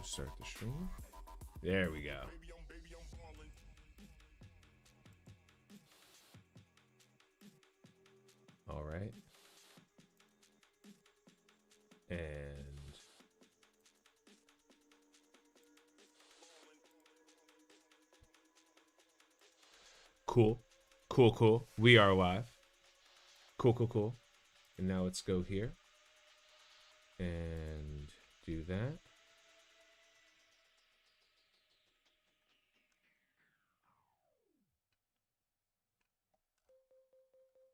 start the stream. There we go. All right. And cool. Cool. We are live. Cool. And now let's go here and do that.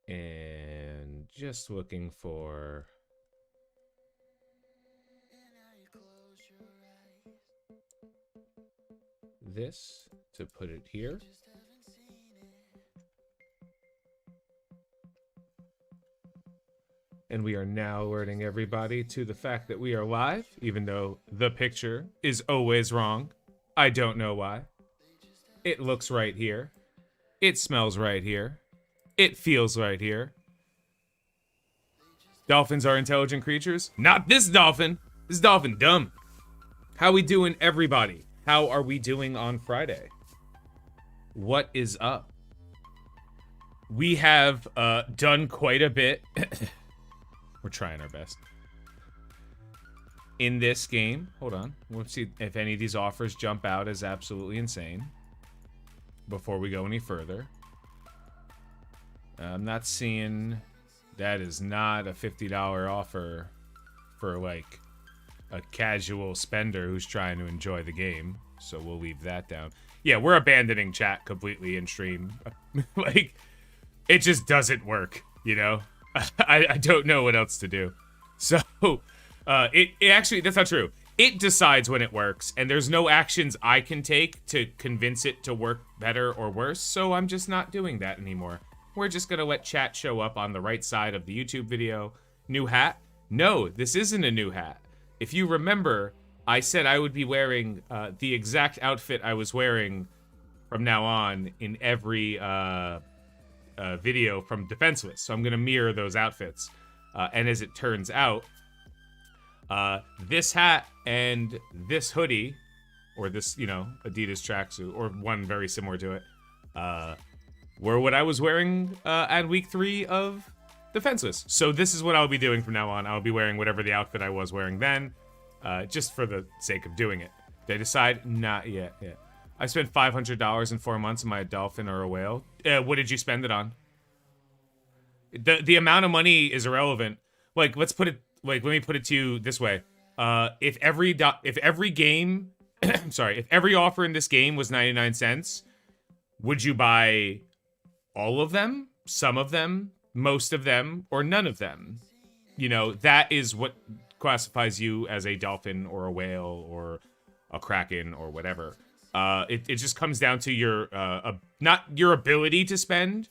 And just looking for this to put it here. And we are now alerting everybody to the fact that we are live, even though the picture is always wrong. I don't know why. It looks right here. It smells right here. It feels right here. Dolphins are intelligent creatures? Not this dolphin. This dolphin dumb. How we doing, everybody? How are we doing on Friday? What is up? We have done quite a bit. We're trying our best. In this game, hold on. We'll see if any of these offers jump out as absolutely insane before we go any further. I'm not seeing... That is not a $50 offer for, like, a casual spender who's trying to enjoy the game. So we'll leave that down. Yeah, we're abandoning chat completely in stream. Like, it just doesn't work, you know? I don't know what else to do. So, it actually, that's not true. It decides when it works, and there's no actions I can take to convince it to work better or worse, so I'm just not doing that anymore. We're just gonna let chat show up on the right side of the YouTube video. New hat? No, this isn't a new hat. If you remember, I said I would be wearing the exact outfit I was wearing from now on in every video from Defenseless. So I'm gonna mirror those outfits. And as it turns out, this hat and this hoodie, or this, you know, Adidas tracksuit, or one very similar to it, were what I was wearing at week 3 of Defenseless. So this is what I'll be doing from now on. I'll be wearing whatever the outfit I was wearing then, just for the sake of doing it. Did I decide? Not yet. I spent $500 in 4 months on my dolphin or a whale. What did you spend it on? The amount of money is irrelevant. Like, let's put it, like, let me put it to you this way. If every game, sorry, if every offer in this game was 99 cents, would you buy all of them, some of them, most of them, or none of them? You know, that is what classifies you as a dolphin or a whale or a kraken or whatever. It just comes down to your, not your ability to spend,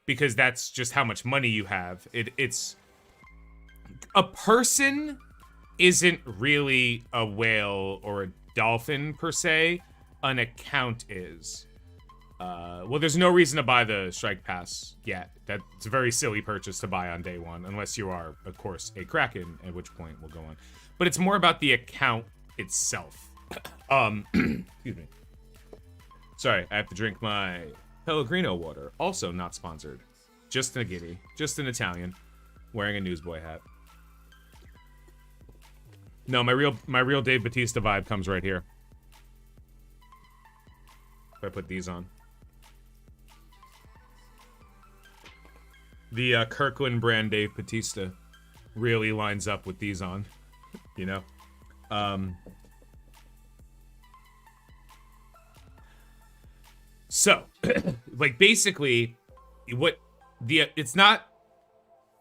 because that's just how much money you have. It's, a person isn't really a whale or a dolphin per se. An account is. Well, there's no reason to buy the Strike Pass yet. That's a very silly purchase to buy on day one, unless you are, of course, a Kraken, at which point we'll go on. But it's more about the account itself. Excuse me. Sorry, I have to drink my Pellegrino water. Also not sponsored. Just a giddy. Just an Italian. Wearing a newsboy hat. No, my real Dave Bautista vibe comes right here. If I put these on. The Kirkland brand Dave Bautista really lines up with these on, you know? So, like, basically, it's not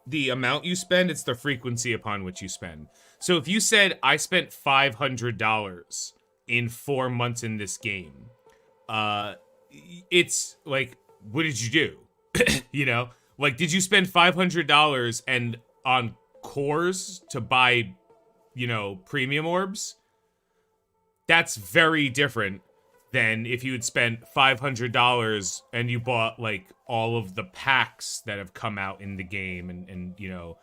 the amount you spend, it's the frequency upon which you spend. So if you said, I spent $500 in 4 months in this game, it's like, what did you do? You know? Like, did you spend $500 and on cores to buy, you know, premium orbs? That's very different than if you had spent $500 and you bought, like, all of the packs that have come out in the game and you know,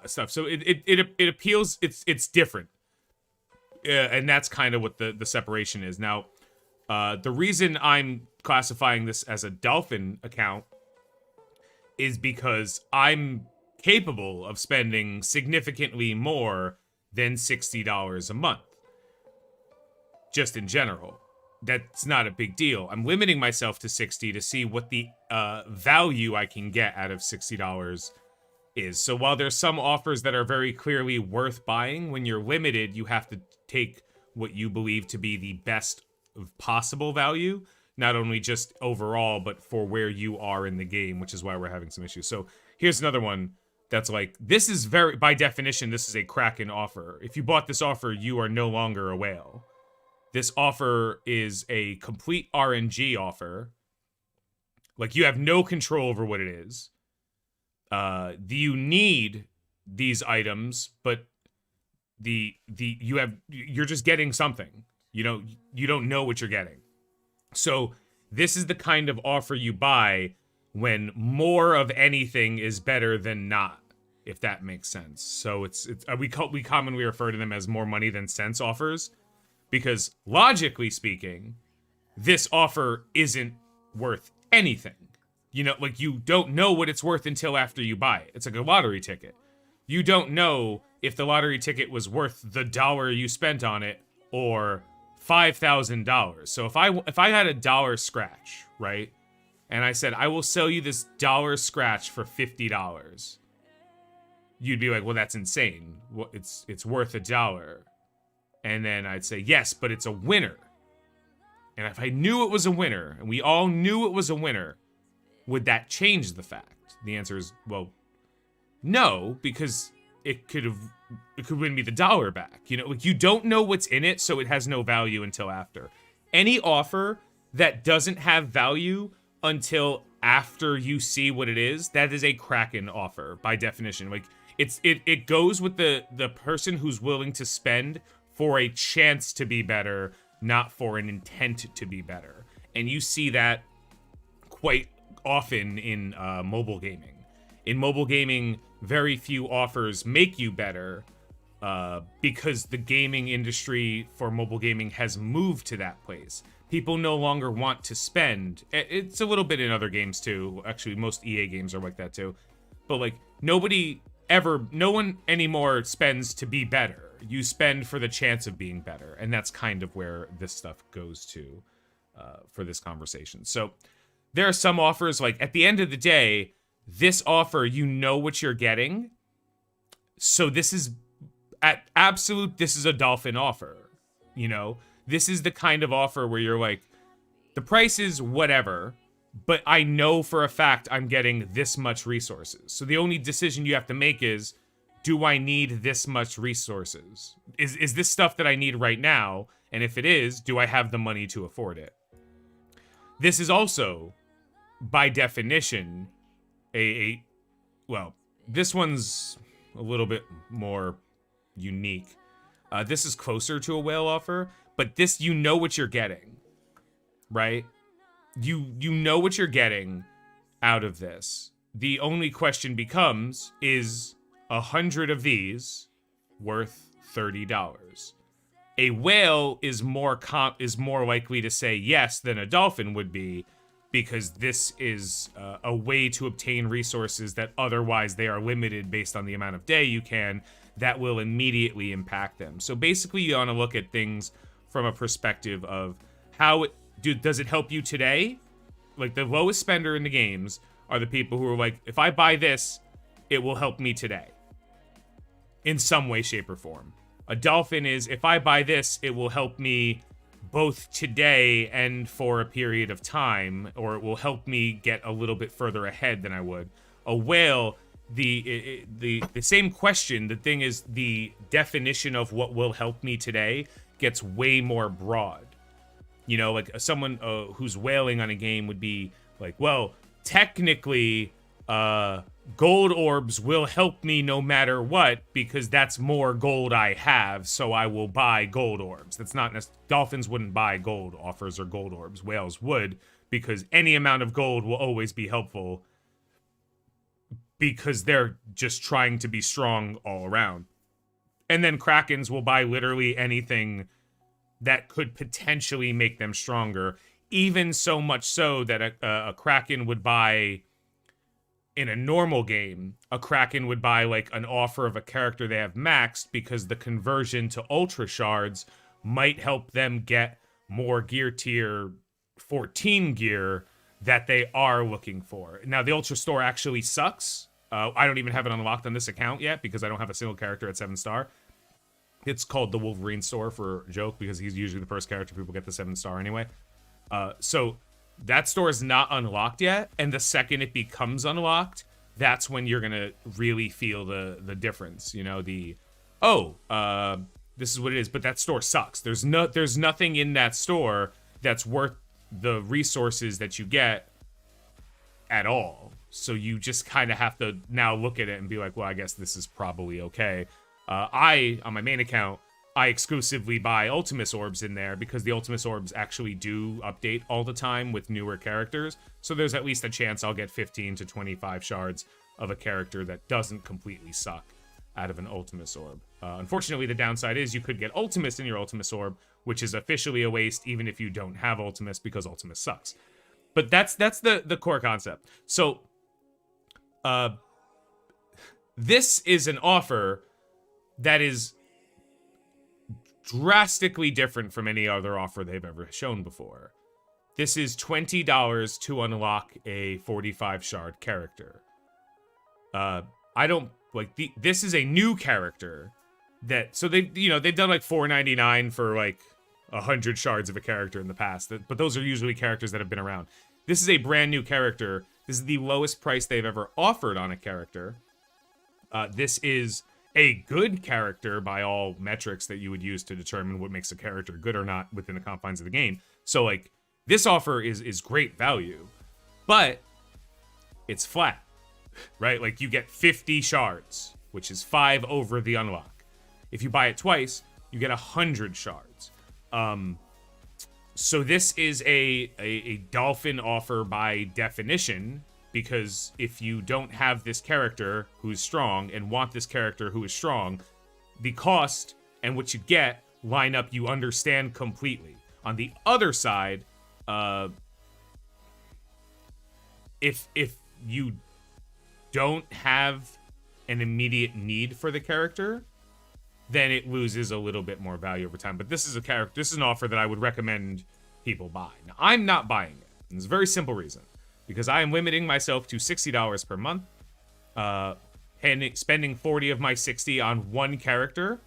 stuff. So it appeals, it's different. And that's kind of what the separation is. Now, the reason I'm classifying this as a Dolphin account is because I'm capable of spending significantly more than $60 a month. Just in general. That's not a big deal. I'm limiting myself to 60 to see what the value I can get out of $60 is. So while there's some offers that are very clearly worth buying, when you're limited, you have to take what you believe to be the best possible value, not only just overall, but for where you are in the game, which is why we're having some issues. So here's another one that's like, this is very, by definition, this is a Kraken offer. If you bought this offer, you are no longer a whale. This offer is a complete RNG offer. Like, you have no control over what it is. You need these items, but you're just getting something. You don't know what you're getting. So this is the kind of offer you buy when more of anything is better than not, if that makes sense. So we commonly refer to them as more money than sense offers, because logically speaking, this offer isn't worth anything. Like, you don't know what it's worth until after you buy it. It's like a lottery ticket. You don't know if the lottery ticket was worth the dollar you spent on it or $5,000. So if I had a dollar scratch, right? And I said, I will sell you this dollar scratch for $50. You'd be like, well, that's insane. Well, it's worth $1. And then I'd say, yes, but it's a winner. And if I knew it was a winner, and we all knew it was a winner, would that change the fact? The answer is, well, no, because it could win me the dollar back. Like, you don't know what's in it, so it has no value until after. Any offer that doesn't have value until after you see what it is, that is a Kraken offer by definition. Like, it goes with the person who's willing to spend for a chance to be better, not for an intent to be better. And you see that quite often in mobile gaming. In mobile gaming, very few offers make you better because the gaming industry for mobile gaming has moved to that place. People no longer want to spend. It's a little bit in other games too. Actually, most EA games are like that too. But like, no one anymore spends to be better. You spend for the chance of being better. And that's kind of where this stuff goes to for this conversation. So there are some offers, like, at the end of the day, this offer, you know what you're getting. So this is, at absolute, this is a Dolphin offer. This is the kind of offer where you're like, the price is whatever, but I know for a fact I'm getting this much resources. So the only decision you have to make is, do I need this much resources? Is this stuff that I need right now? And if it is, do I have the money to afford it? This is also, by definition, well, this one's a little bit more unique. This is closer to a whale offer, but this, you know what you're getting, right? You know what you're getting out of this. The only question becomes, is 100 of these worth $30? A whale is more likely to say yes than a dolphin would be, because this is a way to obtain resources that otherwise they are limited based on the amount of day you can, that will immediately impact them. So basically, you want to look at things from a perspective of does it help you today? Like, the lowest spender in the games are the people who are like, if I buy this, it will help me today. In some way, shape, or form. A dolphin is, if I buy this, it will help me both today and for a period of time, or it will help me get a little bit further ahead than I would. A whale, the same question, the thing is, the definition of what will help me today gets way more broad. Like, someone who's whaling on a game would be like, well, technically, gold orbs will help me no matter what, because that's more gold I have, so I will buy gold orbs. That's not dolphins wouldn't buy gold offers or gold orbs. Whales would, because any amount of gold will always be helpful, because they're just trying to be strong all around. And then Krakens will buy literally anything that could potentially make them stronger. Even so much so that a Kraken would buy, in a normal game, a Kraken would buy like an offer of a character they have maxed because the conversion to Ultra Shards might help them get more gear tier 14 gear that they are looking for. Now, the Ultra Store actually sucks. I don't even have it unlocked on this account yet because I don't have a single character at 7-star. It's called the Wolverine Store for a joke because he's usually the first character people get the 7-star anyway. So that store is not unlocked yet, and the second it becomes unlocked, that's when you're gonna really feel the difference. You know, this is what it is, but that store sucks. There's nothing in that store that's worth the resources that you get at all. So you just kind of have to now look at it and be like, well, I guess this is probably okay. On my main account, I exclusively buy Ultimus Orbs in there because the Ultimus Orbs actually do update all the time with newer characters. So there's at least a chance I'll get 15 to 25 shards of a character that doesn't completely suck out of an Ultimus Orb. Unfortunately, the downside is you could get Ultimus in your Ultimus Orb, which is officially a waste even if you don't have Ultimus because Ultimus sucks. But that's the core concept. So this is an offer that is drastically different from any other offer they've ever shown before. This is $20 to unlock a 45 shard character. I don't like this is a new character that, so they've done like $4.99 for like 100 shards of a character in the past, but those are usually characters that have been around. This is a brand new character. This is the lowest price they've ever offered on a character. This is a good character by all metrics that you would use to determine what makes a character good or not within the confines of the game. So like this offer is great value, but it's flat, right? Like you get 50 shards, which is 5 over the unlock. If you buy it twice, you get 100 shards. So this is a dolphin offer by definition, because if you don't have this character who's strong and want this character who is strong, the cost and what you get line up, you understand completely. On the other side, if you don't have an immediate need for the character, then it loses a little bit more value over time. But this is an offer that I would recommend people buy. Now, I'm not buying it. And there's a very simple reason. Because I am limiting myself to $60 per month. And spending 40 of my 60 on one character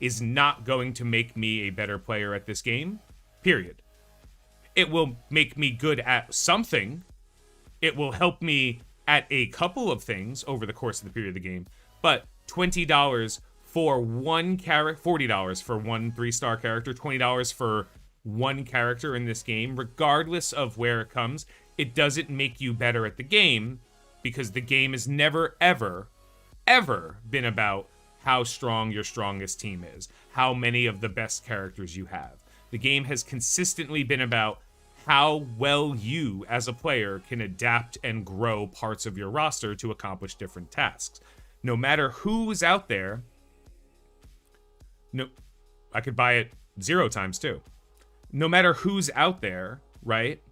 is not going to make me a better player at this game. Period. It will make me good at something. It will help me at a couple of things over the course of the period of the game. But $20 for one character, $40 for one 3-star character, $20 for one character in this game, regardless of where it comes, it doesn't make you better at the game, because the game has never, ever, ever been about how strong your strongest team is, how many of the best characters you have. The game has consistently been about how well you, as a player, can adapt and grow parts of your roster to accomplish different tasks. No matter who's out there, no, I could buy it 0 times too. No matter who's out there, right?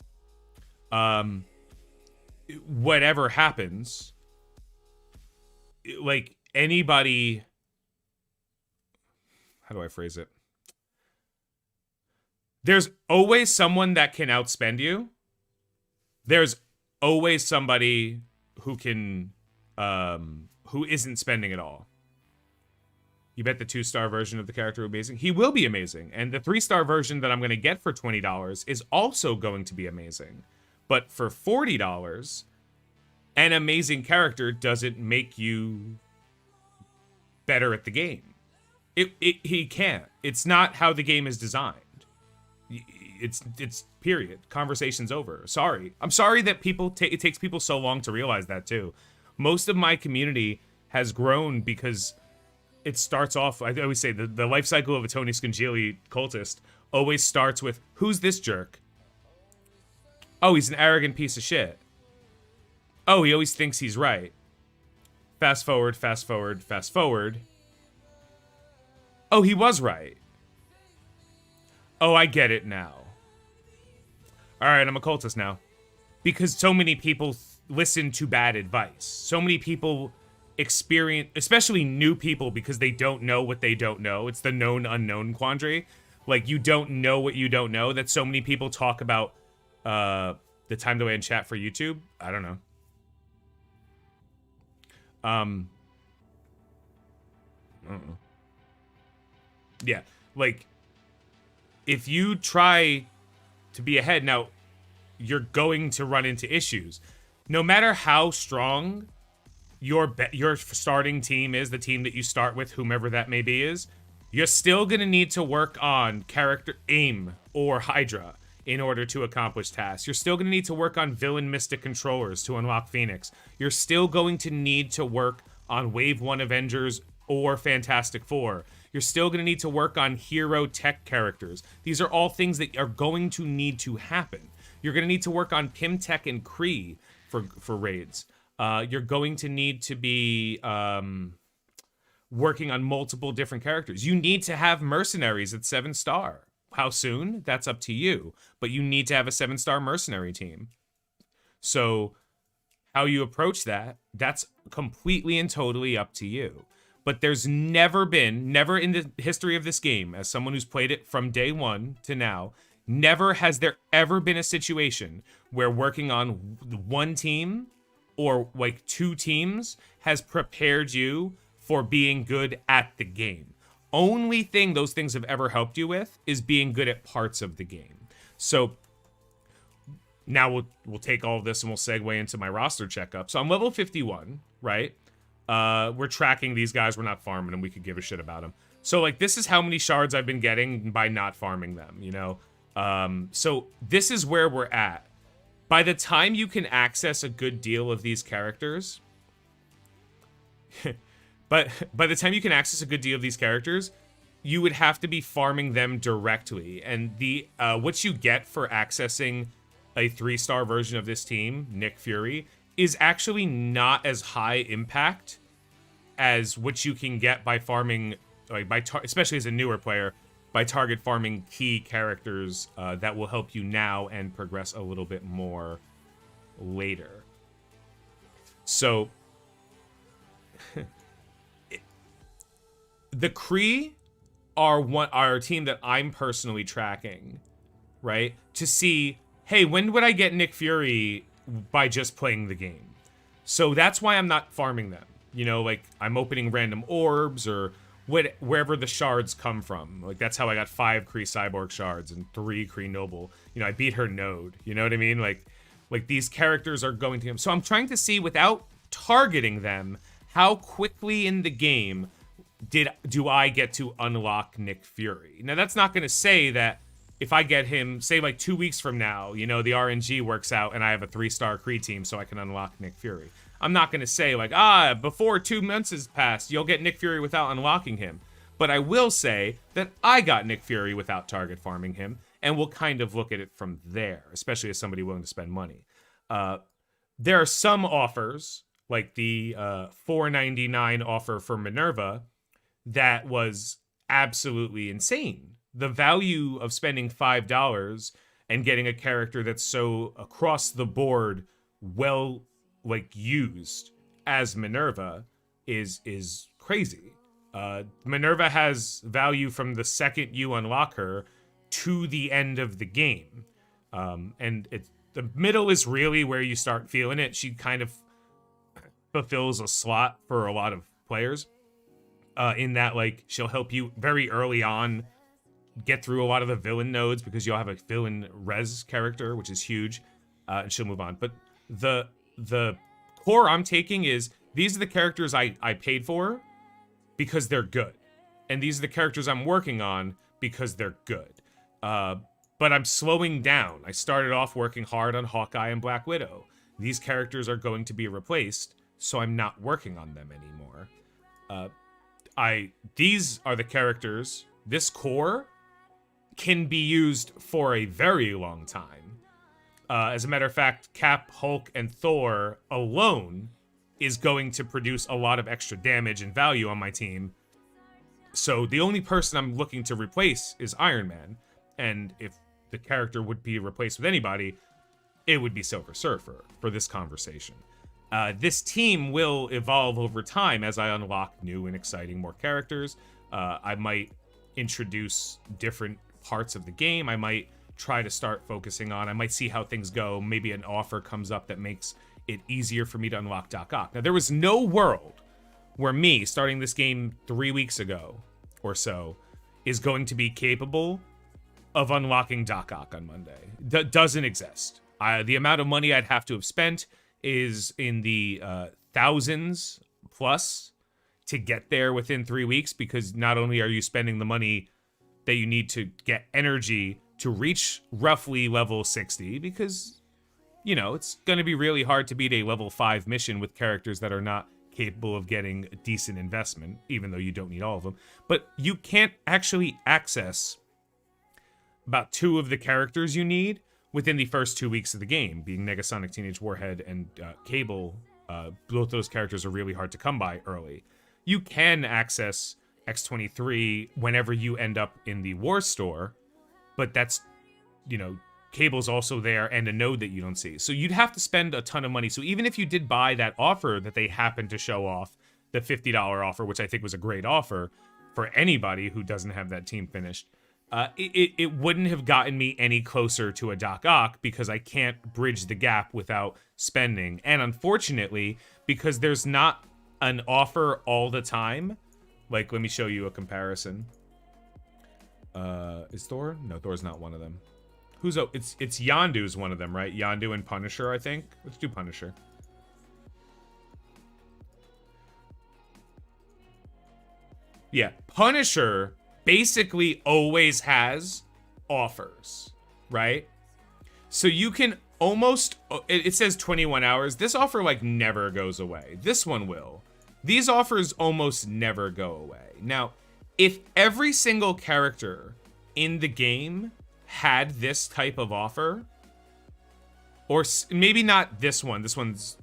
Whatever happens, like anybody, how do I phrase it? There's always someone that can outspend you. There's always somebody who can, who isn't spending at all. You bet the 2-star version of the character will be amazing. He will be amazing. And the 3-star version that I'm going to get for $20 is also going to be amazing. But for $40, an amazing character doesn't make you better at the game. He can't. It's not how the game is designed. It's period. Conversation's over. Sorry. I'm sorry that it takes people so long to realize that too. Most of my community has grown because it starts off, I always say, the life cycle of a Tony Scungili cultist always starts with, who's this jerk? Oh, he's an arrogant piece of shit. Oh, he always thinks he's right. Fast forward, fast forward, fast forward. Oh, he was right. Oh, I get it now. All right, I'm a cultist now. Because so many people listen to bad advice. So many people experience, especially new people, because they don't know what they don't know. It's the known unknown quandary. Like, you don't know what you don't know. That so many people talk about the time delay in chat for YouTube. I don't know. I don't know. Yeah, like, if you try to be ahead, now, you're going to run into issues. No matter how strong your starting team is, the team that you start with, whomever that may be is, you're still going to need to work on character aim or Hydra in order to accomplish tasks. You're still going to need to work on villain mystic controllers to unlock Phoenix. You're still going to need to work on Wave 1 Avengers or Fantastic Four. You're still going to need to work on hero tech characters. These are all things that are going to need to happen. You're going to need to work on Pim Tech and Kree for raids. You're going to need to be working on multiple different characters. You need to have mercenaries at 7-star. How soon? That's up to you. But you need to have a 7-star mercenary team. So how you approach that, that's completely and totally up to you. But there's never in the history of this game, as someone who's played it from day one to now, never has there ever been a situation where working on one team or like two teams has prepared you for being good at the game. Only thing those things have ever helped you with is being good at parts of the game. So now we'll take all of this and we'll segue into my roster checkup. So I'm level 51, right? We're tracking these guys. We're not farming them. We could give a shit about them. So like, this is how many shards I've been getting by not farming them, you know? So this is where we're at. By the time you can access a good deal of these characters, but by the time you can access a good deal of these characters, you would have to be farming them directly. And the what you get for accessing a 3-star version of this team, Nick Fury, is actually not as high impact as what you can get by farming, like especially as a newer player, by target farming key characters that will help you now and progress a little bit more later. So the Kree are a team that I'm personally tracking, right? To see, hey, when would I get Nick Fury by just playing the game? So that's why I'm not farming them. You know, like, I'm opening random orbs or wherever the shards come from. Like, that's how I got 5 Kree Cyborg shards and 3 Kree Noble. You know, I beat her node. You know what I mean? Like these characters are going to him. So I'm trying to see, without targeting them, how quickly in the game do I get to unlock Nick Fury. Now, that's not going to say that if I get him, say, like 2 weeks from now, you know, the RNG works out and I have a 3-star Kree team so I can unlock Nick Fury. I'm not going to say, like, before 2 months has passed, you'll get Nick Fury without unlocking him. But I will say that I got Nick Fury without target farming him, and we'll kind of look at it from there, especially as somebody willing to spend money. There are some offers, like the $4.99 offer for Minerva, that was absolutely insane. The value of spending $5 and getting a character that's so across the board well, like, used as Minerva is crazy. Minerva has value from the second you unlock her to the end of the game. And the middle is really where you start feeling it. She kind of fulfills a slot for a lot of players. In that, like, she'll help you very early on get through a lot of the villain nodes because you'll have a villain res character, which is huge, and she'll move on. But the core I'm taking is, these are the characters I paid for because they're good. And these are the characters I'm working on because they're good. But I'm slowing down. I started off working hard on Hawkeye and Black Widow. These characters are going to be replaced, so I'm not working on them anymore. These are the characters, this core can be used for a very long time. As a matter of fact, Cap, Hulk, and Thor alone is going to produce a lot of extra damage and value on my team So the only person I'm looking to replace is Iron Man. And if the character would be replaced with anybody, it would be Silver Surfer for this conversation. This team will evolve over time as I unlock new and exciting more characters. I might introduce different parts of the game. I might try to start focusing on. I might see how things go. Maybe an offer comes up that makes it easier for me to unlock Doc Ock. Now, there was no world where me, starting this game 3 weeks ago or so, is going to be capable of unlocking Doc Ock on Monday. Doesn't exist. The amount of money I'd have to have spent is in the thousands plus to get there within 3 weeks, because not only are you spending the money that you need to get energy to reach roughly level 60, because, you know, it's going to be really hard to beat a level 5 mission with characters that are not capable of getting a decent investment, even though you don't need all of them. But you can't actually access about 2 of the characters you need within the first 2 weeks of the game, being Negasonic Teenage Warhead and Cable. Both those characters are really hard to come by early. You can access X-23 whenever you end up in the War Store, but that's, you know, Cable's also there and a node that you don't see. So you'd have to spend a ton of money. So even if you did buy that offer that they happened to show off, the $50 offer, which I think was a great offer for anybody who doesn't have that team finished, it wouldn't have gotten me any closer to a Doc Ock, because I can't bridge the gap without spending. And unfortunately, because there's not an offer all the time, like, let me show you a comparison. Is Thor? No, Thor's not one of them. It's Yondu's one of them, right? Yondu and Punisher, I think. Let's do Punisher. Yeah, Punisher basically always has offers, right? So you can almost, it says 21 hours. This offer like never goes away. This one will. These offers almost never go away. Now, if every single character in the game had this type of offer, or maybe not this one's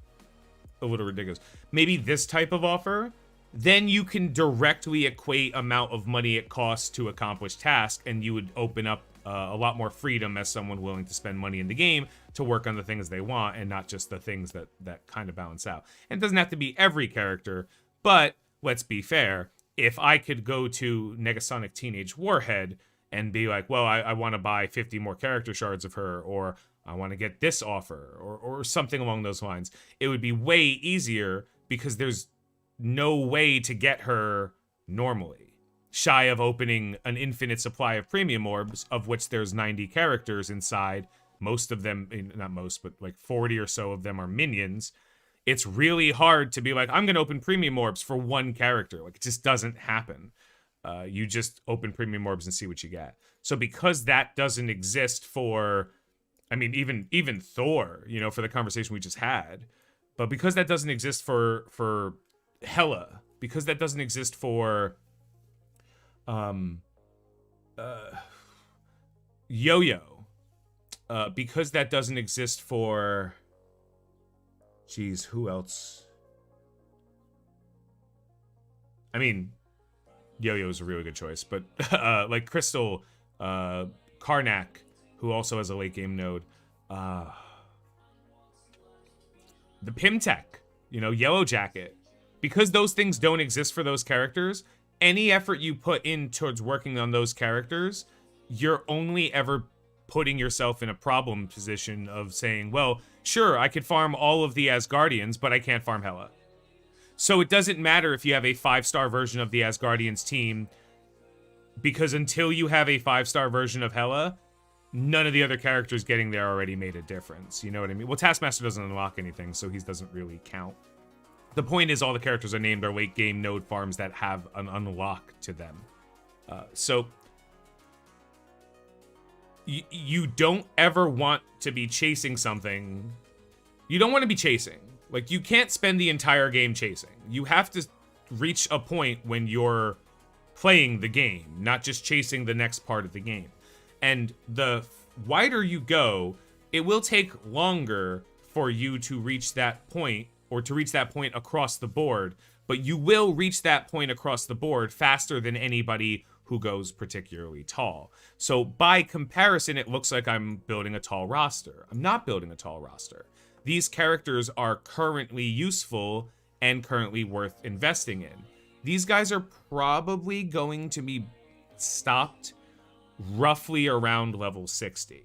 a little ridiculous, maybe this type of offer, then you can directly equate amount of money it costs to accomplish task, and you would open up a lot more freedom as someone willing to spend money in the game to work on the things they want, and not just the things that kind of balance out. And it doesn't have to be every character, but let's be fair. If I could go to Negasonic Teenage Warhead and be like, well, I want to buy 50 more character shards of her, or I want to get this offer, or something along those lines, it would be way easier, because there's no way to get her normally, shy of opening an infinite supply of premium orbs, of which there's 90 characters inside. Most of them, not most, but like 40 or so of them are minions. It's really hard to be like, I'm going to open premium orbs for one character. Like, it just doesn't happen. You just open premium orbs and see what you get. So because that doesn't exist for, I mean, even Thor, you know, for the conversation we just had, but because that doesn't exist for Hela, because that doesn't exist for Yo-Yo, because that doesn't exist for, geez, who else? I mean, Yo-Yo is a really good choice, but like Crystal, Karnak, who also has a late game node, the Pimtech, you know, Yellow Jacket. Because those things don't exist for those characters, any effort you put in towards working on those characters, you're only ever putting yourself in a problem position of saying, well, sure, I could farm all of the Asgardians, but I can't farm Hela. So it doesn't matter if you have a 5-star version of the Asgardians team, because until you have a 5-star version of Hela, none of the other characters getting there already made a difference. You know what I mean? Well, Taskmaster doesn't unlock anything, so he doesn't really count. The point is, all the characters are named are late game node farms that have an unlock to them. So you don't ever want to be chasing something. You don't want to be chasing. Like, you can't spend the entire game chasing. You have to reach a point when you're playing the game, not just chasing the next part of the game. And the wider you go, it will take longer for you to reach that point, or to reach that point across the board, but you will reach that point across the board faster than anybody who goes particularly tall. So by comparison, it looks like I'm building a tall roster. I'm not building a tall roster. These characters are currently useful and currently worth investing in. These guys are probably going to be stopped roughly around level 60.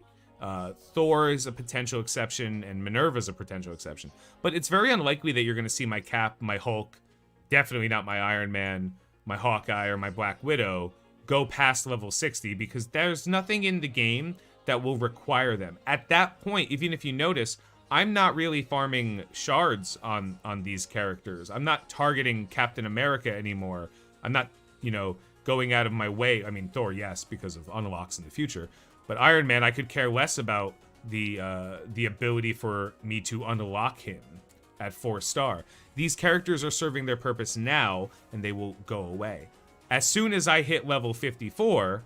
Thor is a potential exception, and Minerva's a potential exception. But it's very unlikely that you're going to see my Cap, my Hulk, definitely not my Iron Man, my Hawkeye, or my Black Widow go past level 60, because there's nothing in the game that will require them. At that point, even if you notice, I'm not really farming shards on these characters. I'm not targeting Captain America anymore. I'm not, you know, going out of my way. I mean, Thor, yes, because of unlocks in the future. But Iron Man, I could care less about the ability for me to unlock him at 4-star. These characters are serving their purpose now, and they will go away. As soon as I hit level 54,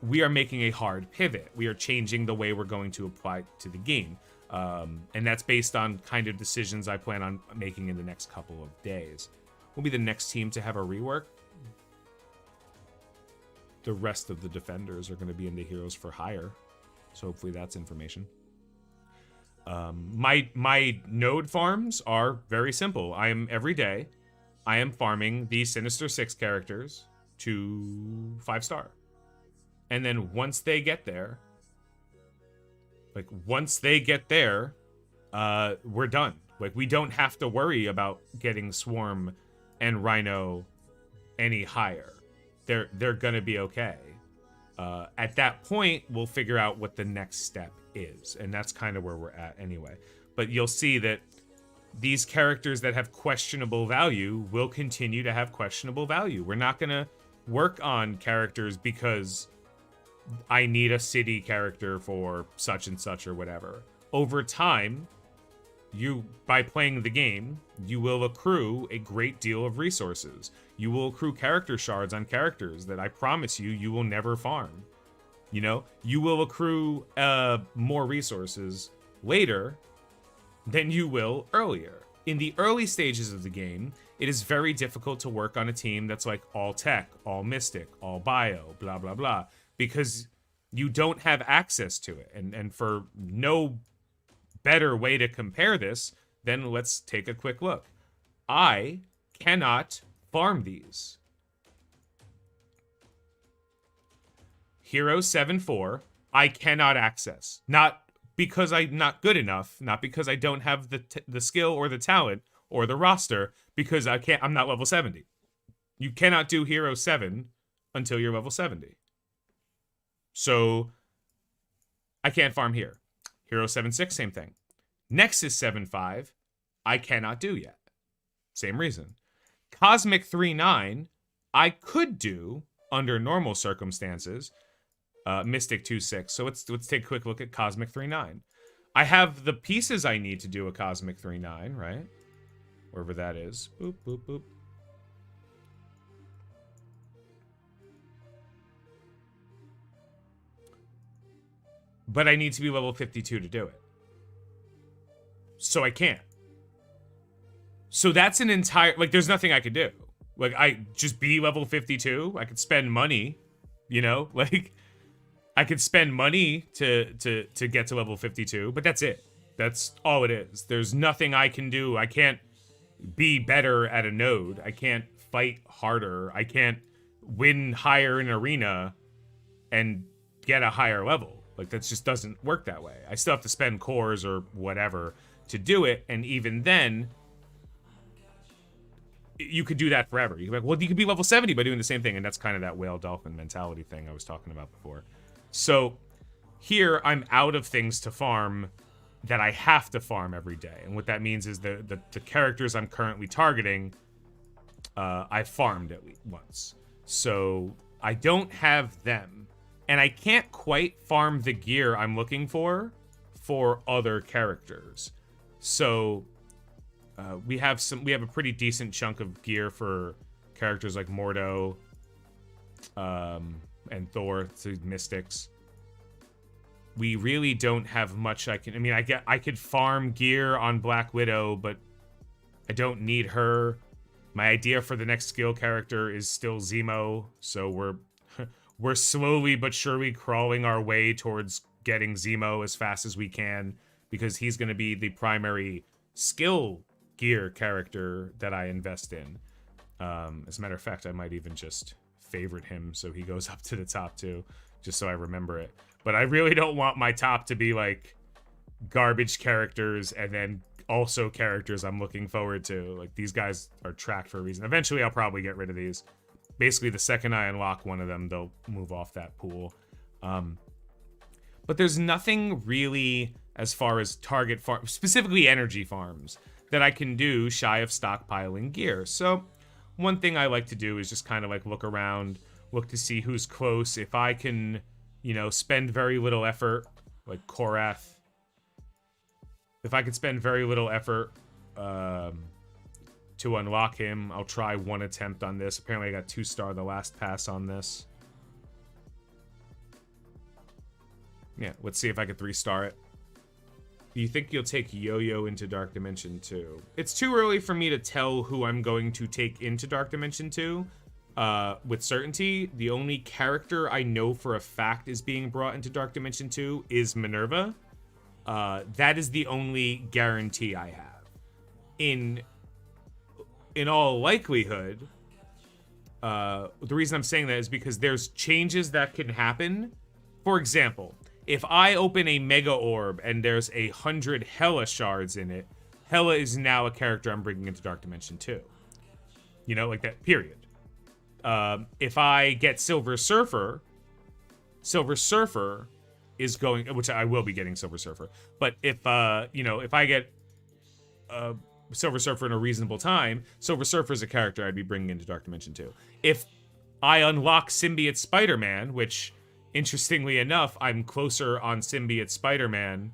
we are making a hard pivot. We are changing the way we're going to apply to the game. And that's based on kind of decisions I plan on making in the next couple of days. We'll be the next team to have a rework. The rest of the defenders are going to be in the Heroes for Hire. So hopefully that's information. My node farms are very simple. Every day, I am farming the Sinister Six characters to 5-star. And then once they get there, we're done. Like, we don't have to worry about getting Swarm and Rhino any higher. They're gonna be okay. At that point, we'll figure out what the next step is, and that's kind of where we're at anyway. But you'll see that these characters that have questionable value will continue to have questionable value. We're not gonna work on characters because I need a city character for such and such or whatever. Over time, by playing the game, you will accrue a great deal of resources. You will accrue character shards on characters that I promise you will never farm. You know, you will accrue more resources later than you will earlier. In the early stages of the game, it is very difficult to work on a team that's like all tech, all mystic, all bio, blah, blah, blah, because you don't have access to it. And for no better way to compare this, then let's take a quick look. I cannot farm these. Hero 7-4, I cannot access. Not because I'm not good enough, not because I don't have the skill or the talent or the roster, because I'm not level 70. You cannot do Hero 7 until you're level 70. So I can't farm here. Hero 7-6, same thing. Nexus 7-5, I cannot do yet. Same reason. Cosmic 3-9, I could do under normal circumstances. Mystic 2-6. So let's take a quick look at Cosmic 3-9. I have the pieces I need to do a Cosmic 3-9, right? Wherever that is. Boop, boop, boop. But I need to be level 52 to do it. So I can't. So that's an entire... Like, there's nothing I could do. Like, I just be level 52. I could spend money, you know? Like, I could spend money to get to level 52, but that's it. That's all it is. There's nothing I can do. I can't be better at a node. I can't fight harder. I can't win higher in arena and get a higher level. Like, that just doesn't work that way. I still have to spend cores or whatever to do it, and even then, you could do that forever. You could be like, well, you could be level 70 by doing the same thing, and that's kind of that whale dolphin mentality thing I was talking about before. So here, I'm out of things to farm that I have to farm every day, and what that means is the characters I'm currently targeting, I farmed at least once. So I don't have them. And I can't quite farm the gear I'm looking for other characters. So we have a pretty decent chunk of gear for characters like Mordo and Thor, the Mystics. We really don't have much I mean, I could farm gear on Black Widow, but I don't need her. My idea for the next skill character is still Zemo, so we're slowly but surely crawling our way towards getting Zemo as fast as we can, because he's going to be the primary skill gear character that I invest in. As a matter of fact, I might even just favorite him so he goes up to the top too, just so I remember it. But I really don't want my top to be like garbage characters and then also characters I'm looking forward to. Like, these guys are tracked for a reason. Eventually, I'll probably get rid of these. Basically, the second I unlock one of them, they'll move off that pool. But there's nothing really as far as target farm, specifically energy farms, that I can do shy of stockpiling gear. So one thing I like to do is just kind of like look around, look to see who's close. If I can, you know, spend very little effort, like Korath. If I could spend very little effort to unlock him, I'll try one attempt on this. Apparently I got 2-star the last pass on this. Yeah, let's see if I can 3-star it. Do you think you'll take Yo-Yo into Dark Dimension 2? It's too early for me to tell who I'm going to take into Dark Dimension 2 with certainty. The only character I know for a fact is being brought into Dark Dimension 2 is Minerva. That is the only guarantee I have. In all likelihood, the reason I'm saying that is because there's changes that can happen. For example, if I open a Mega Orb and there's 100 Hela shards in it, Hela is now a character I'm bringing into Dark Dimension 2. You know, like that, period. If I get Silver Surfer is going, which I will be getting Silver Surfer. But if, you know, if I get Silver Surfer in a reasonable time, Silver Surfer is a character I'd be bringing into Dark Dimension 2. If I unlock Symbiote Spider-Man, which, interestingly enough, I'm closer on Symbiote Spider-Man.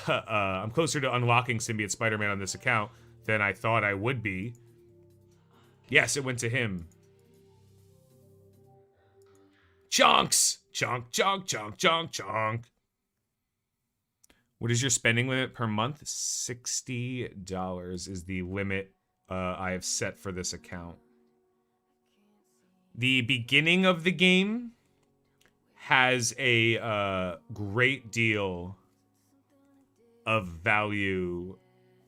I'm closer to unlocking Symbiote Spider-Man on this account than I thought I would be. Yes, it went to him. Chunks! Chunk, chunk, chunk, chunk, chunk. What is your spending limit per month? $60 is the limit I have set for this account. The beginning of the game has a great deal of value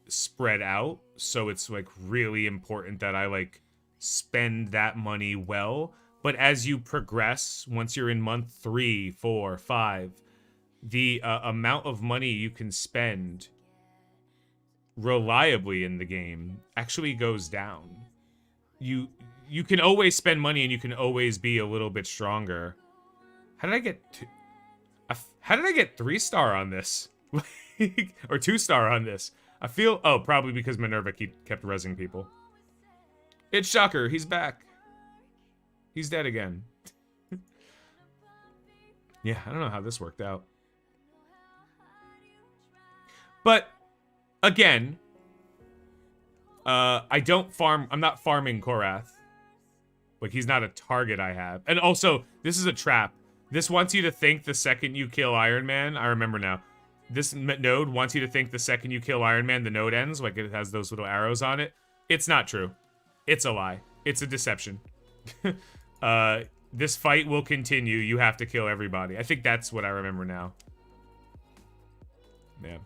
spread out, so it's like really important that I like spend that money well. But as you progress, once you're in month 3, 4, 5, the amount of money you can spend reliably in the game actually goes down. You can always spend money and you can always be a little bit stronger. How did I get 3-star on this? Or 2-star on this? I feel, oh, probably because Minerva kept rezzing people. It's Shocker, he's back. He's dead again. Yeah, I don't know how this worked out. But, again, I don't farm, I'm not farming Korath. Like, he's not a target I have. And also, this is a trap. This wants you to think the second you kill Iron Man, I remember now. This node wants you to think the second you kill Iron Man, the node ends. Like, it has those little arrows on it. It's not true. It's a lie. It's a deception. This fight will continue. You have to kill everybody. I think that's what I remember now. Man.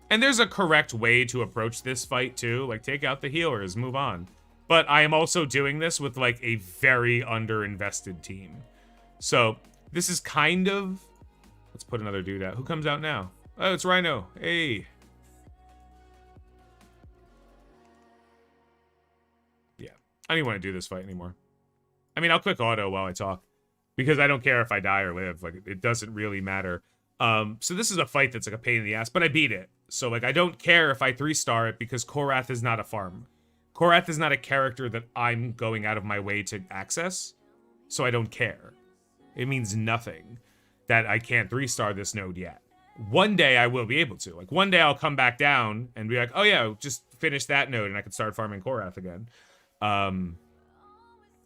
And there's a correct way to approach this fight, too. Like, take out the healers, move on. But I am also doing this with, like, a very underinvested team. So, this is kind of... Let's put another dude out. Who comes out now? Oh, it's Rhino. Hey. Yeah. I don't even want to do this fight anymore. I mean, I'll click auto while I talk. Because I don't care if I die or live. Like, it doesn't really matter. So this is a fight that's like a pain in the ass, but I beat it. So, like, I don't care if I 3-star it because Korath is not a farm. Korath is not a character that I'm going out of my way to access. So I don't care. It means nothing that I can't 3-star this node yet. One day I will be able to. Like, one day I'll come back down and be like, oh yeah, just finish that node and I can start farming Korath again.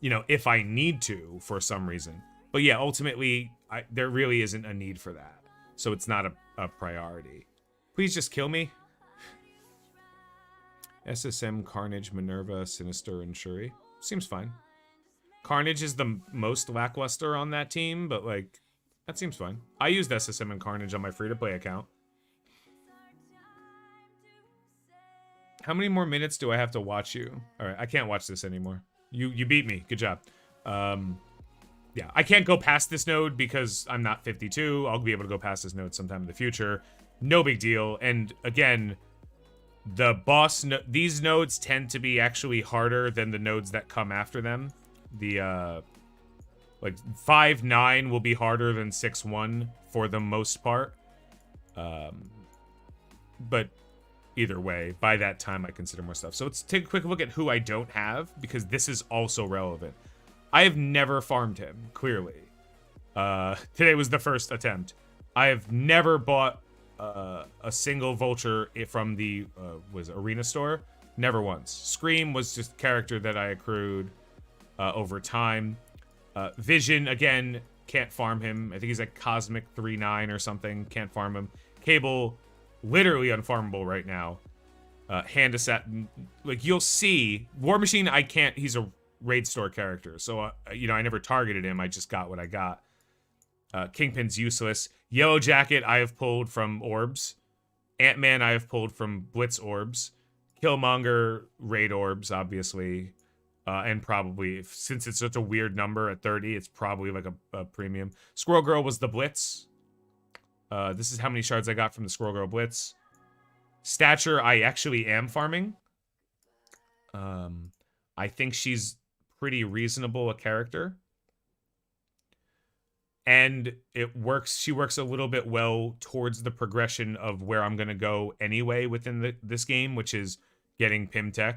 You know, if I need to for some reason. But yeah, ultimately, there really isn't a need for that. So it's not a priority. Please just kill me. SSM, Carnage, Minerva, Sinister, and Shuri. Seems fine. Carnage is the most lackluster on that team, but like, that seems fine. I used SSM and Carnage on my free-to-play account. How many more minutes do I have to watch you? All right, I can't watch this anymore. You beat me. Good job. Yeah, I can't go past this node because I'm not 52. I'll be able to go past this node sometime in the future. No big deal. And again, the boss, these nodes tend to be actually harder than the nodes that come after them. The, like 5-9 will be harder than 6-1 for the most part. But either way, by that time, I consider more stuff. So let's take a quick look at who I don't have, because this is also relevant. I have never farmed him, clearly. Today was the first attempt. I have never bought a single vulture from the Arena store. Never once. Scream was just a character that I accrued over time. Vision, again, can't farm him. I think he's like Cosmic 3-9 or something. Can't farm him. Cable, literally unfarmable right now. Hand Assassin, like you'll see. War Machine, I can't. He's a raid store character, so you know, I never targeted him. I just got what I got. Kingpin's useless. Yellow Jacket I have pulled from orbs. Ant-Man I have pulled from Blitz orbs. Killmonger raid orbs, obviously, and probably, since it's such a weird number at 30, it's probably like a premium. Squirrel Girl was the Blitz. This is how many shards I got from the Squirrel Girl Blitz. Stature I actually am farming. I think she's pretty reasonable a character, and it works. She works a little bit well towards the progression of where I'm gonna go anyway within this game, which is getting Pimtech.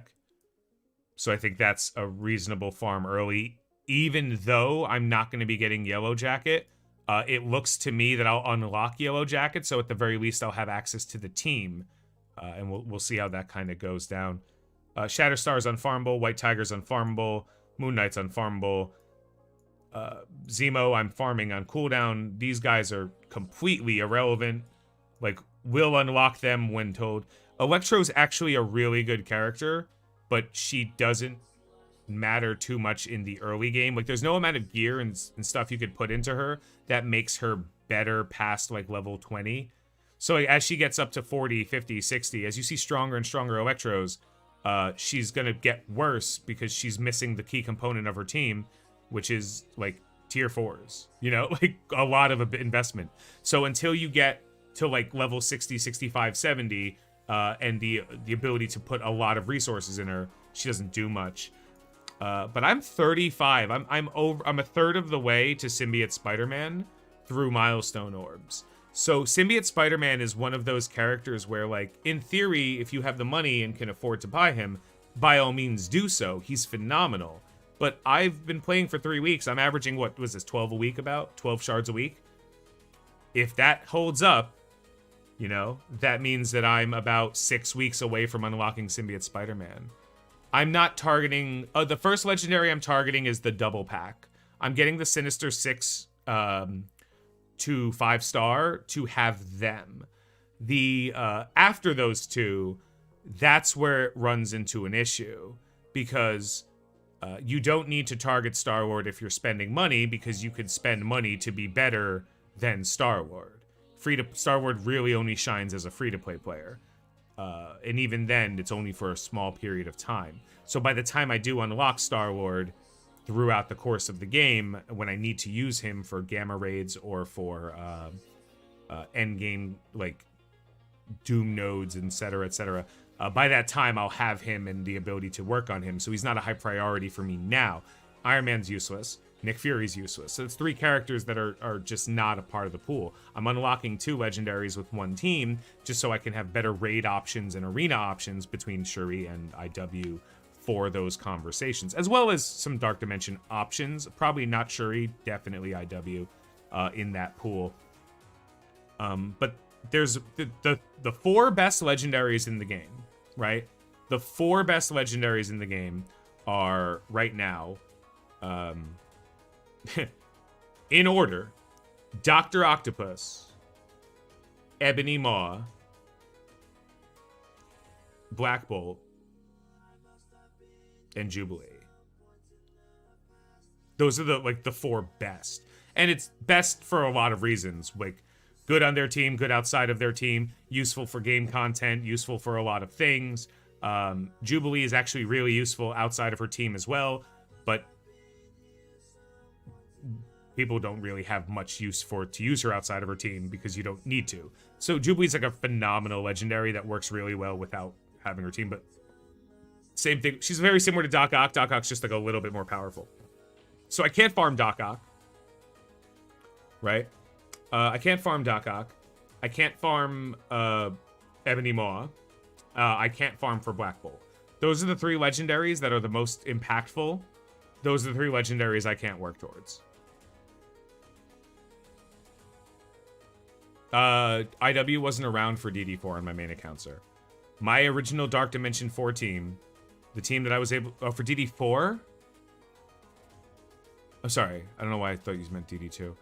So I think that's a reasonable farm early, even though I'm not going to be getting Yellow Jacket. It looks to me that I'll unlock Yellow Jacket, so at the very least I'll have access to the team, and we'll see how that kind of goes down. Shatterstar's unfarmable, White Tiger's unfarmable, Moon Knight's unfarmable. Zemo I'm farming on cooldown. These guys are completely irrelevant. Like, we'll unlock them when told. Electro's actually a really good character, but she doesn't matter too much in the early game. Like, there's no amount of gear and stuff you could put into her that makes her better past, like, level 20. So, like, as she gets up to 40, 50, 60, as you see stronger and stronger Electros, she's gonna get worse because she's missing the key component of her team, which is like tier 4s, you know, like a lot of investment. So until you get to like level 60, 65, 70, and the ability to put a lot of resources in her, she doesn't do much. But I'm 35. I'm a third of the way to Symbiote Spider-Man through milestone orbs. So Symbiote Spider-Man is one of those characters where, like, in theory, if you have the money and can afford to buy him, by all means do so. He's phenomenal. But I've been playing for 3 weeks. I'm averaging, what was this, 12 a week about? 12 shards a week? If that holds up, you know, that means that I'm about 6 weeks away from unlocking Symbiote Spider-Man. I'm not targeting... the first legendary I'm targeting is the double pack. I'm getting the Sinister 6... to 5-star to have them. The after those two, that's where it runs into an issue, because you don't need to target Star-Lord if you're spending money, because you could spend money to be better than Star-Lord. Star-Lord really only shines as a free-to-play player, and even then, it's only for a small period of time. So by the time I do unlock Star-Lord, throughout the course of the game, when I need to use him for gamma raids or for end game, like Doom nodes, etc., by that time I'll have him and the ability to work on him, so he's not a high priority for me now. Iron Man's useless. Nick Fury's useless. So it's 3 characters that are just not a part of the pool. I'm unlocking 2 legendaries with 1 team, just so I can have better raid options and arena options between Shuri and IW for those conversations, as well as some Dark Dimension options. Probably not Shuri, definitely IW in that pool. But there's the 4 best legendaries in the game, right? The 4 best legendaries in the game are, right now, in order, Dr. Octopus, Ebony Maw, Black Bolt, and Jubilee. Those are the 4 best. And it's best for a lot of reasons. Like, good on their team, good outside of their team, useful for game content, useful for a lot of things. Jubilee is actually really useful outside of her team as well, but people don't really have much use to use her outside of her team because you don't need to. So Jubilee's like a phenomenal legendary that works really well without having her team, but same thing. She's very similar to Doc Ock. Doc Ock's just like a little bit more powerful. So I can't farm Doc Ock, right? I can't farm Doc Ock. I can't farm Ebony Maw. I can't farm for Black Bull. Those are the 3 legendaries that are the most impactful. Those are the 3 legendaries I can't work towards. IW wasn't around for DD4 on my main account, sir. My original Dark Dimension 4 team, the team that I was able... Oh, for DD4? Oh, sorry. I don't know why I thought you meant DD2.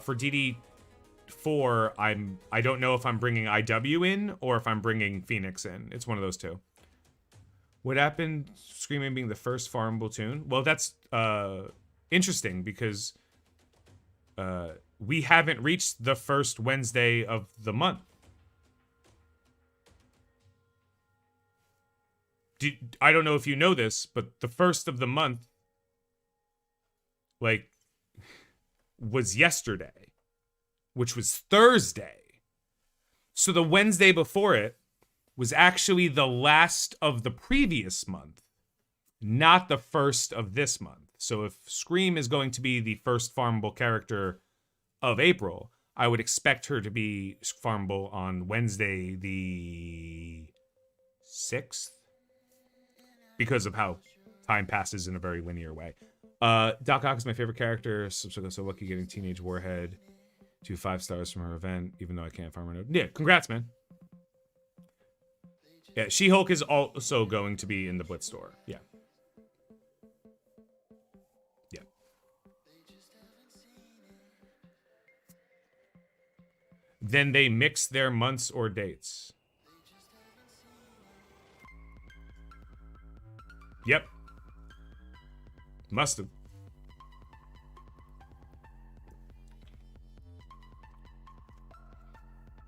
For DD4, I don't know if I'm bringing IW in or if I'm bringing Phoenix in. It's one of those 2. What happened, Screaming being the first farmable tune? Well, that's interesting because we haven't reached the first Wednesday of the month. I don't know if you know this, but the first of the month, like, was yesterday, which was Thursday. So the Wednesday before it was actually the last of the previous month, not the first of this month. So if Scream is going to be the first farmable character of April, I would expect her to be farmable on Wednesday the 6th, because of how time passes in a very linear way. Doc Ock is my favorite character. So lucky getting Teenage Warhead to 5 stars from her event, even though I can't farm her node. Yeah, congrats, man. Yeah, She-Hulk is also going to be in the Blitz store. Yeah. Yeah. Then they mix their months or dates. Yep. Must have.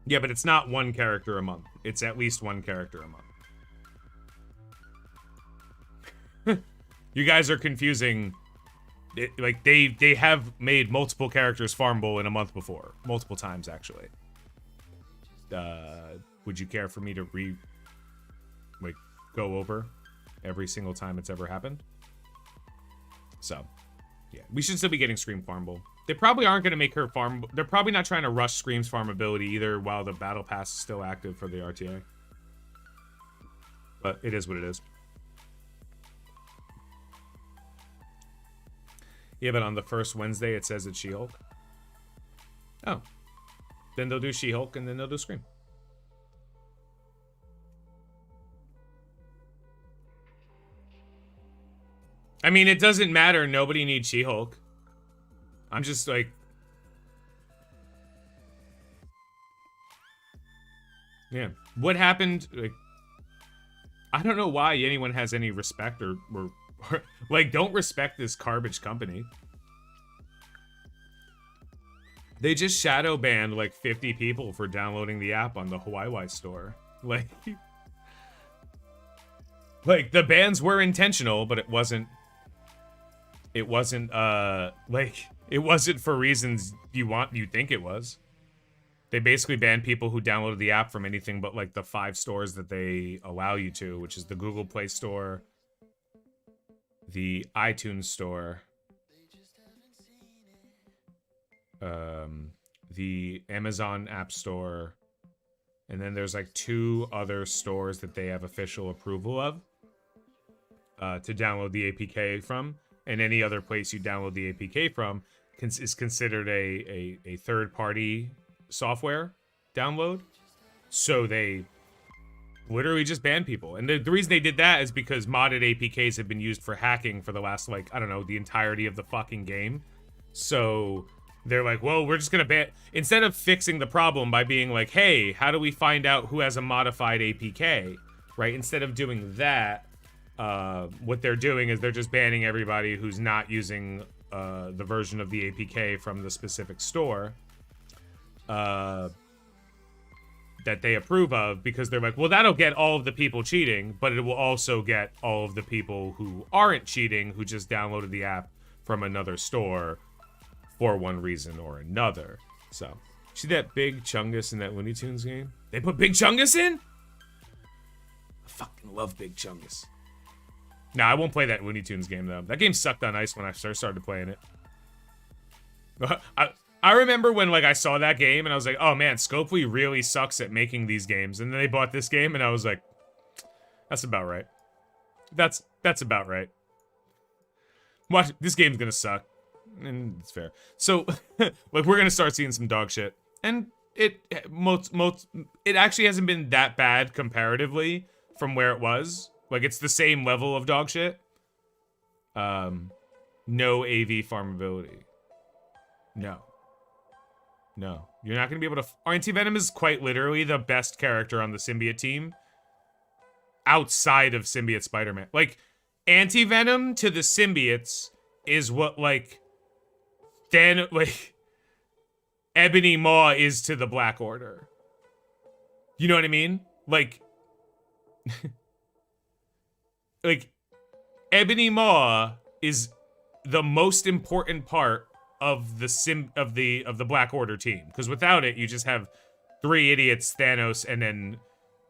Yeah, but it's not one character a month. It's at least one character a month. You guys are confusing. Like, they have made multiple characters farmable in a month before. Multiple times, actually. Would you care for me to go over every single time it's ever happened? So, yeah. We should still be getting Scream farmable. They probably aren't going to make her farm. They're probably not trying to rush Scream's farmability either while the battle pass is still active for the RTA. But it is what it is. Yeah, but on the first Wednesday it says it's She-Hulk. Oh. Then they'll do She-Hulk and then they'll do Scream. I mean, it doesn't matter. Nobody needs She-Hulk. I'm just like... Yeah. What happened? Like, I don't know why anyone has any respect or like, don't respect this garbage company. They just shadow banned like 50 people for downloading the app on the Hawaii store. Like, the bans were intentional, but it wasn't for reasons you think it was. They basically banned people who downloaded the app from anything but like the 5 stores that they allow you to, which is the Google Play Store, the iTunes Store, the Amazon App Store, and then there's like 2 other stores that they have official approval of to download the APK from. And any other place you download the APK from is considered a third-party software download. So they literally just ban people. And the reason they did that is because modded APKs have been used for hacking for the last, like, I don't know, the entirety of the fucking game. So they're like, well, we're just gonna ban... Instead of fixing the problem by being like, hey, how do we find out who has a modified APK, right? Instead of doing that, what they're doing is they're just banning everybody who's not using the version of the APK from the specific store that they approve of, because they're like, well, that'll get all of the people cheating, but it will also get all of the people who aren't cheating, who just downloaded the app from another store for one reason or another. So, see that Big Chungus in that Looney Tunes game? They put Big Chungus in? I fucking love Big Chungus. Nah, I won't play that Looney Tunes game, though. That game sucked on ice when I first started playing it. I remember when, like, I saw that game, and I was like, oh, man, Scopely really sucks at making these games. And then they bought this game, and I was like, that's about right. That's about right. Watch, this game's gonna suck. And it's fair. So, like, we're gonna start seeing some dog shit. And it actually hasn't been that bad comparatively from where it was. Like, it's the same level of dog shit. No AV farmability. No. No. You're not going to be able to... Anti-Venom is quite literally the best character on the Symbiote team. Outside of Symbiote Spider-Man. Like, Anti-Venom to the Symbiotes is what, like... Ebony Maw is to the Black Order. You know what I mean? Like... like, Ebony Maw is the most important part of the Black Order team, because without it, you just have 3 idiots, Thanos, and then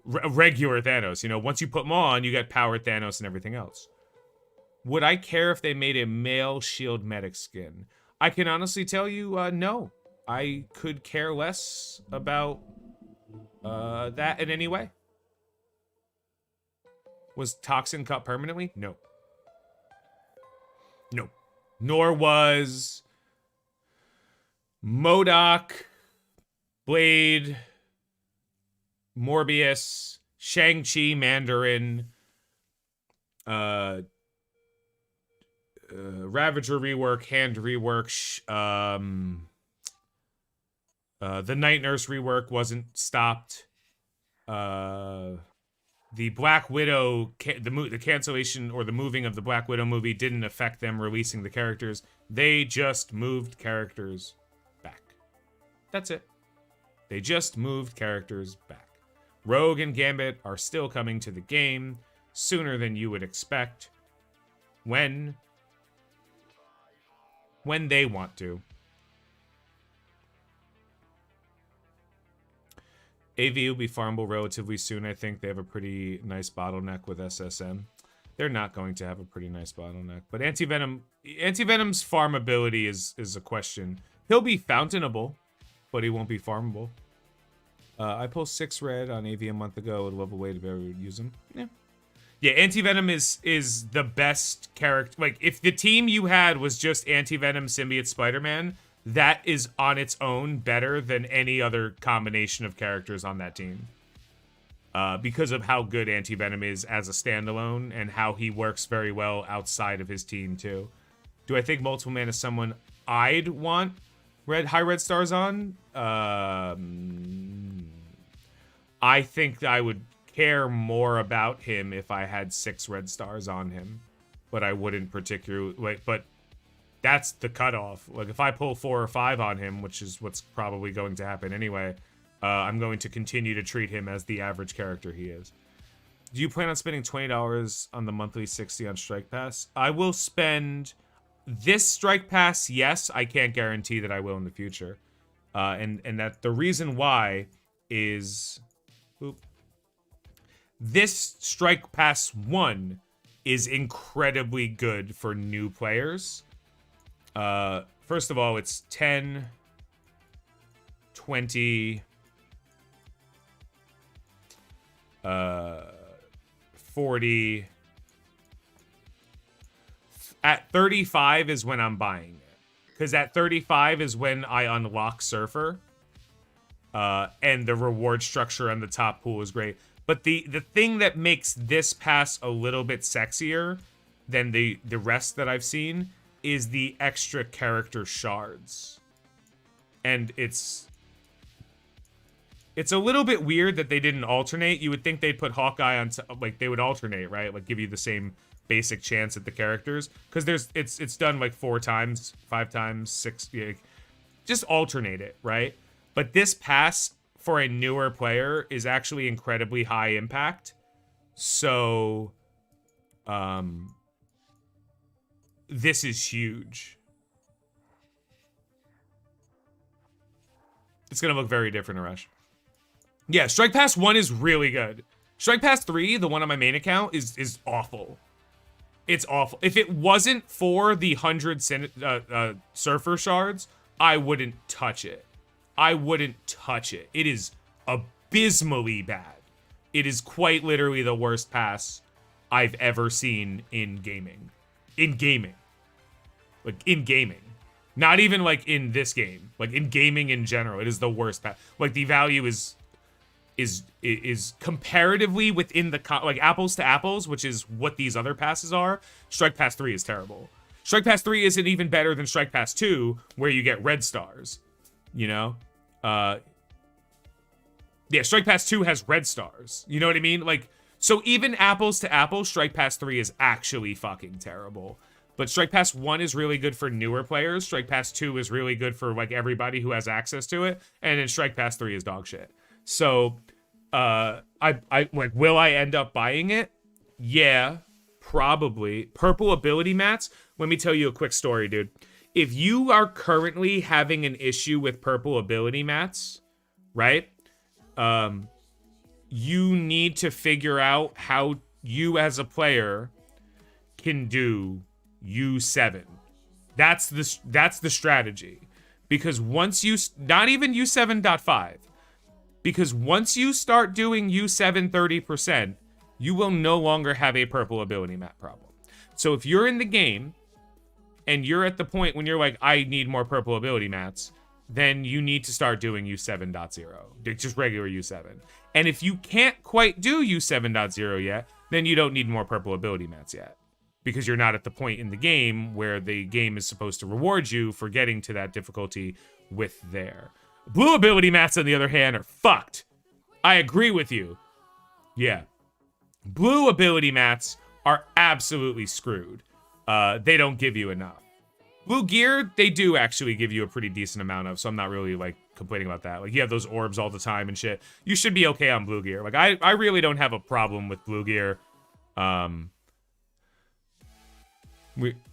regular Thanos. You know, once you put Maw on, you get powered Thanos and everything else. Would I care if they made a male Shield medic skin? I can honestly tell you, no. I could care less about that in any way. Was Toxin cut permanently? No. No. Nor was MODOK, Blade, Morbius, Shang-Chi, Mandarin, Ravager rework, Hand rework, the Night Nurse rework wasn't stopped. The Black Widow, the cancellation or the moving of the Black Widow movie didn't affect them releasing the characters. They just moved characters back. That's it. They just moved characters back. Rogue and Gambit are still coming to the game sooner than you would expect. When they want to. AV will be farmable relatively soon. I think they have a pretty nice bottleneck with SSM. They're not going to have a pretty nice bottleneck. But Anti-Venom's farmability is a question. He'll be fountainable, but he won't be farmable. I pulled 6 red on AV a month ago. Would love a way to be able to use him. Yeah, Anti-Venom is the best character. Like, if the team you had was just Anti-Venom, Symbiote, Spider-Man, that is on its own better than any other combination of characters on that team. Because of how good Anti-Venom is as a standalone and how he works very well outside of his team, too. Do I think Multiple Man is someone I'd want high red stars on? I think I would care more about him if I had 6 red stars on him. But I wouldn't particularly... But that's the cutoff. Like, if I pull 4 or 5 on him, which is what's probably going to happen anyway, I'm going to continue to treat him as the average character he is. Do you plan on spending $20 on the monthly 60 on Strike Pass? I will spend this Strike Pass, yes. I can't guarantee that I will in the future. And that the reason why is... Oop. This Strike Pass 1 is incredibly good for new players. First of all, it's 10, 20, 40. At 35 is when I'm buying it. Because at 35 is when I unlock Surfer. And the reward structure on the top pool is great. But the thing that makes this pass a little bit sexier than the rest that I've seen is the extra character shards. And it's It's a little bit weird that they didn't alternate. You would think they'd put Hawkeye on, like they would alternate, right? Like give you the same basic chance at the characters, because it's done like 4 times, 5 times, 6. Yeah, just alternate it, right? But this pass for a newer player is actually incredibly high impact. So, this is huge. It's gonna look very different, Arash. Yeah, Strike Pass 1 is really good. Strike Pass 3, the one on my main account, is awful. It's awful. If it wasn't for the 100 Surfer Shards, I wouldn't touch it. I wouldn't touch it. It is abysmally bad. It is quite literally the worst pass I've ever seen in gaming. In gaming. Like, in gaming. Not even, like, in this game. Like, in gaming in general, it is the worst pass. Like, the value is comparatively within the like apples to apples, which is what these other passes are. Strike Pass 3 is terrible. Strike Pass 3 isn't even better than Strike Pass 2, where you get red stars. You know? Yeah, Strike Pass 2 has red stars. You know what I mean? Like, so even apples to apples, Strike Pass 3 is actually fucking terrible. But Strike Pass 1 is really good for newer players. Strike Pass 2 is really good for like everybody who has access to it. And then Strike Pass 3 is dog shit. So, I like, will I end up buying it? Yeah, probably. Purple ability mats. Let me tell you a quick story, dude. If you are currently having an issue with purple ability mats, right? You need to figure out how you as a player can do U7. That's the strategy. Because once you, not even U7.5, because once you start doing U7 30%, you will no longer have a purple ability map problem. So if you're in the game and you're at the point when you're like, I need more purple ability mats, then you need to start doing U7.0, just regular U7. And if you can't quite do U7.0 yet, then you don't need more purple ability mats yet, because you're not at the point in the game where the game is supposed to reward you for getting to that difficulty with there. Blue ability mats, on the other hand, are fucked. I agree with you. Yeah. Blue ability mats are absolutely screwed. They don't give you enough. Blue gear, they do actually give you a pretty decent amount of, so I'm not really, like, complaining about that. Like, you have those orbs all the time and shit. You should be okay on blue gear. Like, I really don't have a problem with blue gear.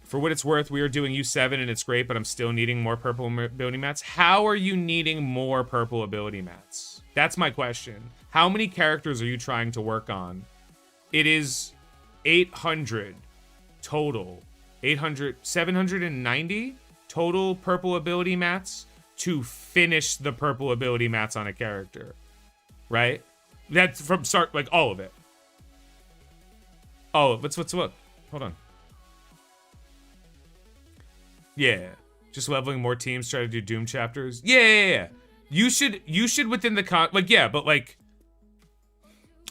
For what it's worth, we are doing U7 and it's great, but I'm still needing more purple ability mats. How are you needing more purple ability mats? That's my question. How many characters are you trying to work on? It is 800 total. 790 total purple ability mats to finish the purple ability mats on a character. Right? That's from start, like all of it. Oh, let's look. Hold on. Yeah, just leveling more teams, try to do Doom chapters. Yeah. You should within the like, yeah, but like,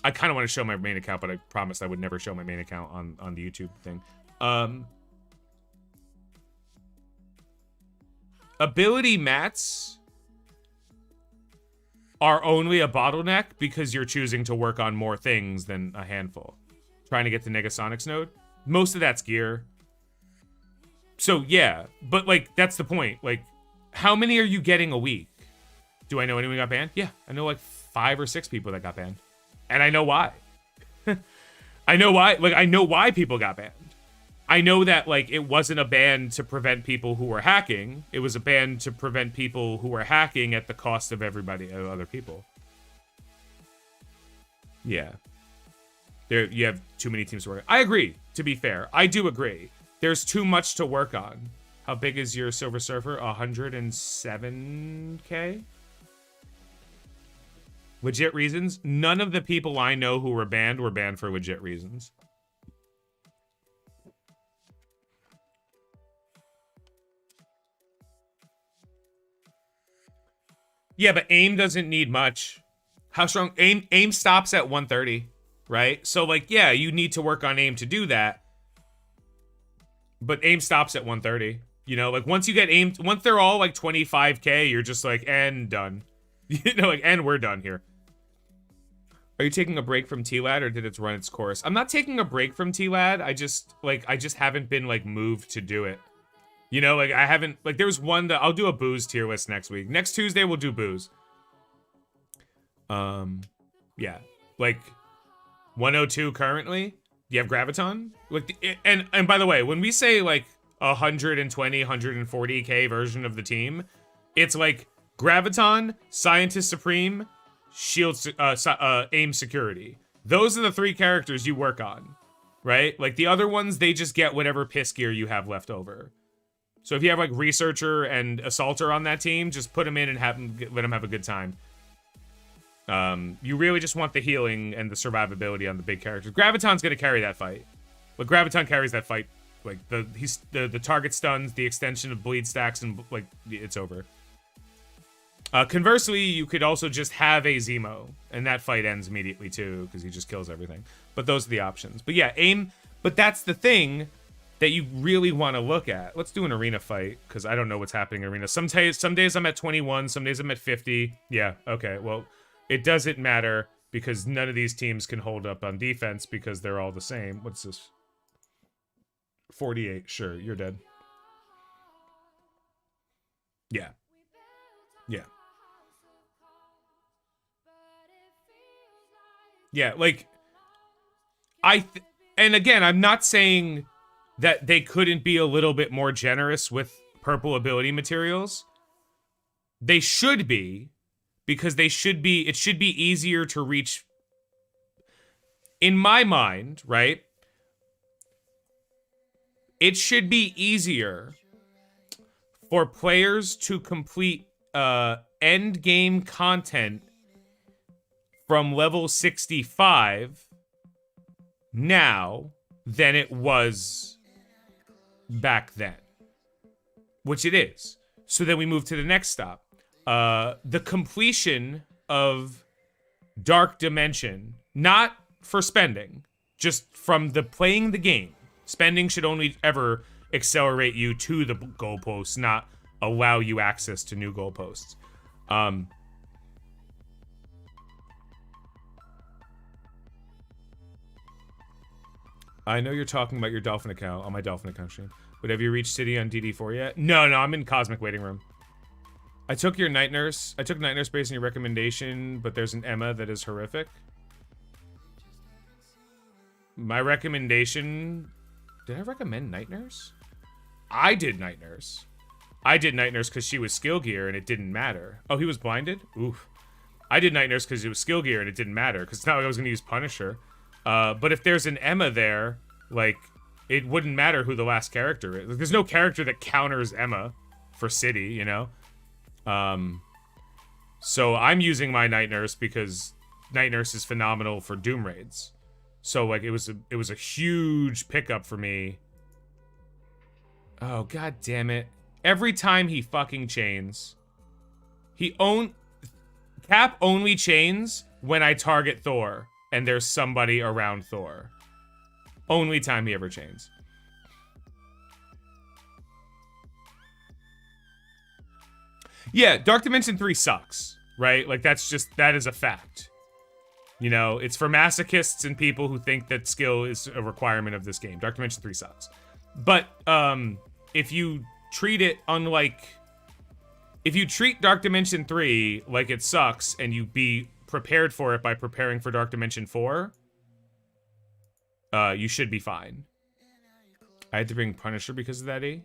I kind of want to show my main account, but I promised I would never show my main account on the YouTube thing. Ability mats are only a bottleneck because you're choosing to work on more things than a handful. Trying to get the Negasonics node. Most of that's gear. So, yeah, but, like, that's the point. Like, how many are you getting a week? Do I know anyone got banned? Yeah, I know, like, 5 or 6 people that got banned. And I know why. I know why. Like, I know why people got banned. I know that, like, it wasn't a ban to prevent people who were hacking. It was a ban to prevent people who were hacking at the cost of everybody, other people. Yeah. You have too many teams to work. I agree, to be fair. I do agree. There's too much to work on. How big is your Silver Surfer? 107K? Legit reasons? None of the people I know who were banned for legit reasons. Yeah, but aim doesn't need much. How strong? Aim stops at 130, right? So, like, yeah, you need to work on aim to do that. But aim stops at 130. You know, like, once you get aimed, once they're all, like, 25K, you're just like, and done. You know, like, and we're done here. Are you taking a break from T-Lad, or did it run its course? I'm not taking a break from T-Lad. I just haven't been, like, moved to do it. You know, like, I haven't, like, there's one that, I'll do a booze tier list next week. Next Tuesday, we'll do booze. Yeah. Like, 102 currently. Do you have Graviton? Like, and by the way, when we say, like, 120, 140k version of the team, it's, like, Graviton, Scientist Supreme, Shield, Aim Security. Those are the 3 characters you work on, right? Like, the other ones, they just get whatever piss gear you have left over. So if you have, like, Researcher and Assaulter on that team, just put them in and let them have a good time. You really just want the healing and the survivability on the big characters. Graviton's gonna carry that fight. But Graviton carries that fight. Like, the target stuns, the extension of bleed stacks, and, like, it's over. Conversely, you could also just have a Zemo, and that fight ends immediately too, because he just kills everything. But those are the options. But yeah, aim. But that's the thing that you really want to look at. Let's do an arena fight, because I don't know what's happening in arena. Some days I'm at 21, some days I'm at 50. Yeah, okay, well, it doesn't matter, because none of these teams can hold up on defense, because they're all the same. What's this? 48, sure, you're dead. Yeah. Yeah. Yeah, like, and again, I'm not saying that they couldn't be a little bit more generous with purple ability materials. They should be, because it should be easier to reach. In my mind, right? It should be easier for players to complete end game content from level 65 now than it was back then. Which it is. So then we move to the next stop. The completion of Dark Dimension, not for spending, just from playing the game. Spending should only ever accelerate you to the goalposts, not allow you access to new goalposts. I know you're talking about your Dolphin account on my Dolphin account stream. But have you reached City on DD4 yet? No, I'm in Cosmic Waiting Room. I took your Night Nurse. I took Night Nurse based on your recommendation, but there's an Emma that is horrific. My recommendation... Did I recommend Night Nurse? I did Night Nurse. I did Night Nurse because she was skill gear and it didn't matter. Oh, he was blinded? Oof. I did Night Nurse because it was skill gear and it didn't matter, because it's not like I was going to use Punisher. But if there's an Emma there, like, it wouldn't matter who the last character is. Like, there's no character that counters Emma for City, you know? So I'm using my Night Nurse because Night Nurse is phenomenal for Doom raids. So, like, it was a huge pickup for me. Oh, god damn it. Every time he fucking chains. Cap only chains when I target Thor and there's somebody around Thor. Only time he ever chains. Yeah, Dark Dimension 3 sucks, right? Like, that is a fact. You know, it's for masochists and people who think that skill is a requirement of this game. Dark Dimension 3 sucks. But, if you treat it unlike... If you treat Dark Dimension 3 like it sucks, and you be prepared for it by preparing for Dark Dimension 4, you should be fine. I had to bring Punisher because of that, E.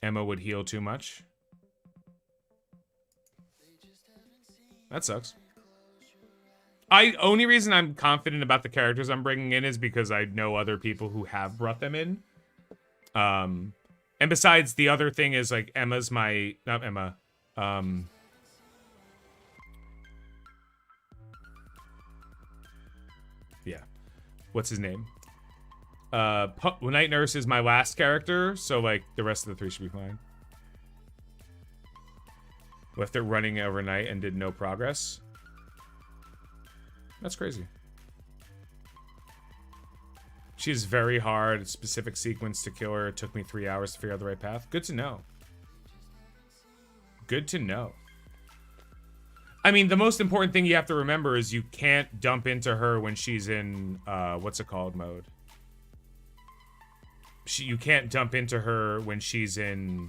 Emma would heal too much. That sucks. Only reason I'm confident about the characters I'm bringing in is because I know other people who have brought them in. And besides, the other thing is, like, Emma's my... Not Emma. Yeah. What's his name? Night Nurse is my last character, so, like, the rest of the 3 should be fine. Left it running overnight and did no progress. That's crazy. She's very hard. Specific sequence to kill her. It took me 3 hours to figure out the right path. Good to know. Good to know. I mean, the most important thing you have to remember is you can't dump into her when she's in, what's it called mode. You can't dump into her when she's in,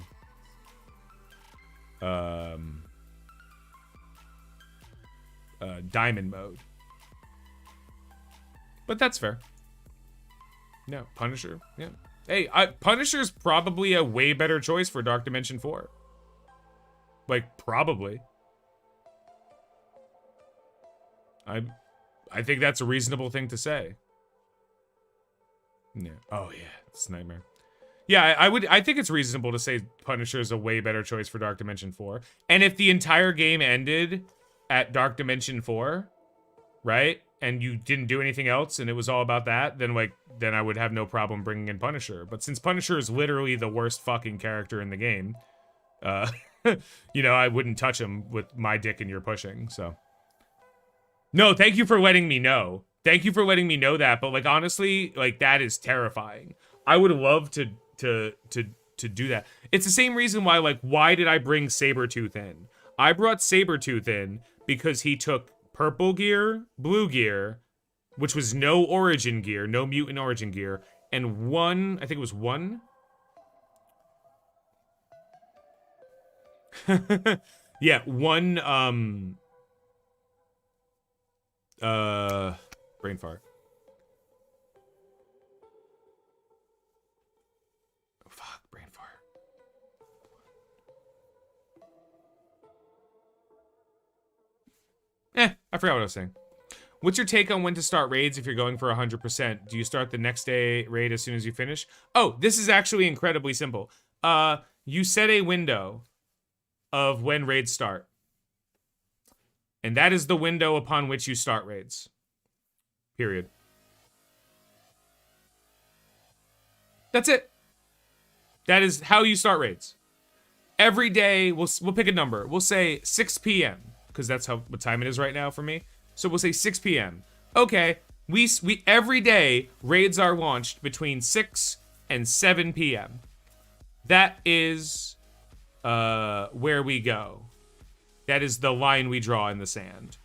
diamond mode. But that's fair. No, Punisher, yeah. Hey, Punisher's probably a way better choice for Dark Dimension 4. Like, probably. I think that's a reasonable thing to say. Yeah. Oh yeah, it's a nightmare. Yeah, I think it's reasonable to say Punisher is a way better choice for Dark Dimension 4. And if the entire game ended at Dark Dimension 4, right? And you didn't do anything else and it was all about that, then then I would have no problem bringing in Punisher. But since Punisher is literally the worst fucking character in the game, you know, I wouldn't touch him with my dick and your pushing, so. No, thank you for letting me know. Thank you for letting me know that, but like honestly, like that is terrifying. I would love to do that. It's the same reason why, like, why did I bring Sabretooth in? I brought Sabretooth in because he took purple gear, blue gear, which was no origin gear, no mutant origin gear, and one, I think it was one. Yeah, one, brain fart. Oh, fuck, brain fart. I forgot what I was saying. What's your take on when to start raids if you're going for 100%? Do you start the next day raid as soon as you finish? Oh, this is actually incredibly simple. You set a window of when raids start. And that is the window upon which you start raids. Period. That's it. That is how you start raids. Every day, we'll pick a number. We'll say 6 p.m. because that's what time it is right now for me. So we'll say 6 p.m. Okay, we every day raids are launched between 6 and 7 p.m. That is where we go. That is the line we draw in the sand.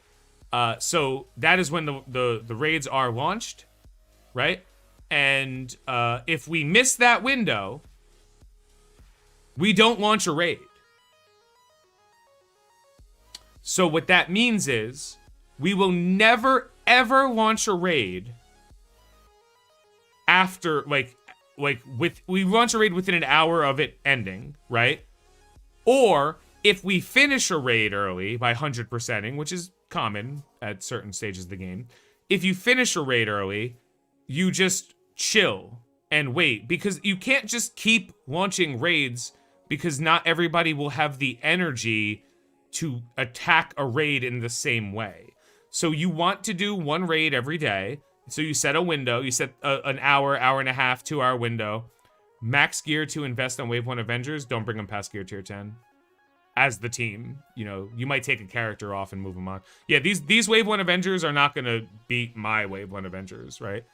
So that is when the raids are launched, right? And if we miss that window, we don't launch a raid. So what that means is we will never, ever launch a raid after, we launch a raid within an hour of it ending, right? Or if we finish a raid early by 100%ing, which is common at certain stages of the game, if you finish a raid early, you just chill and wait, because you can't just keep launching raids because not everybody will have the energy to attack a raid in the same way. So you want to do one raid every day. So you set a window, you set an hour, hour and a half, 2 hour window. Max gear to invest on Wave 1 Avengers. Don't bring them past gear tier 10. As the team, you know, you might take a character off and move them on. Yeah, these Wave 1 Avengers are not going to beat my Wave 1 Avengers, right?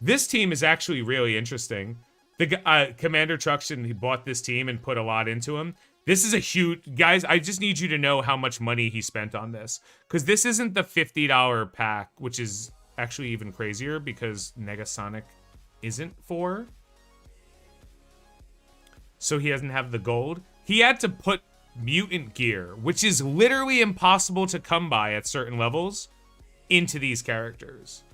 This team is actually really interesting. The Commander Truxton, he bought this team and put a lot into him. This is a huge... Guys, I just need you to know how much money he spent on this. Because this isn't the $50 pack, which is actually even crazier because Negasonic isn't 4. So he doesn't have the gold. He had to put mutant gear, which is literally impossible to come by at certain levels, into these characters.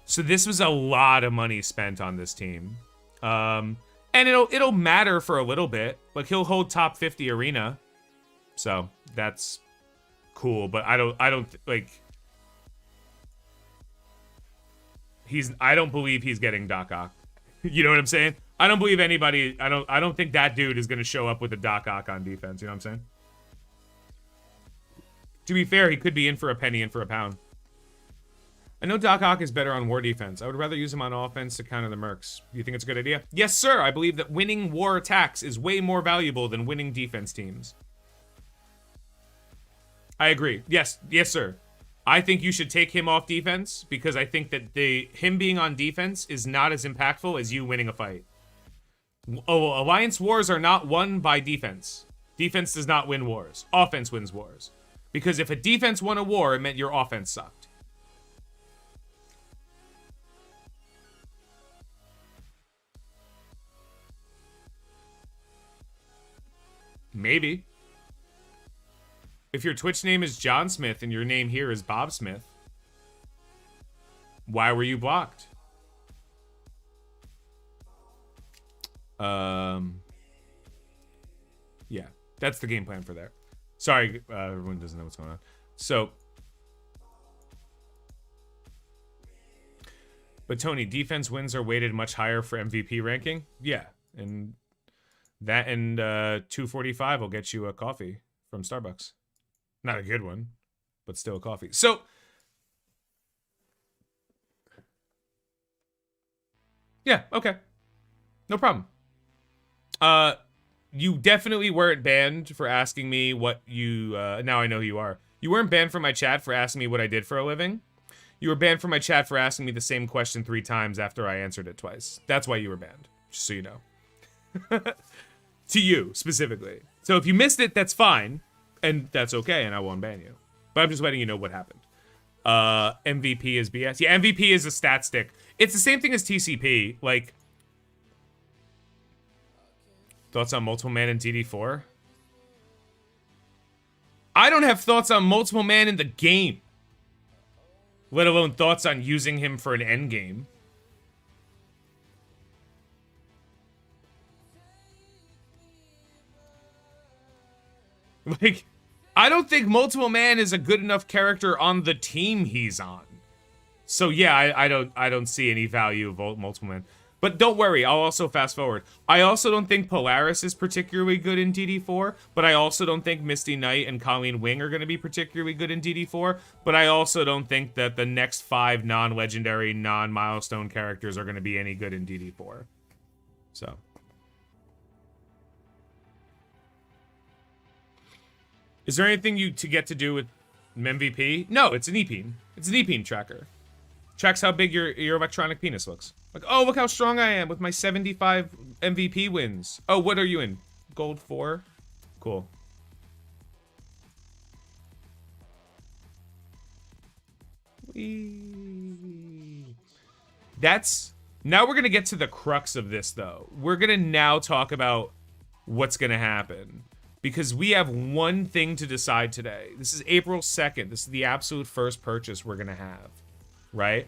So this was a lot of money spent on this team. And it'll matter for a little bit. Like, he'll hold top 50 arena. So that's cool, but I don't believe he's getting Doc Ock. You know what I'm saying? I don't believe anybody, I don't think that dude is going to show up with a Doc Ock on defense, you know what I'm saying? To be fair, he could be in for a penny, in for a pound. I know Doc Ock is better on war defense. I would rather use him on offense to counter the mercs. Do you think it's a good idea? Yes, sir. I believe that winning war attacks is way more valuable than winning defense teams. I agree. Yes, sir. I think you should take him off defense because I think that him being on defense is not as impactful as you winning a fight. Oh, alliance wars are not won by defense. Defense does not win wars. Offense wins wars. Because if a defense won a war, it meant your offense sucked. Maybe. If your Twitch name is John Smith and your name here is Bob Smith, why were you blocked? Yeah, that's the game plan for there. Sorry, everyone doesn't know what's going on. So, but Tony, defense wins are weighted much higher for MVP ranking. Yeah, and that and 245 will get you a coffee from Starbucks. Not a good one, but still a coffee. So, yeah, okay, no problem. You definitely weren't banned for asking me what you, now I know who you are. You weren't banned from my chat for asking me what I did for a living. You were banned from my chat for asking me the same question 3 times after I answered it twice. That's why you were banned, just so you know. To you, specifically. So if you missed it, that's fine, and that's okay, and I won't ban you. But I'm just letting you know what happened. MVP is BS. Yeah, MVP is a stat stick. It's the same thing as TCP, like... Thoughts on Multiple Man in DD4? I don't have thoughts on Multiple Man in the game. Let alone thoughts on using him for an endgame. Like, I don't think Multiple Man is a good enough character on the team he's on. So yeah, I don't see any value of Multiple Man. But don't worry, I'll also fast forward. I also don't think Polaris is particularly good in DD4, but I also don't think Misty Knight and Colleen Wing are going to be particularly good in DD4, but I also don't think that the next 5 non-legendary, non-milestone characters are going to be any good in DD4. So. Is there anything to get to do with MVP? No, it's an EPEAN. It's an EPEAN tracker. Tracks how big your electronic penis looks. Like, oh, look how strong I am with my 75 MVP wins. Oh, what are you in? Gold 4? Cool. Whee. That's... Now we're going to get to the crux of this, though. We're going to now talk about what's going to happen. Because we have one thing to decide today. This is April 2nd. This is the absolute first purchase we're going to have. Right?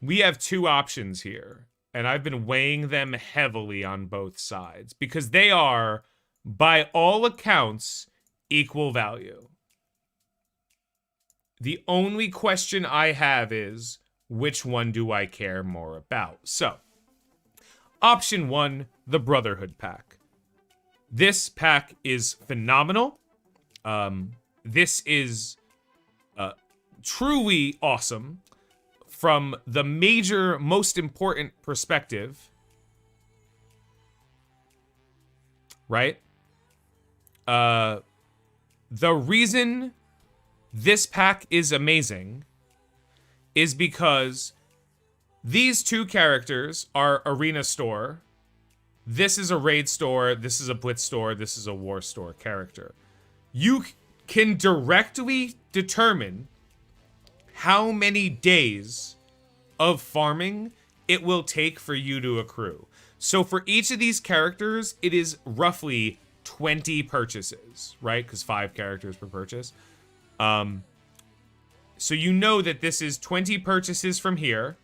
We have 2 options here, and I've been weighing them heavily on both sides because they are, by all accounts, equal value. The only question I have is, which one do I care more about? So, option 1, the Brotherhood pack. This pack is phenomenal. This is truly awesome from the major, most important perspective, right? The reason this pack is amazing is because these 2 characters are Arena Store. This is a Raid Store, this is a Blitz Store, this is a War Store character. You can directly determine how many days of farming it will take for you to accrue. So for each of these characters, it is roughly 20 purchases, right? Because 5 characters per purchase. So you know that this is 20 purchases from here,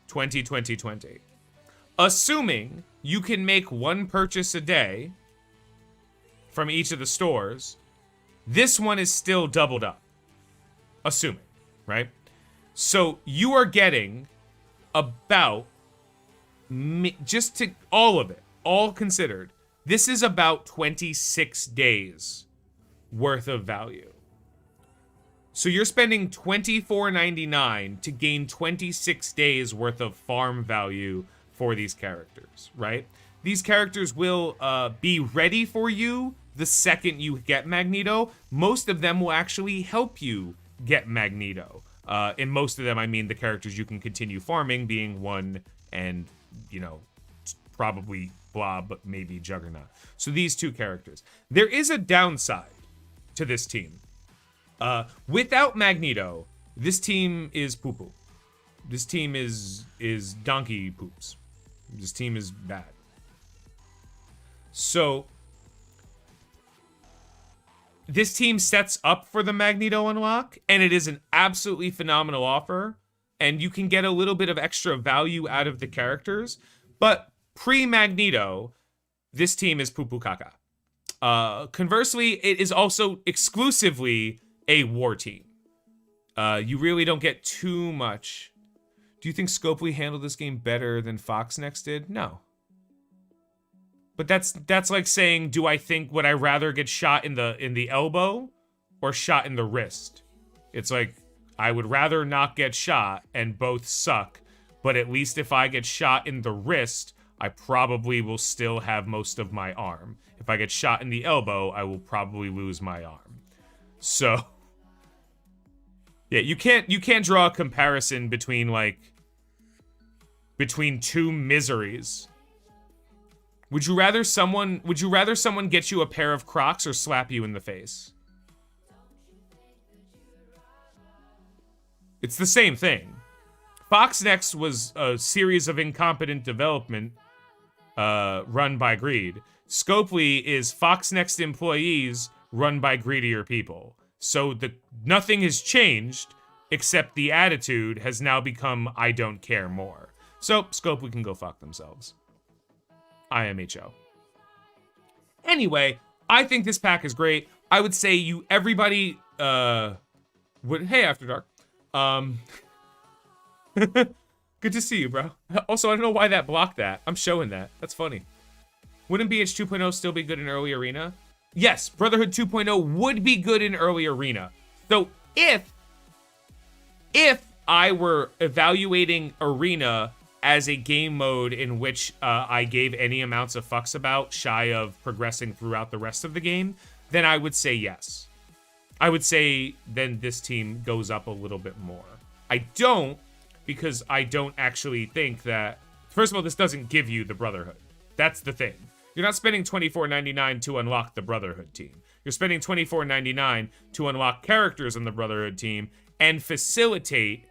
20, 20, 20. Assuming you can make 1 purchase a day from each of the stores, this one is still doubled up. Assuming. Right? So you are getting about, just to all of it, all considered, this is about 26 days worth of value. So you're spending $24.99 to gain 26 days worth of farm value for these characters, right? These characters will be ready for you the second you get Magneto. Most of them will actually help you get Magneto. In most of them, I mean the characters you can continue farming, being One and, you know, probably Blob, but maybe Juggernaut. So these two characters. There is a downside to this team. Without Magneto, this team is poo-poo. This team is donkey poops. This team is bad. So this team sets up for the Magneto unlock, and it is an absolutely phenomenal offer, and you can get a little bit of extra value out of the characters, but pre-Magneto, this team is poo-poo caca. Conversely, it is also exclusively a war team. You really don't get too much. Do you think Scopely handled this game better than Fox Next did? No. But that's like saying, do I think, would I rather get shot in the elbow or shot in the wrist? It's like, I would rather not get shot, and both suck, but at least if I get shot in the wrist, I probably will still have most of my arm. If I get shot in the elbow, I will probably lose my arm. So yeah, you can't draw a comparison between two miseries. Would you rather someone get you a pair of Crocs or slap you in the face? It's the same thing. Fox Next was a series of incompetent development run by greed. Scopely is Fox Next employees run by greedier people. So nothing has changed, except the attitude has now become I don't care more. So Scopely can go fuck themselves. IMHO. Anyway, I think this pack is great. I would say everybody would. Hey, After Dark. Good to see you, bro. Also, I don't know why that blocked that. I'm showing that. That's funny. Wouldn't BH 2.0 still be good in early arena? Yes, Brotherhood 2.0 would be good in early arena. So if I were evaluating arena as a game mode in which I gave any amounts of fucks about, shy of progressing throughout the rest of the game, then I would say yes. I would say then this team goes up a little bit more. I don't, because I don't actually think that... First of all, this doesn't give you the Brotherhood. That's the thing. You're not spending $24.99 to unlock the Brotherhood team. You're spending $24.99 to unlock characters on the Brotherhood team and facilitate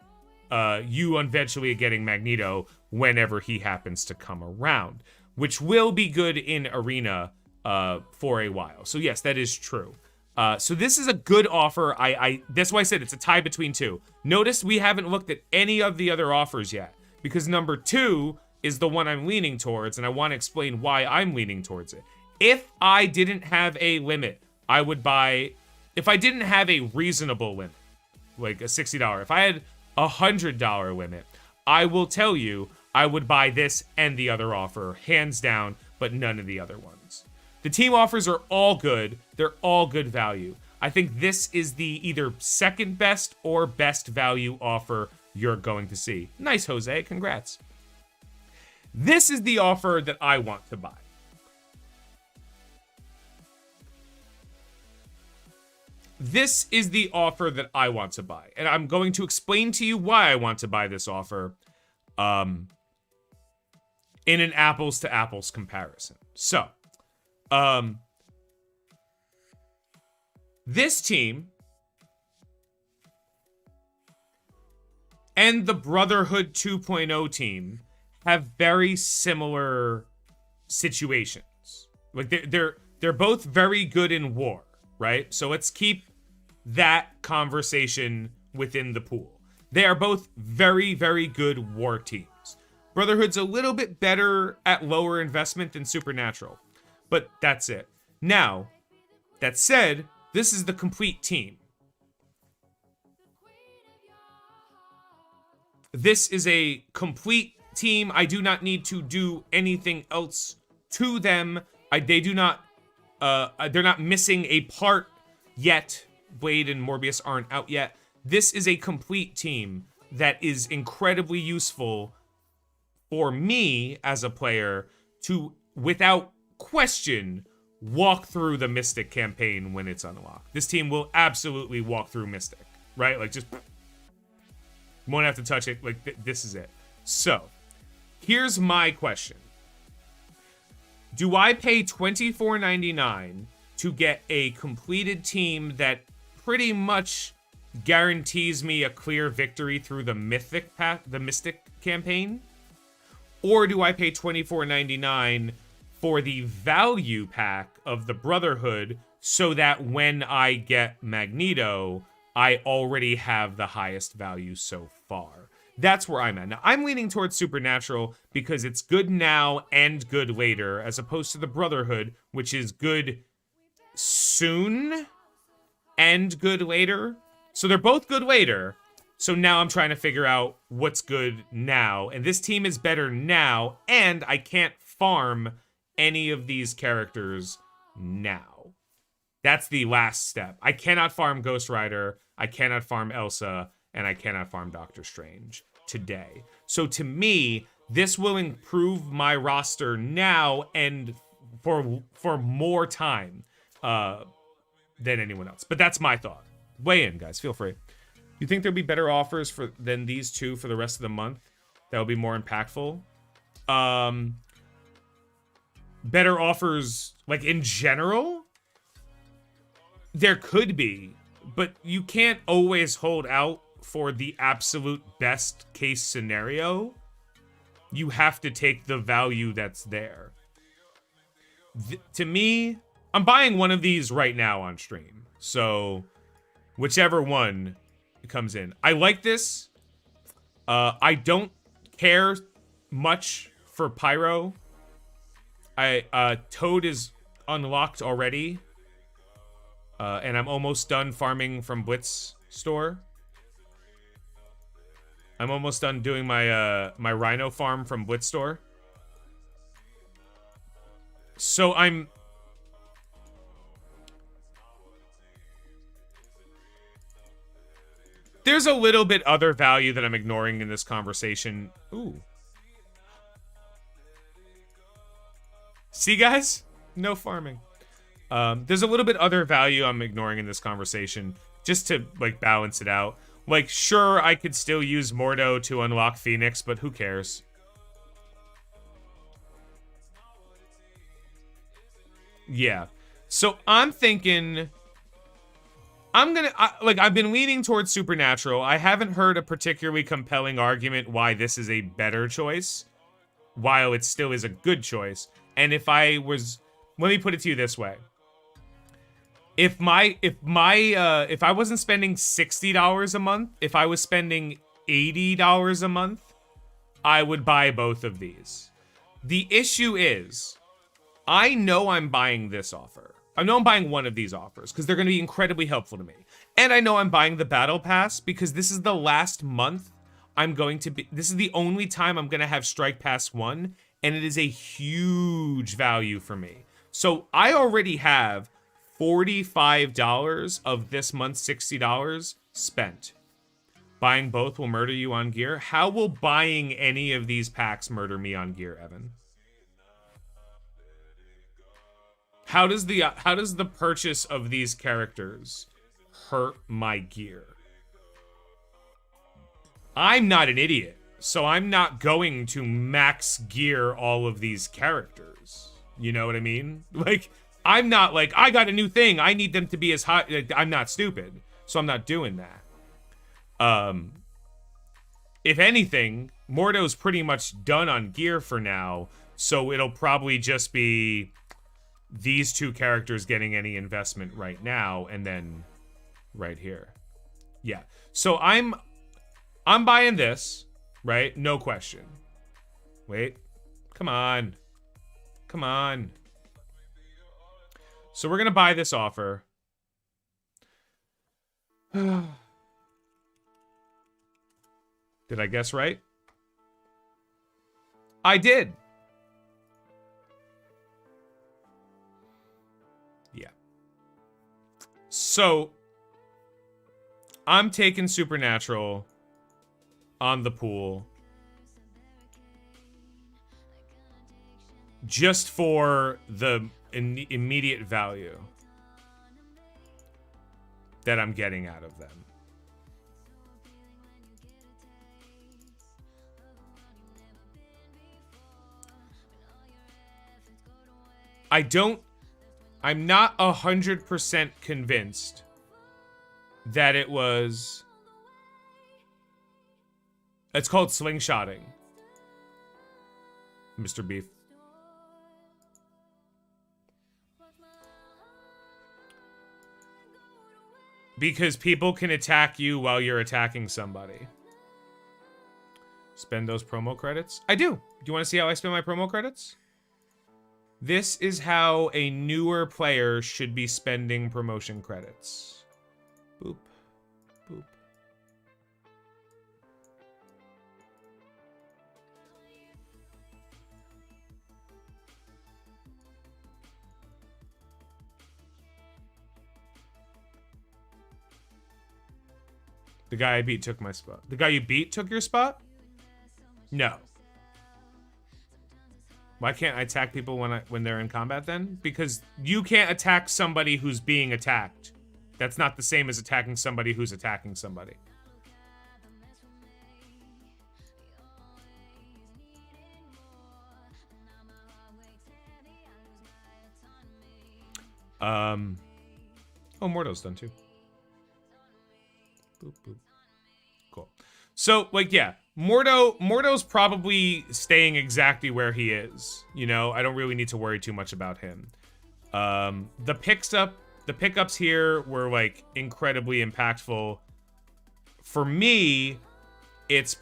you eventually getting Magneto whenever he happens to come around, which will be good in Arena for a while. So yes, that is true. So this is a good offer. That's why I said it's a tie between two. Notice we haven't looked at any of the other offers yet, because number 2 is the one I'm leaning towards, and I want to explain why I'm leaning towards it. If I didn't have a limit, I would buy... If I didn't have a reasonable limit, like a $60, if I had a $100 limit, I will tell you I would buy this and the other offer, hands down, but none of the other ones. The team offers are all good. They're all good value. I think this is the either second best or best value offer you're going to see. Nice, Jose. Congrats. This is the offer that I want to buy. This is the offer that I want to buy. And I'm going to explain to you why I want to buy this offer in an apples to apples comparison. So, this team and the Brotherhood 2.0 team have very similar situations. Like they're both very good in war, right? So let's keep that conversation within the pool. They are both very, very good war teams. Brotherhood's a little bit better at lower investment than Supernatural, but that's it. Now, that said, this is the complete team. This is a complete team. I do not need to do anything else to them. They're not missing a part yet. Blade and Morbius aren't out yet. This is a complete team that is incredibly useful for me as a player to, without question, walk through the Mystic campaign when it's unlocked. This team will absolutely walk through Mystic, right? Like, just won't have to touch it. Like, this is it. So, here's my question. Do I pay $24.99 to get a completed team that pretty much guarantees me a clear victory through the Mystic campaign? Or do I pay $24.99 for the value pack of the Brotherhood so that when I get Magneto, I already have the highest value so far? That's where I'm at. Now, I'm leaning towards Supernatural because it's good now and good later, as opposed to the Brotherhood, which is good soon and good later. So they're both good later. So now I'm trying to figure out what's good now. And this team is better now, and I can't farm any of these characters now. That's the last step. I cannot farm Ghost Rider, I cannot farm Elsa, and I cannot farm Doctor Strange today. So to me, this will improve my roster now and for more time than anyone else. But that's my thought. Weigh in, guys. Feel free. You think there'll be better offers than these two for the rest of the month that will be more impactful? Better offers, like, in general? There could be, but you can't always hold out for the absolute best case scenario. You have to take the value that's there. To me, I'm buying one of these right now on stream. So, whichever one comes in. I like this. I don't care much for Pyro. Toad is unlocked already. And I'm almost done farming from Blitz store. I'm almost done doing my my Rhino farm from Blitz store. So there's a little bit other value that I'm ignoring in this conversation. Ooh. See, guys? No farming. There's a little bit other value I'm ignoring in this conversation, just to, like, balance it out. Like, sure, I could still use Mordo to unlock Phoenix, but who cares? Yeah. So I'm thinking, I've been leaning towards Supernatural. I haven't heard a particularly compelling argument why this is a better choice, while it still is a good choice. And if I let me put it to you this way. If I wasn't spending $60 a month, if I was spending $80 a month, I would buy both of these. The issue is, I know I'm buying this offer. I know I'm buying one of these offers because they're going to be incredibly helpful to me. And I know I'm buying the Battle Pass because this is the last month this is the only time I'm going to have Strike Pass 1, and it is a huge value for me. So I already have $45 of this month's $60 spent. Buying both will murder you on gear. How will buying any of these packs murder me on gear, Evan? How does the purchase of these characters hurt my gear? I'm not an idiot, so I'm not going to max gear all of these characters. You know what I mean? Like, I'm not like, I got a new thing, I need them to be as high. Like, I'm not stupid, so I'm not doing that. If anything, Mordo's pretty much done on gear for now, so it'll probably just be these two characters getting any investment right now, and then right here. Yeah. So I'm buying this, right? No question. Wait. Come on. Come on. So we're going to buy this offer. Did I guess right? I did. Yeah. So I'm taking Supernatural on the pool just for the immediate value that I'm getting out of them. I'm not 100% convinced that it was... It's called slingshotting, Mr. Beef. Because people can attack you while you're attacking somebody. Spend those promo credits? I do. Do you want to see how I spend my promo credits? This is how a newer player should be spending promotion credits. Boop. Boop. The guy I beat took my spot. The guy you beat took your spot? No. Why can't I attack people when they're in combat then? Because you can't attack somebody who's being attacked. That's not the same as attacking somebody who's attacking somebody. Oh, Mordo's done too. Boop, boop. Cool. So, like, yeah. Mordo's probably staying exactly where he is. You know, I don't really need to worry too much about him. The pickups here were like incredibly impactful. For me, it's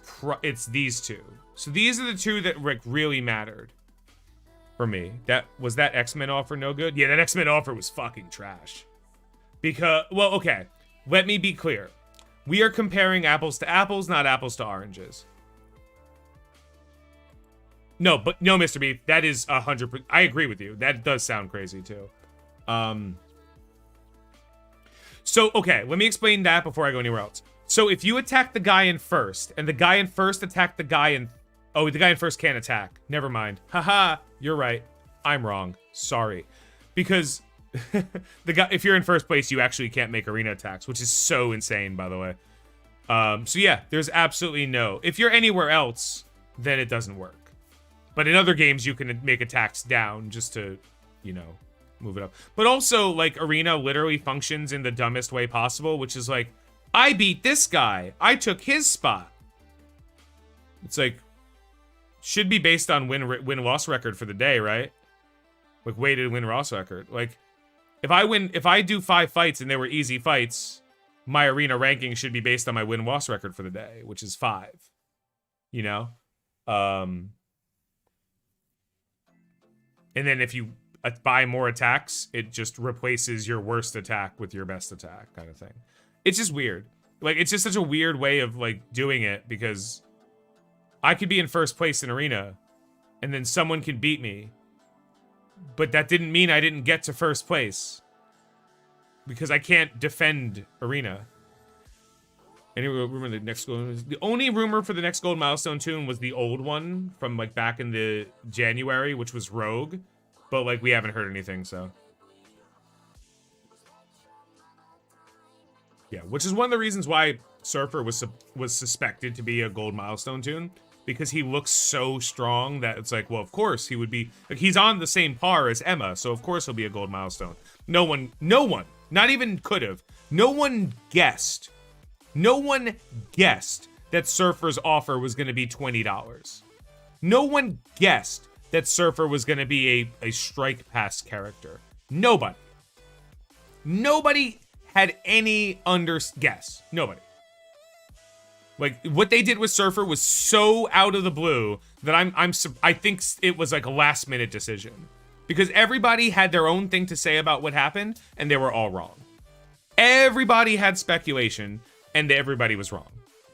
these two. So these are the two that like really mattered for me. That X-Men offer no good? Yeah, that X-Men offer was fucking trash. Because, well, okay. Let me be clear. We are comparing apples to apples, not apples to oranges. No, but no, Mr. B, that is 100%. I agree with you. That does sound crazy too. So, okay, let me explain that before I go anywhere else. So if you attack the guy in first, and the guy in first attacked the guy in... Oh, the guy in first can't attack. Never mind. Haha, you're right. I'm wrong. Sorry. Because... the guy, if you're in first place, you actually can't make arena attacks, which is so insane, by the way. So yeah, there's absolutely no. If you're anywhere else, then it doesn't work. But in other games, you can make attacks down just to, you know, move it up. But also, like, arena literally functions in the dumbest way possible, which is like, I beat this guy. I took his spot. It's like, should be based on win-loss record for the day, right? Like, weighted win-loss record. Like, if I do 5 fights and they were easy fights, my arena ranking should be based on my win-loss record for the day, which is 5. You know? And then if you buy more attacks, it just replaces your worst attack with your best attack, kind of thing. It's just weird. Like, it's just such a weird way of, like, doing it, because I could be in first place in arena, and then someone can beat me, but that didn't mean I didn't get to first place. Because I can't defend arena. Any rumor the next gold... The only rumor for the next gold milestone tune was the old one from like back in the January, which was Rogue. But like we haven't heard anything, so. Yeah, which is one of the reasons why Surfer was suspected to be a gold milestone tune. Because he looks so strong that it's like, well, of course he would be... Like, he's on the same par as Emma, so of course he'll be a gold milestone. No one, not even could have. No one guessed that Surfer's offer was going to be $20. No one guessed that Surfer was going to be a strike pass character. Nobody. Nobody had any guess. Nobody. Like, what they did with Surfer was so out of the blue that I think it was like a last minute decision. Because everybody had their own thing to say about what happened, and they were all wrong. Everybody had speculation, and everybody was wrong.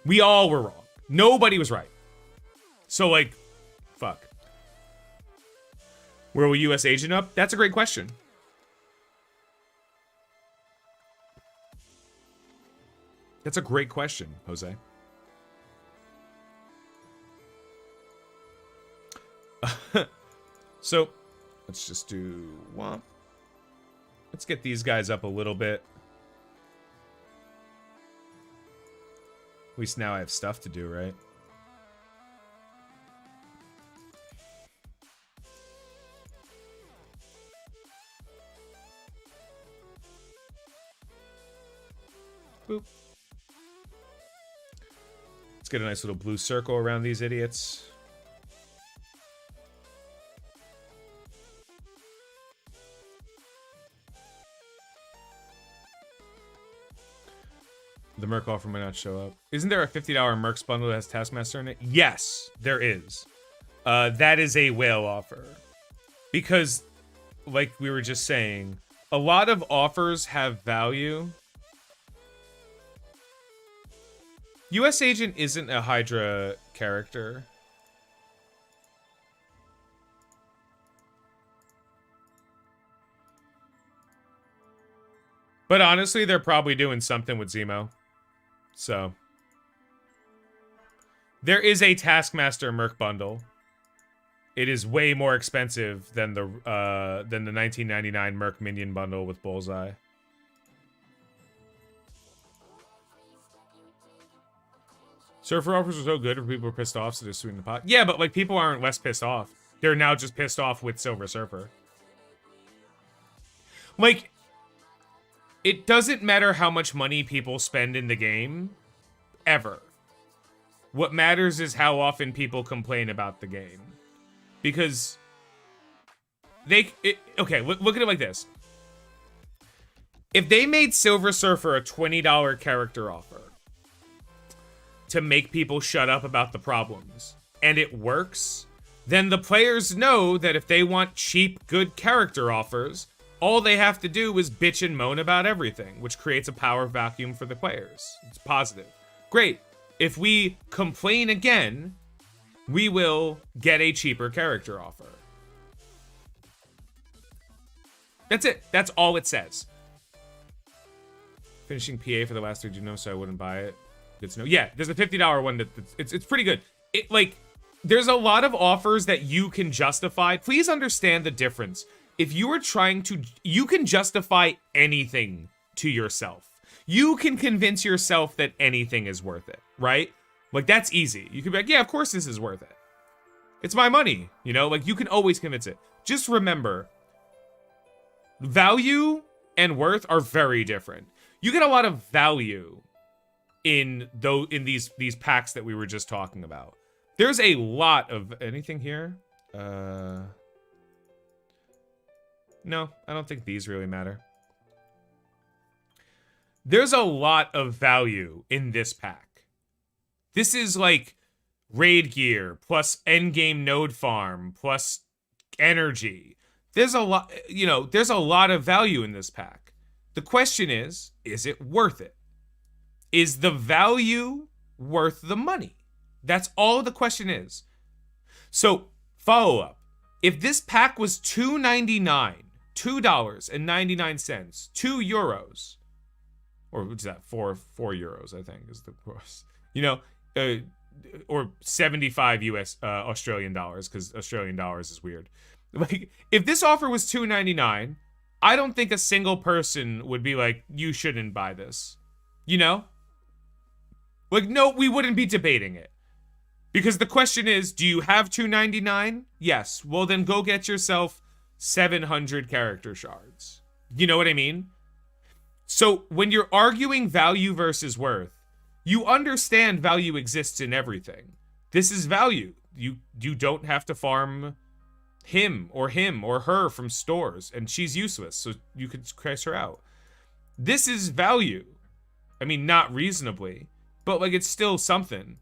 We all were wrong. Nobody was right. So, like, fuck. Where will US agent up? That's a great question. That's a great question, Jose. So, Let's just do womp. Let's get these guys up a little bit. At least now I have stuff to do, right? Boop. Let's get a nice little blue circle around these idiots. The Merc offer might not show up. Isn't there a $50 Mercs bundle that has Taskmaster in it? Yes, there is. That is a whale offer. Because, like we were just saying, a lot of offers have value. US Agent isn't a Hydra character. But honestly, they're probably doing something with Zemo. So. There is a Taskmaster Merc bundle. It is way more expensive than the 1999 Merc Minion bundle with Bullseye. Surfer offers are so good, or people are pissed off, so they're sweetening the pot. Yeah, but like people aren't less pissed off. They're now just pissed off with Silver Surfer. Like, it doesn't matter how much money people spend in the game, ever. What matters is how often people complain about the game. Because okay, look at it like this. If they made Silver Surfer a $20 character offer to make people shut up about the problems, and it works, then the players know that if they want cheap, good character offers, all they have to do is bitch and moan about everything, which creates a power vacuum for the players. It's positive. Great. If we complain again, we will get a cheaper character offer. That's it. That's all it says. Finishing PA for the last 3 Juno, so I wouldn't buy it. Good to know. Yeah, there's a $50 one it's pretty good. It like there's a lot of offers that you can justify. Please understand the difference. If you are trying to, you can justify anything to yourself. You can convince yourself that anything is worth it, right? Like, that's easy. You can be like, yeah, of course this is worth it. It's my money, you know? Like, you can always convince it. Just remember, value and worth are very different. You get a lot of value in these packs that we were just talking about. There's a lot of anything here. No, I don't think these really matter. There's a lot of value in this pack. This is like raid gear plus endgame node farm plus energy. There's a lot, you know, there's a lot of value in this pack. The question is it worth it? Is the value worth the money? That's all the question is. So, follow up. If this pack was $2.99, $2.99, €2, or what's that? 4 euros, I think, is the course. You know, or 75 Australian dollars, because Australian dollars is weird. Like, if this offer was $2.99, I don't think a single person would be like, you shouldn't buy this. You know? Like, no, we wouldn't be debating it. Because the question is, do you have $2.99? Yes. Well, then go get yourself 700 character shards. You know what I mean? So when you're arguing value versus worth, you understand value exists in everything. This is value. You don't have to farm him or her from stores, and she's useless, so you could price her out. This is value. I mean, not reasonably, but like it's still something.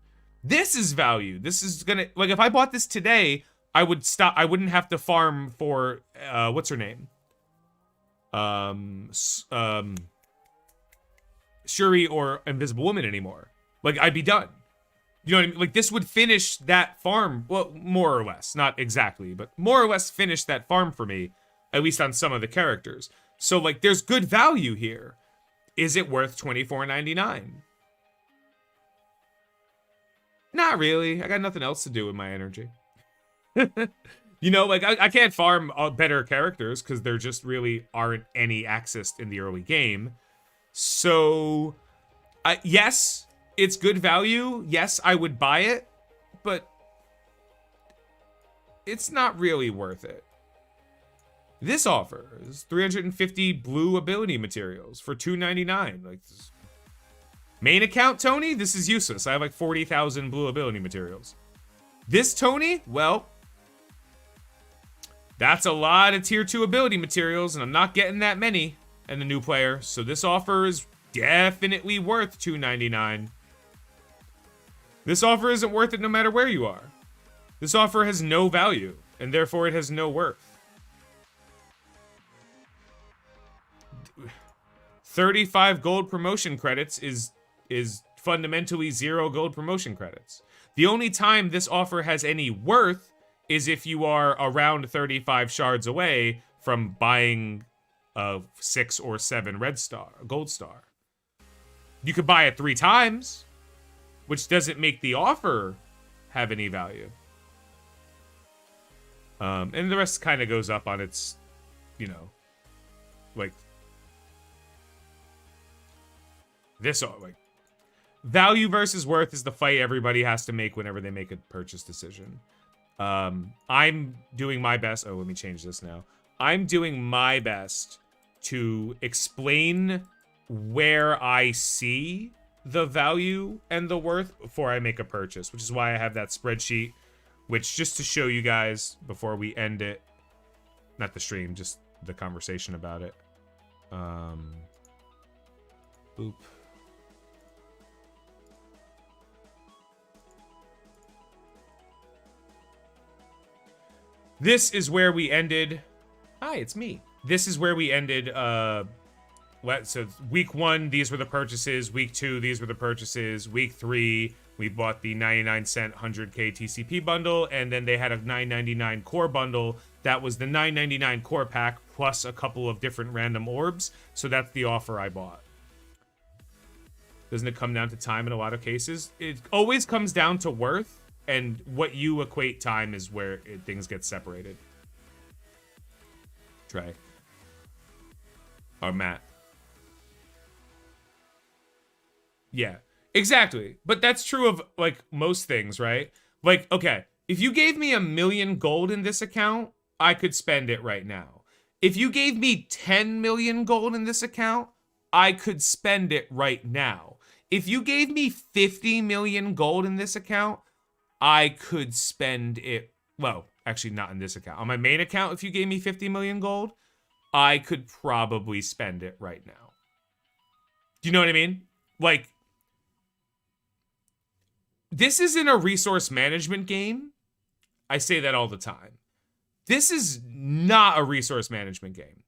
This is value. This is gonna, like, if I bought this today, I would stop. I wouldn't have to farm for what's her name? Shuri or Invisible Woman anymore. Like, I'd be done. You know what I mean? Like, this would finish that farm. Well, more or less. Not exactly, but more or less finish that farm for me, at least on some of the characters. So, like, there's good value here. Is it worth $24.99? Not really. I got nothing else to do with my energy. You know, like, I can't farm better characters because there just really aren't any accessed in the early game. So, yes, it's good value. Yes, I would buy it, but it's not really worth it. This offers 350 blue ability materials for $2.99. Like, main account Tony, this is useless. I have like 40,000 blue ability materials. This Tony, well, that's a lot of tier 2 ability materials, and I'm not getting that many in the new player. So this offer is definitely worth $2.99. This offer isn't worth it no matter where you are. This offer has no value, and therefore it has no worth. 35 gold promotion credits is fundamentally 0 gold promotion credits. The only time this offer has any worth is if you are around 35 shards away from buying a 6 or 7 gold star. You could buy it 3 times, which doesn't make the offer have any value. And the rest kind of goes up on its, you know, like this, like, value versus worth is the fight everybody has to make whenever they make a purchase decision. I'm doing my best. Oh, let me change this now. I'm doing my best to explain where I see the value and the worth before I make a purchase, which is why I have that spreadsheet, which, just to show you guys before we end it, not the stream, just the conversation about it. Boop. This is where we ended. Hi, it's me. This is where we ended. So week 1, these were the purchases. Week 2, these were the purchases. Week 3, we bought the 99-cent 100k TCP bundle, and then they had a $9.99 core bundle. That was the $9.99 core pack plus a couple of different random orbs. So that's the offer I bought. Doesn't it come down to time in a lot of cases? It always comes down to worth. And what you equate time is where things get separated. Trey. Or Matt. Yeah, exactly. But that's true of, like, most things, right? Like, okay, if you gave me 1,000,000 gold in this account, I could spend it right now. If you gave me 10 million gold in this account, I could spend it right now. If you gave me 50 million gold in this account, I could spend it, well, actually not in this account. On my main account, if you gave me 50 million gold, I could probably spend it right now. Do you know what I mean? Like, this isn't a resource management game. I say that all the time. This is not a resource management game.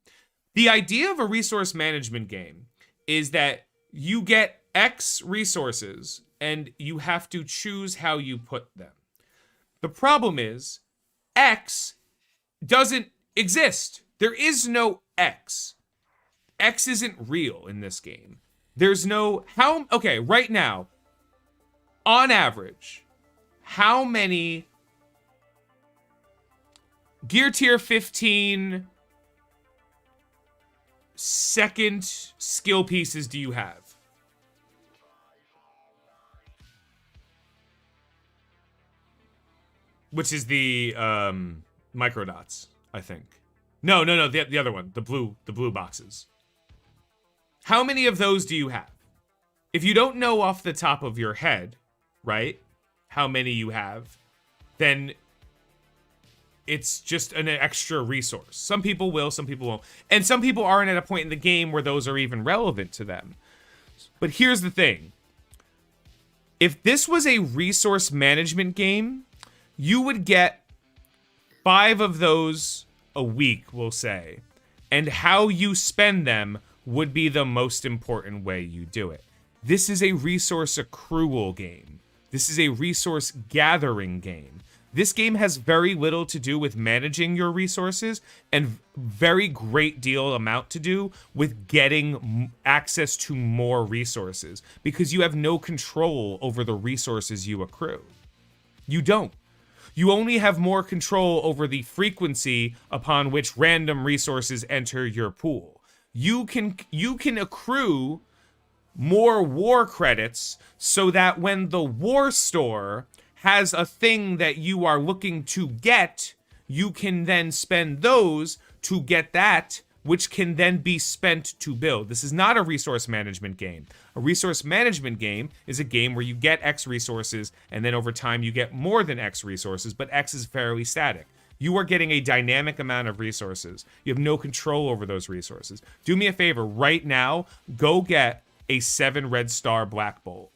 The idea of a resource management game is that you get X resources and you have to choose how you put them. The problem is, X doesn't exist. There is no X. X isn't real in this game. There's no, okay, right now, on average, how many Gear Tier 15 second skill pieces do you have? Which is the microdots, I think. No, the other one, the blue boxes. How many of those do you have? If you don't know off the top of your head, right, how many you have, then it's just an extra resource. Some people will, some people won't. And some people aren't at a point in the game where those are even relevant to them. But here's the thing. If this was a resource management game, you would get 5 of those a week, we'll say. And how you spend them would be the most important way you do it. This is a resource accrual game. This is a resource gathering game. This game has very little to do with managing your resources and very great deal amount to do with getting access to more resources, because you have no control over the resources you accrue. You don't. You only have more control over the frequency upon which random resources enter your pool. You can accrue more war credits so that when the war store has a thing that you are looking to get, you can then spend those to get that, which can then be spent to build. This is not a resource management game. A resource management game is a game where you get X resources, and then over time you get more than X resources, but X is fairly static. You are getting a dynamic amount of resources. You have no control over those resources. Do me a favor, right now, go get a 7 red star black bolt.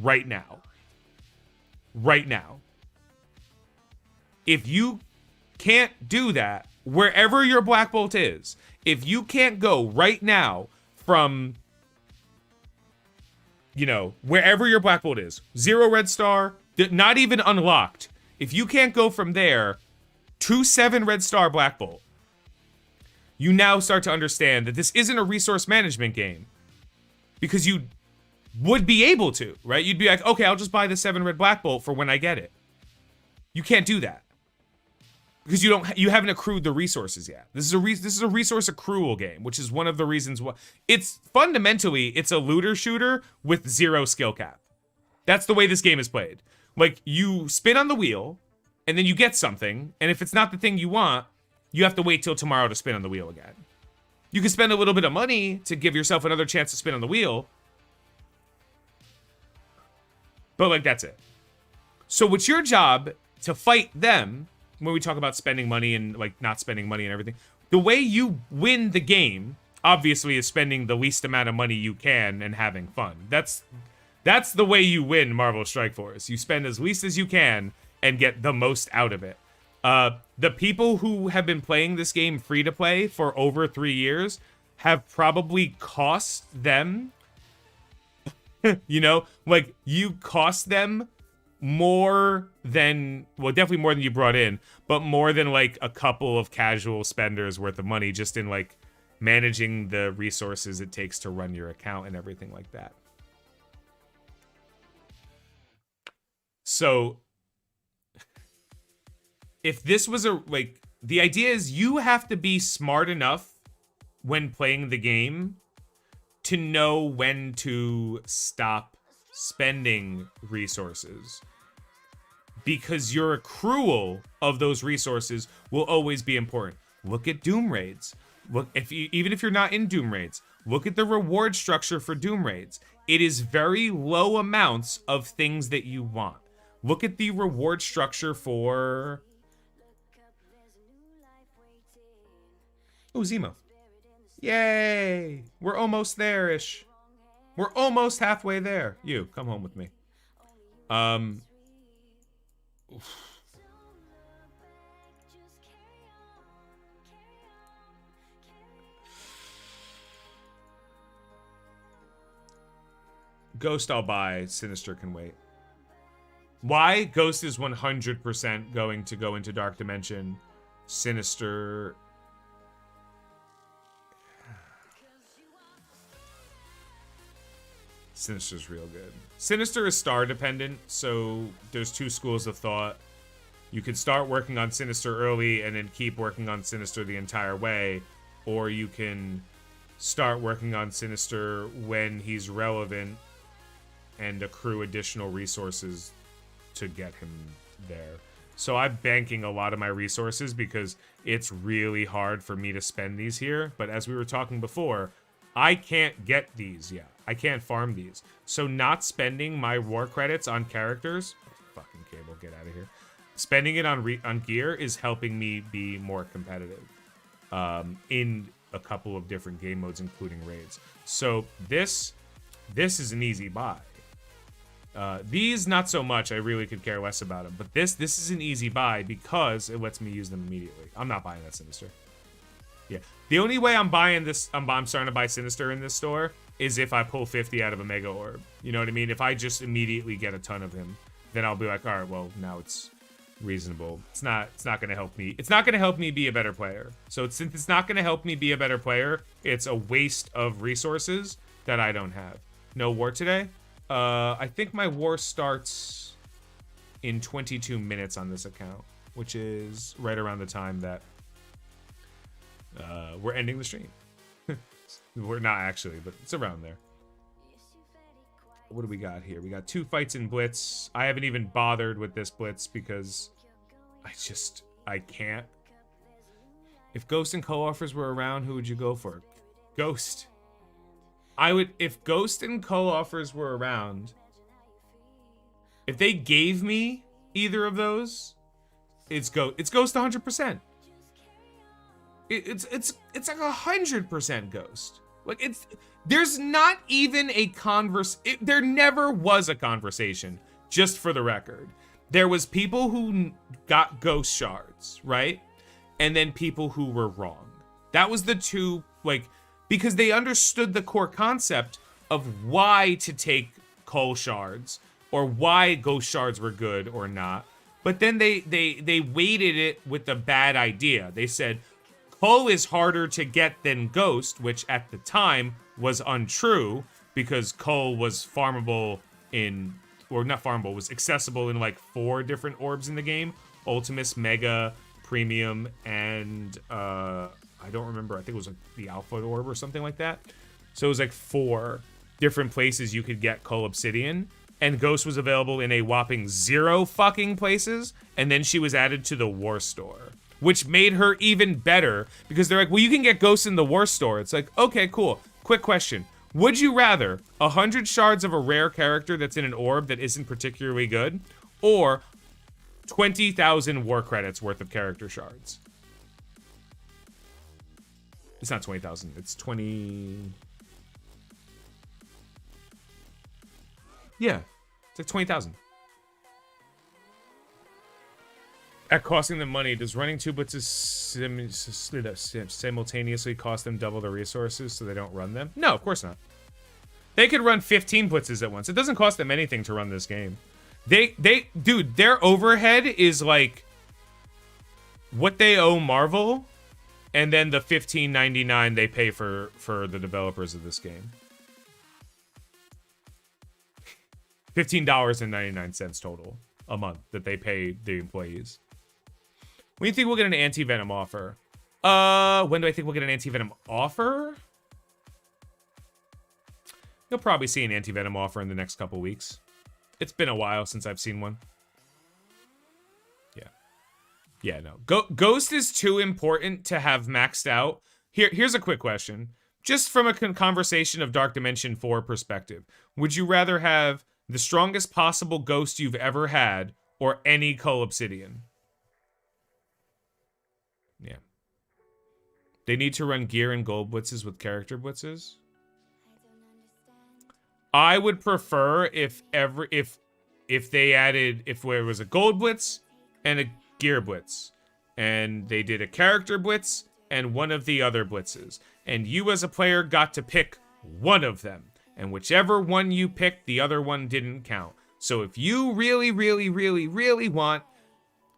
Right now. Right now. If you can't do that, wherever your black bolt is, if you can't go right now from, you know, wherever your black bolt is, 0 red star, not even unlocked, if you can't go from there to 7 red star black bolt, you now start to understand that this isn't a resource management game. Because you would be able to, right? You'd be like, okay, I'll just buy the 7 red black bolt for when I get it. You can't do that. Because you haven't accrued the resources yet. This is a resource accrual game, which is one of the reasons why it's fundamentally a looter shooter with 0 skill cap. That's the way this game is played. Like, you spin on the wheel, and then you get something, and if it's not the thing you want, you have to wait till tomorrow to spin on the wheel again. You can spend a little bit of money to give yourself another chance to spin on the wheel. But, like, that's it. So it's your job to fight them when we talk about spending money and, like, not spending money and everything. The way you win the game, obviously, is spending the least amount of money you can and having fun. That's the way you win Marvel Strike Force. You spend as least as you can and get the most out of it. The people who have been playing this game free to play for over 3 years have probably cost them, you know, like, you cost them more than, well, definitely more than you brought in, but more than like a couple of casual spenders worth of money just in like managing the resources it takes to run your account and everything like that. So if this was the idea is you have to be smart enough when playing the game to know when to stop spending resources, because your accrual of those resources will always be important. Look at Doom raids. Look, even if you're not in Doom raids, look at the reward structure for Doom raids. It is very low amounts of things that you want. Look at the reward structure for... Oh, Zemo. Yay! We're almost there-ish. We're almost halfway there. You, come home with me. Ghost I'll buy. Sinister can wait. Why? Ghost is 100% going to go into Dark Dimension. Sinister... Sinister's real good. Sinister is star dependent, so there's 2 schools of thought. You could start working on Sinister early and then keep working on Sinister the entire way, or you can start working on Sinister when he's relevant and accrue additional resources to get him there. So I'm banking a lot of my resources because it's really hard for me to spend these here, but as we were talking before, I can't get these yet. I can't farm these. So not spending my war credits on characters... Fucking Cable, get out of here. Spending it on gear is helping me be more competitive. In a couple of different game modes, including raids. So this is an easy buy. These, not so much. I really could care less about them. But this is an easy buy because it lets me use them immediately. I'm not buying that Sinister. Yeah. The only way I'm buying this, I'm starting to buy Sinister in this store, is if I pull 50 out of a Mega Orb. You know what I mean? If I just immediately get a ton of him, then I'll be like, all right, well, now it's reasonable. It's not going to help me. It's not going to help me be a better player. So since it's not going to help me be a better player, it's a waste of resources that I don't have. No war today? I think my war starts... in 22 minutes on this account, which is right around the time that we're ending the stream. We're not actually, but it's around there. What do we got here? We got 2 fights in Blitz. I haven't even bothered with this Blitz because I can't. If Ghost and co-offers were around, who would you go for? Ghost. If Ghost and co-offers were around, if they gave me either of those, it's Ghost 100%. It's like 100% Ghost. Like there's not even a there never was a conversation, just for the record. There was people who got Ghost shards, right? And then people who were wrong. That was the two, like, because they understood the core concept of why to take Cull shards or why Ghost shards were good or not. But then they weighted it with the bad idea. They said, Cull is harder to get than Ghost, which at the time was untrue because Cull was farmable in, or not farmable, was accessible in like 4 different orbs in the game. Ultimus, Mega, Premium, and I don't remember. I think it was like the Alpha Orb or something like that. So it was like 4 different places you could get Cull Obsidian. And Ghost was available in a whopping 0 fucking places. And then she was added to the War Store, which made her even better because they're like, well, you can get Ghost in the War Store. It's like, okay, cool. Quick question. Would you rather 100 shards of a rare character that's in an orb that isn't particularly good, or 20,000 war credits worth of character shards? It's not 20,000. It's 20... Yeah. It's like 20,000. At costing them money, does running 2 blitzes simultaneously cost them double the resources so they don't run them? No, of course not. They could run 15 blitzes at once. It doesn't cost them anything to run this game. Dude, their overhead is like what they owe Marvel, and then the $15.99 they pay for the developers of this game. $15.99 total a month that they pay the employees. When do you think we'll get an anti-venom offer? When do I think we'll get an anti-venom offer? You'll probably see an anti-venom offer in the next couple weeks. It's been a while since I've seen one. Yeah. Yeah, no. Ghost is too important to have maxed out. Here's a quick question. Just from a conversation of Dark Dimension 4 perspective, would you rather have the strongest possible Ghost you've ever had or any Cull Obsidian? Yeah. They need to run gear and gold blitzes with character blitzes. I would prefer if they added, if there was a gold blitz and a gear blitz, and they did a character blitz and one of the other blitzes, and you as a player got to pick one of them, and whichever one you picked, the other one didn't count. So if you really, really, really, really want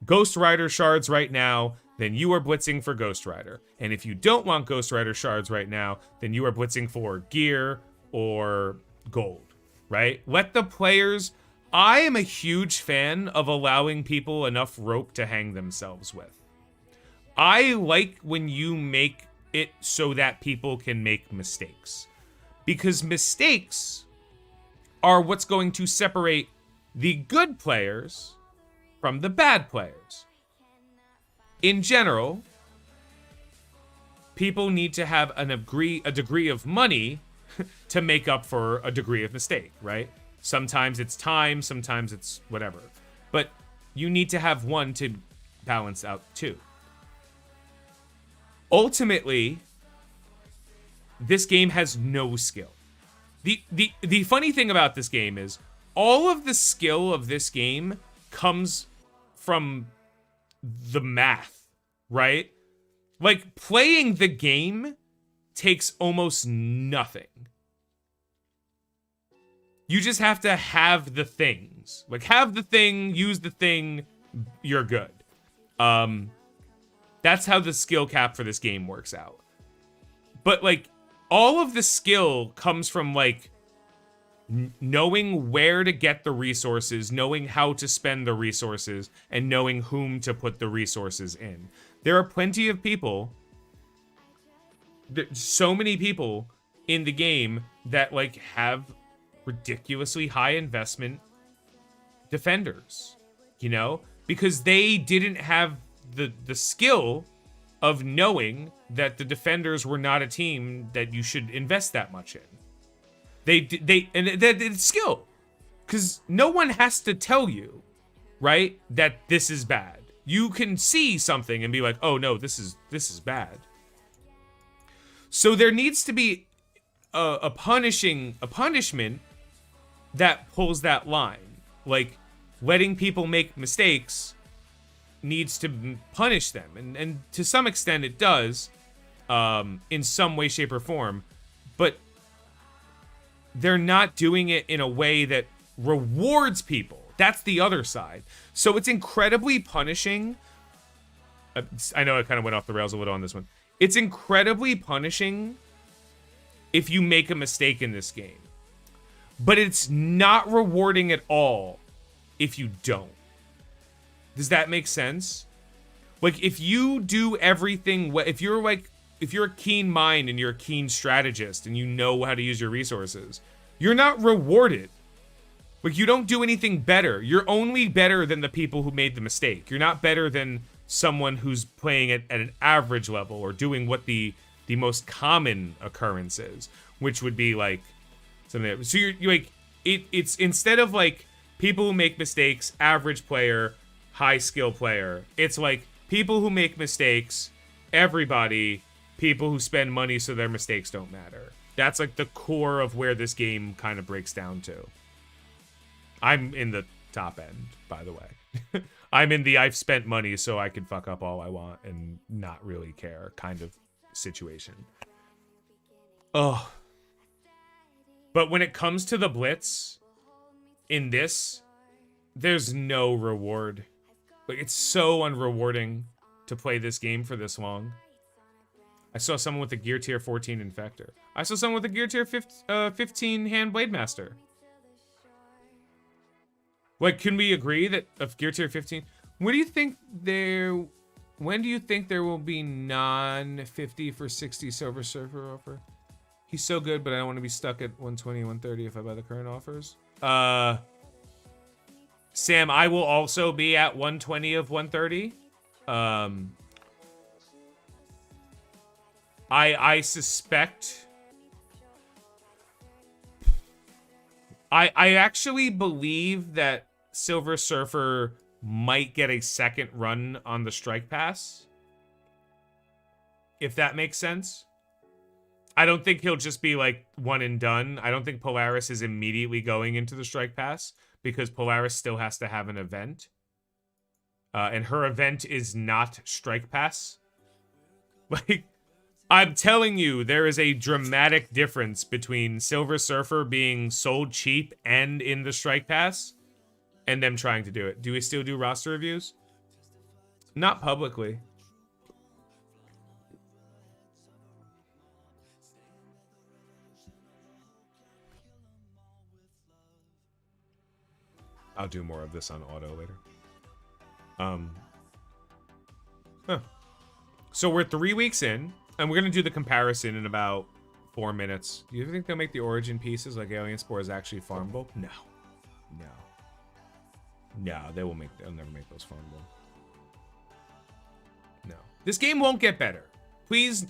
Ghost Rider shards right now, then you are blitzing for Ghost Rider. And if you don't want Ghost Rider shards right now, then you are blitzing for gear or gold, right? Let the players... I am a huge fan of allowing people enough rope to hang themselves with. I like when you make it so that people can make mistakes. Because mistakes are what's going to separate the good players from the bad players. In general, people need to have a degree of money to make up for a degree of mistake, right? Sometimes it's time, sometimes it's whatever. But you need to have one to balance out two. Ultimately, this game has no skill. The funny thing about this game is all of the skill of this game comes from the math, right? Like, playing the game takes almost nothing. You just have to have the things. Like, have the thing, use the thing, you're good. That's how the skill cap for this game works out. But, like, all of the skill comes from, like, knowing where to get the resources, knowing how to spend the resources, and knowing whom to put the resources in. There are plenty of people, so many people in the game that like have ridiculously high investment defenders, you know, because they didn't have the skill of knowing that the defenders were not a team that you should invest that much in. It's skill, because no one has to tell you, right, that this is bad. You can see something and be like, oh no, this is bad. So there needs to be a punishment that pulls that line. Like, letting people make mistakes needs to punish them, and to some extent it does, in some way, shape, or form, but they're not doing it in a way that rewards people. That's the other side. So it's incredibly punishing. I know I kind of went off the rails a little on this one. It's incredibly punishing if you make a mistake in this game, but it's not rewarding at all if you don't. Does that make sense? Like, if you do everything, if you're a keen mind and you're a keen strategist and you know how to use your resources, you're not rewarded. Like, you don't do anything better. You're only better than the people who made the mistake. You're not better than someone who's playing at an average level or doing what the most common occurrence is, which would be like something. So you're like, it's instead of like people who make mistakes, average player, high skill player, it's like people who make mistakes, everybody, people who spend money so their mistakes don't matter. That's like the core of where this game kind of breaks down to. I'm in the top end, by the way. I'm in the I've spent money so I can fuck up all I want and not really care kind of situation. Oh. But when it comes to the Blitz, in this, there's no reward. Like, it's so unrewarding to play this game for this long. I saw someone with a Gear Tier 14 Infector. I saw someone with a Gear Tier 15 Hand Blade Master. Like, can we agree that of Gear Tier 15? When do you think there will be non-50 for 60 Silver Surfer offer? He's so good, but I don't want to be stuck at 120, 130 if I buy the current offers. Sam, I will also be at 120 of 130. I suspect. I actually believe that Silver Surfer might get a second run on the Strike Pass. If that makes sense. I don't think he'll just be like one and done. I don't think Polaris is immediately going into the Strike Pass because Polaris still has to have an event. And her event is not Strike Pass. Like, I'm telling you, there is a dramatic difference between Silver Surfer being sold cheap and in the Strike Pass and them trying to do it. Do we still do roster reviews? Not publicly. I'll do more of this on auto later. So we're 3 weeks in, and we're gonna do the comparison in about 4 minutes. Do you think they'll make the origin pieces like Alien Spores actually farmable? No. They'll never make those farmable. No. This game won't get better. Please.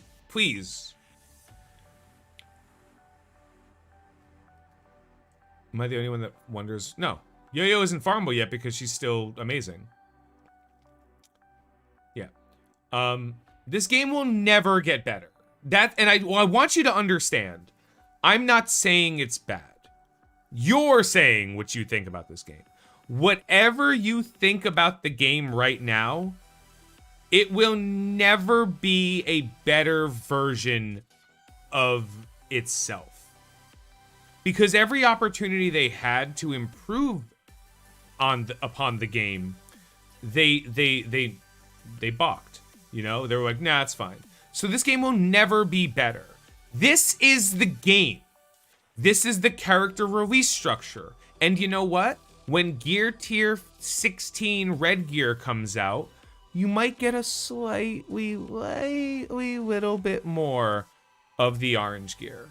Am I the only one that wonders? No. Yo-Yo isn't farmable yet because she's still amazing. Yeah. This game will never get better. I want you to understand, I'm not saying it's bad. You're saying what you think about this game. Whatever you think about the game right now, it will never be a better version of itself. Because every opportunity they had to improve upon the game, they balked. You know, they were like, nah, it's fine. So this game will never be better. This is the game. This is the character release structure. And you know what? When Gear Tier 16 Red Gear comes out, you might get a slightly little bit more of the orange gear.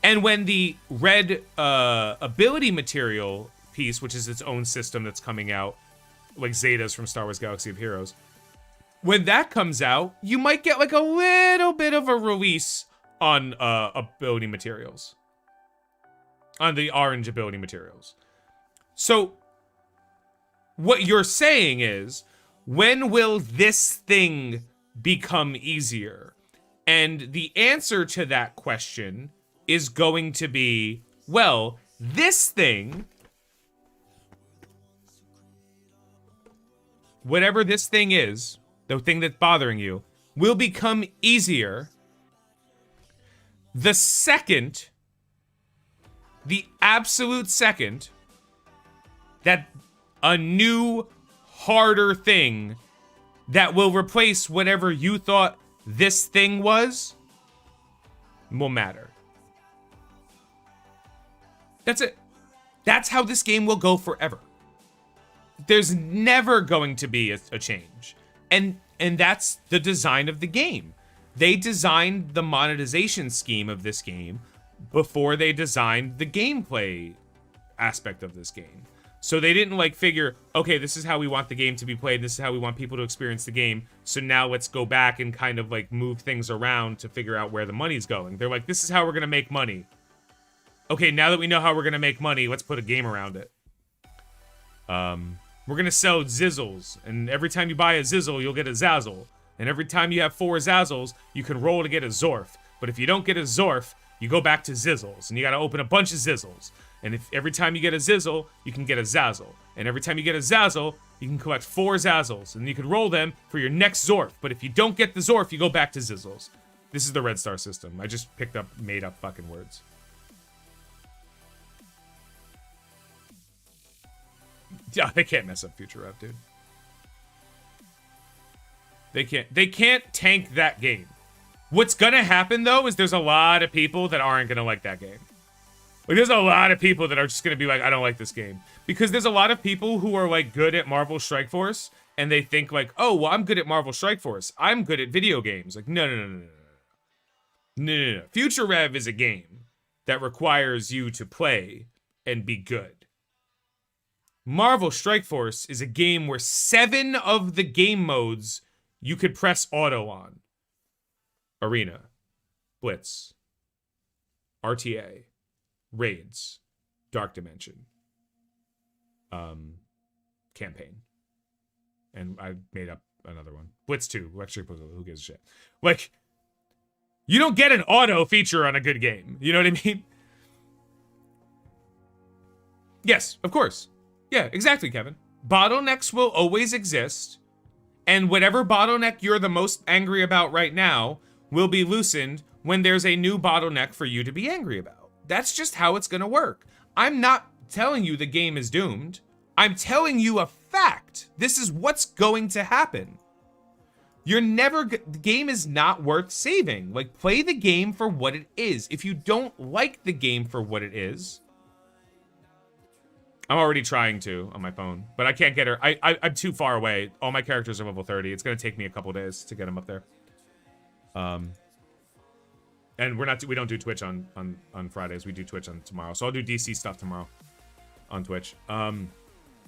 And when the red ability material piece, which is its own system that's coming out, like Zetas from Star Wars Galaxy of Heroes, when that comes out, you might get like a little bit of a release on ability materials. On the orange ability materials. So, what you're saying is, when will this thing become easier? And the answer to that question is going to be, well, this thing, whatever this thing is, the thing that's bothering you, will become easier the second, the absolute second, that a new, harder thing that will replace whatever you thought this thing was will matter. That's it. That's how this game will go forever. There's never going to be a change. And that's the design of the game. They designed the monetization scheme of this game before they designed the gameplay aspect of this game. So they didn't like figure, okay, this is how we want the game to be played, this is how we want people to experience the game, so now let's go back and kind of like move things around to figure out where the money's going. They're like, this is how we're gonna make money. Okay, now that we know how we're gonna make money, let's put a game around it. We're gonna sell Zizzles, and every time you buy a Zizzle, you'll get a Zazzle. And every time you have 4 Zazzles, you can roll to get a Zorf. But if you don't get a Zorf, you go back to Zizzles, and you gotta open a bunch of Zizzles. And if every time you get a Zizzle, you can get a Zazzle. And every time you get a Zazzle, you can collect 4 Zazzles. And you can roll them for your next Zorf. But if you don't get the Zorf, you go back to Zizzles. This is the Red Star system. I just picked up made up fucking words. Yeah, they can't mess up Future Rev, dude. They can't tank that game. What's gonna happen, though, is there's a lot of people that aren't gonna like that game. Like, there's a lot of people that are just gonna be like, I don't like this game. Because there's a lot of people who are, like, good at Marvel Strike Force, and they think, like, oh, well, I'm good at Marvel Strike Force. I'm good at video games. Like, no. No. Future Rev is a game that requires you to play and be good. Marvel Strike Force is a game where 7 of the game modes you could press auto on. Arena, Blitz, RTA, Raids, Dark Dimension, Campaign. And I made up another one. Blitz 2, actually, who gives a shit? Like, you don't get an auto feature on a good game. You know what I mean? Yes, of course. Yeah, exactly, Kevin. Bottlenecks will always exist, and whatever bottleneck you're the most angry about right now will be loosened when there's a new bottleneck for you to be angry about. That's just how it's gonna work. I'm not telling you the game is doomed. I'm telling you a fact. This is what's going to happen. The game is not worth saving. Like, play the game for what it is. If you don't like the game for what it is, I'm already trying to on my phone, but I can't get her. I'm too far away. All my characters are level 30. It's gonna take me a couple days to get them up there. And we don't do Twitch on Fridays. We do Twitch on tomorrow. So I'll do DC stuff tomorrow on Twitch.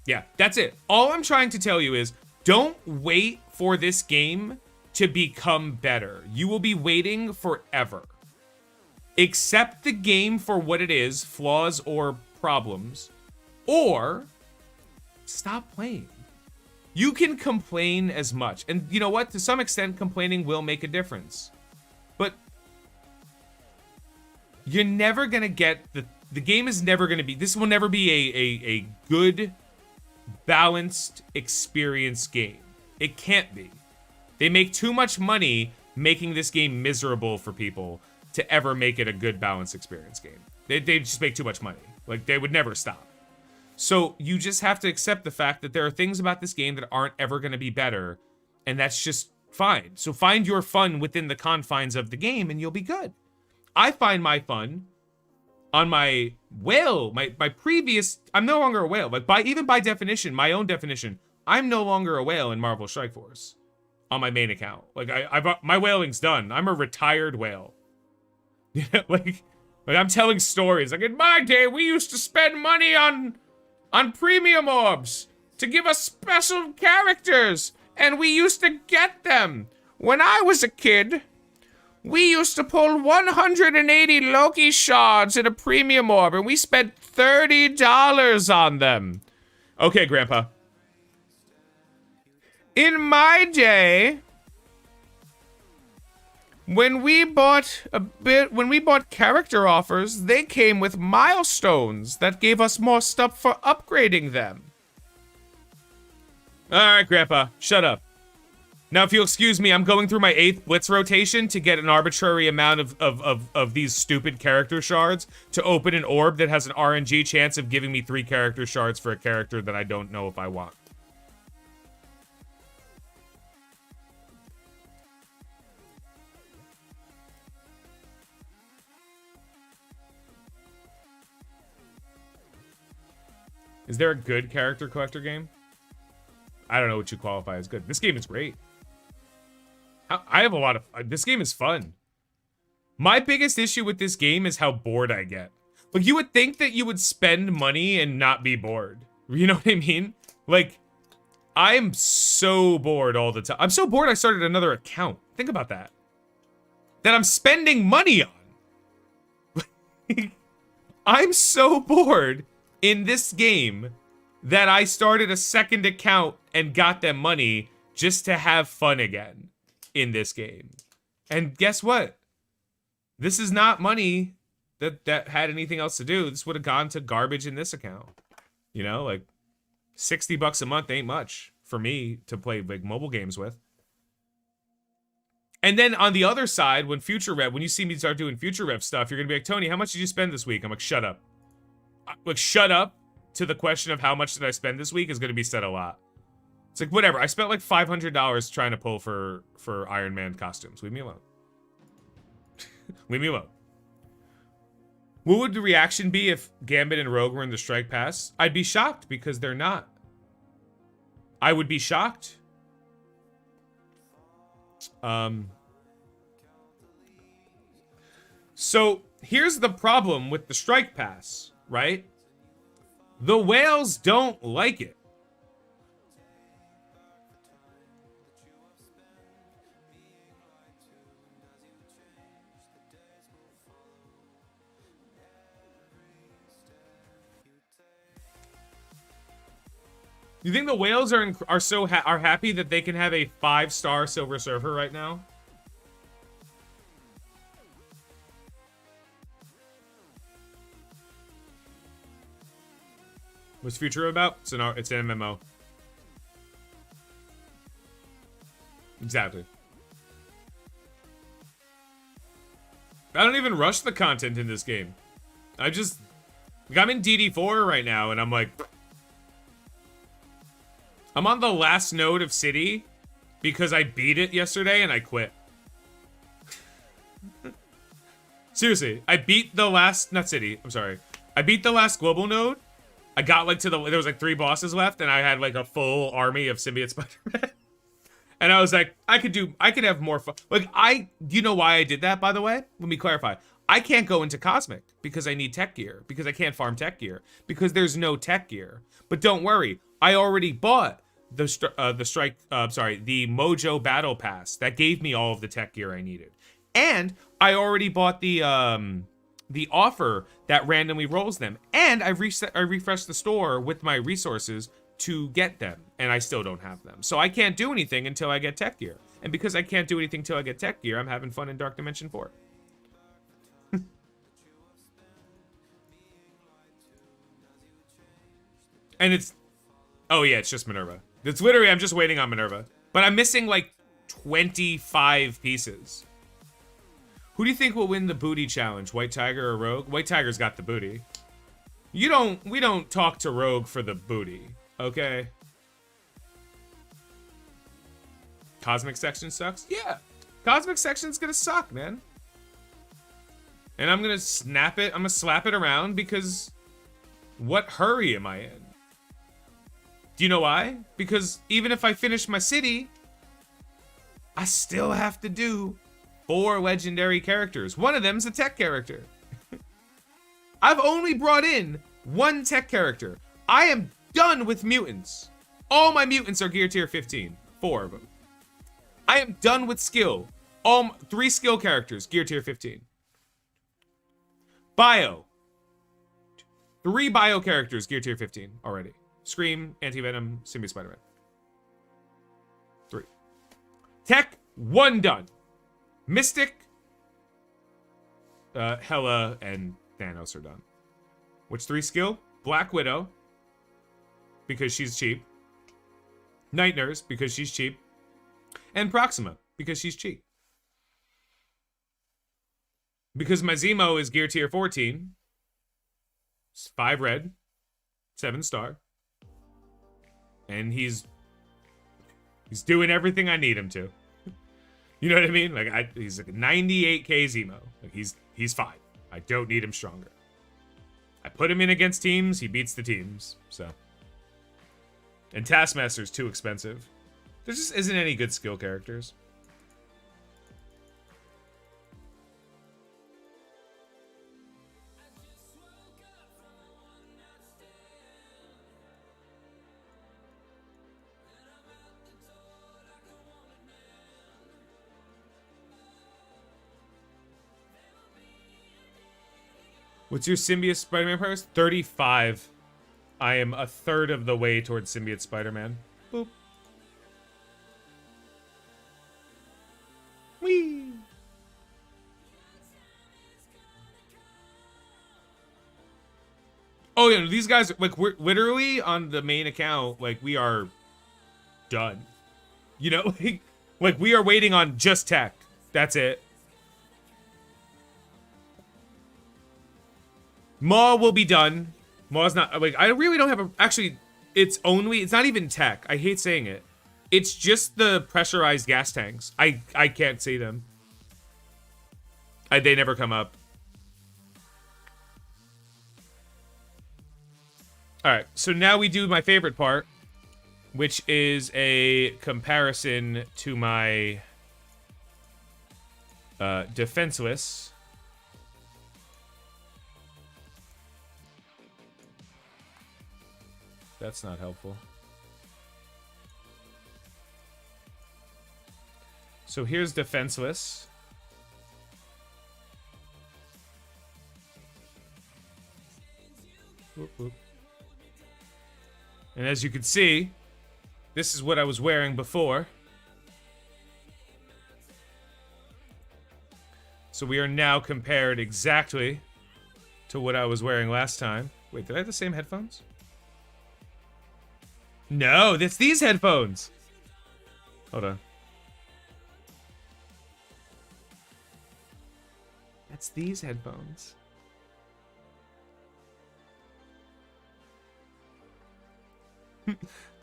Yeah, that's it. All I'm trying to tell you is don't wait for this game to become better. You will be waiting forever. Accept the game for what it is, flaws or problems, or stop playing. You can complain as much. And you know what? To some extent, complaining will make a difference. But you're never going to get... The game is never going to be... This will never be a good, balanced experience game. It can't be. They make too much money making this game miserable for people to ever make it a good, balanced experience game. They just make too much money. Like, they would never stop. So you just have to accept the fact that there are things about this game that aren't ever going to be better, and that's just fine. So find your fun within the confines of the game, and you'll be good. I find my fun on my whale, my previous, I'm no longer a whale. Like even by definition, my own definition, I'm no longer a whale in Marvel Strike Force on my main account. Like my whaling's done. I'm a retired whale. Yeah, like I'm telling stories. Like in my day, we used to spend money on premium orbs to give us special characters, and we used to get them. When I was a kid, we used to pull 180 Loki shards in a premium orb, and we spent $30 on them. Okay, Grandpa. In my day, when we bought character offers, they came with milestones that gave us more stuff for upgrading them. All right, Grandpa, shut up. Now, if you'll excuse me, I'm going through my 8th Blitz rotation to get an arbitrary amount of these stupid character shards to open an orb that has an RNG chance of giving me 3 character shards for a character that I don't know if I want. Is there a good character collector game? I don't know what you qualify as good. This game is great. I have a lot of... This game is fun. My biggest issue with this game is how bored I get. Like, you would think that you would spend money and not be bored. You know what I mean? Like, I'm so bored all the time. I'm so bored I started another account. Think about that. That I'm spending money on. I'm so bored in this game that I started a second account and got them money just to have fun again in this game. And guess what? This is not money that had anything else to do. This would have gone to garbage in this account. You know, like $60 a month ain't much for me to play like mobile games with. And then on the other side, when you see me start doing Future Rev stuff, you're gonna be like, Tony, how much did you spend this week? I'm like, shut up. Like, shut up to the question of how much did I spend this week is gonna be said a lot. It's like, whatever. I spent like $500 trying to pull for Iron Man costumes. Leave me alone. Leave me alone. What would the reaction be if Gambit and Rogue were in the Strike Pass? I'd be shocked because they're not. I would be shocked. So here's the problem with the Strike Pass, right? The whales don't like it. You think the whales are happy that they can have a 5-star Silver Surfer right now? What's Future about? It's an MMO. Exactly. I don't even rush the content in this game. I'm in DD4 right now, and I'm like... I'm on the last node of City because I beat it yesterday and I quit. Seriously, I beat the last... Not City, I'm sorry. I beat the last global node. I got like there was like 3 bosses left and I had like a full army of symbiote Spider-Man. And I was like, I could have more fun. Like, you know why I did that, by the way? Let me clarify. I can't go into Cosmic because I need tech gear, because I can't farm tech gear, because there's no tech gear. But don't worry, I already bought the Mojo Battle Pass that gave me all of the tech gear I needed, and I already bought the offer that randomly rolls them, and I refreshed the store with my resources to get them, and I still don't have them. So I can't do anything until I get tech gear, and because I can't do anything until I get tech gear, I'm having fun in Dark Dimension 4. And it's... Oh yeah, it's just Minerva. It's literally, I'm just waiting on Minerva. But I'm missing like 25 pieces. Who do you think will win the booty challenge? White Tiger or Rogue? White Tiger's got the booty. We don't talk to Rogue for the booty, okay? Cosmic section sucks? Yeah. Cosmic section's gonna suck, man. And I'm gonna snap it. I'm gonna slap it around because what hurry am I in? Do you know why? Because even if I finish my city, I still have to do 4 legendary characters. One of them's a tech character. I've only brought in 1 tech character. I am done with mutants. All my mutants are gear tier 15. 4 of them. I am done with skill. All 3 skill characters, gear tier 15. Bio. 3 bio characters, gear tier 15 already. Scream, Anti-Venom, Symbiote Spider-Man. 3. Tech, 1 done. Mystic, Hela, and Thanos are done. Which 3 skill? Black Widow, because she's cheap. Night Nurse, because she's cheap. And Proxima, because she's cheap. Because my Zemo is gear tier 14. It's 5 red, 7 star. And he's doing everything I need him to. You know what I mean? Like he's like 98k Zemo. Like he's fine. I don't need him stronger. I put him in against teams, he beats the teams. So. And Taskmaster's too expensive. There just isn't any good skill characters. What's your Symbiote Spider-Man price? 35. I am a third of the way towards Symbiote Spider-Man. Boop. Whee! Oh yeah, these guys, like, we're literally on the main account, like, we are done. You know, like we are waiting on just tech. That's it. Maw will be done. Maw's not, like, I really don't have a, actually, it's not even tech. I hate saying it. It's just the pressurized gas tanks. I can't see them. They never come up. Alright, so now we do my favorite part, which is a comparison to my defenseless. That's not helpful. So here's defenseless. Whoop, whoop. And as you can see, this is what I was wearing before. So we are now compared exactly to what I was wearing last time. Wait, did I have the same headphones? No, that's these headphones. Hold on. That's these headphones. I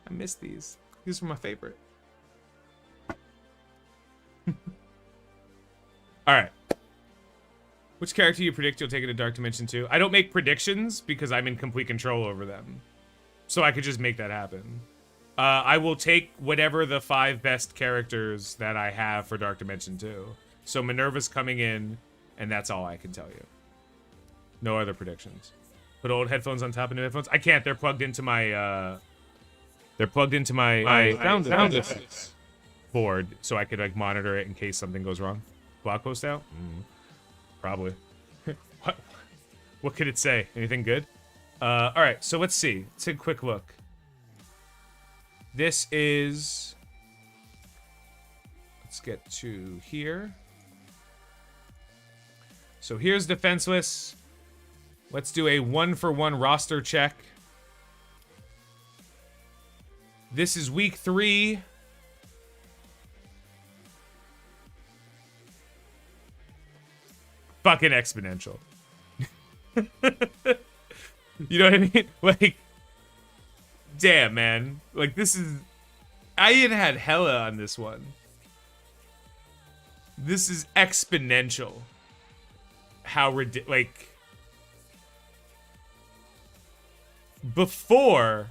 miss these. These were my favorite. Alright. Which character you predict you'll take into Dark Dimension 2? I don't make predictions because I'm in complete control over them. So I could just make that happen. I will take whatever the 5 best characters that I have for Dark Dimension 2. So Minerva's coming in, and that's all I can tell you. No other predictions. Put old headphones on top of new headphones. I can't. They're plugged into my. They're plugged into my sound effects board, so I could like monitor it in case something goes wrong. Blog post out? Probably. What could it say? Anything good? All right. So let's see. Let's take a quick look. This is. Let's get to here. So here's defenseless. Let's do a 1-for-1 roster check. This is week 3. Fucking exponential. You know what I mean? Like, damn, man. Like, this is... I even had Hela on this one. This is exponential. how like before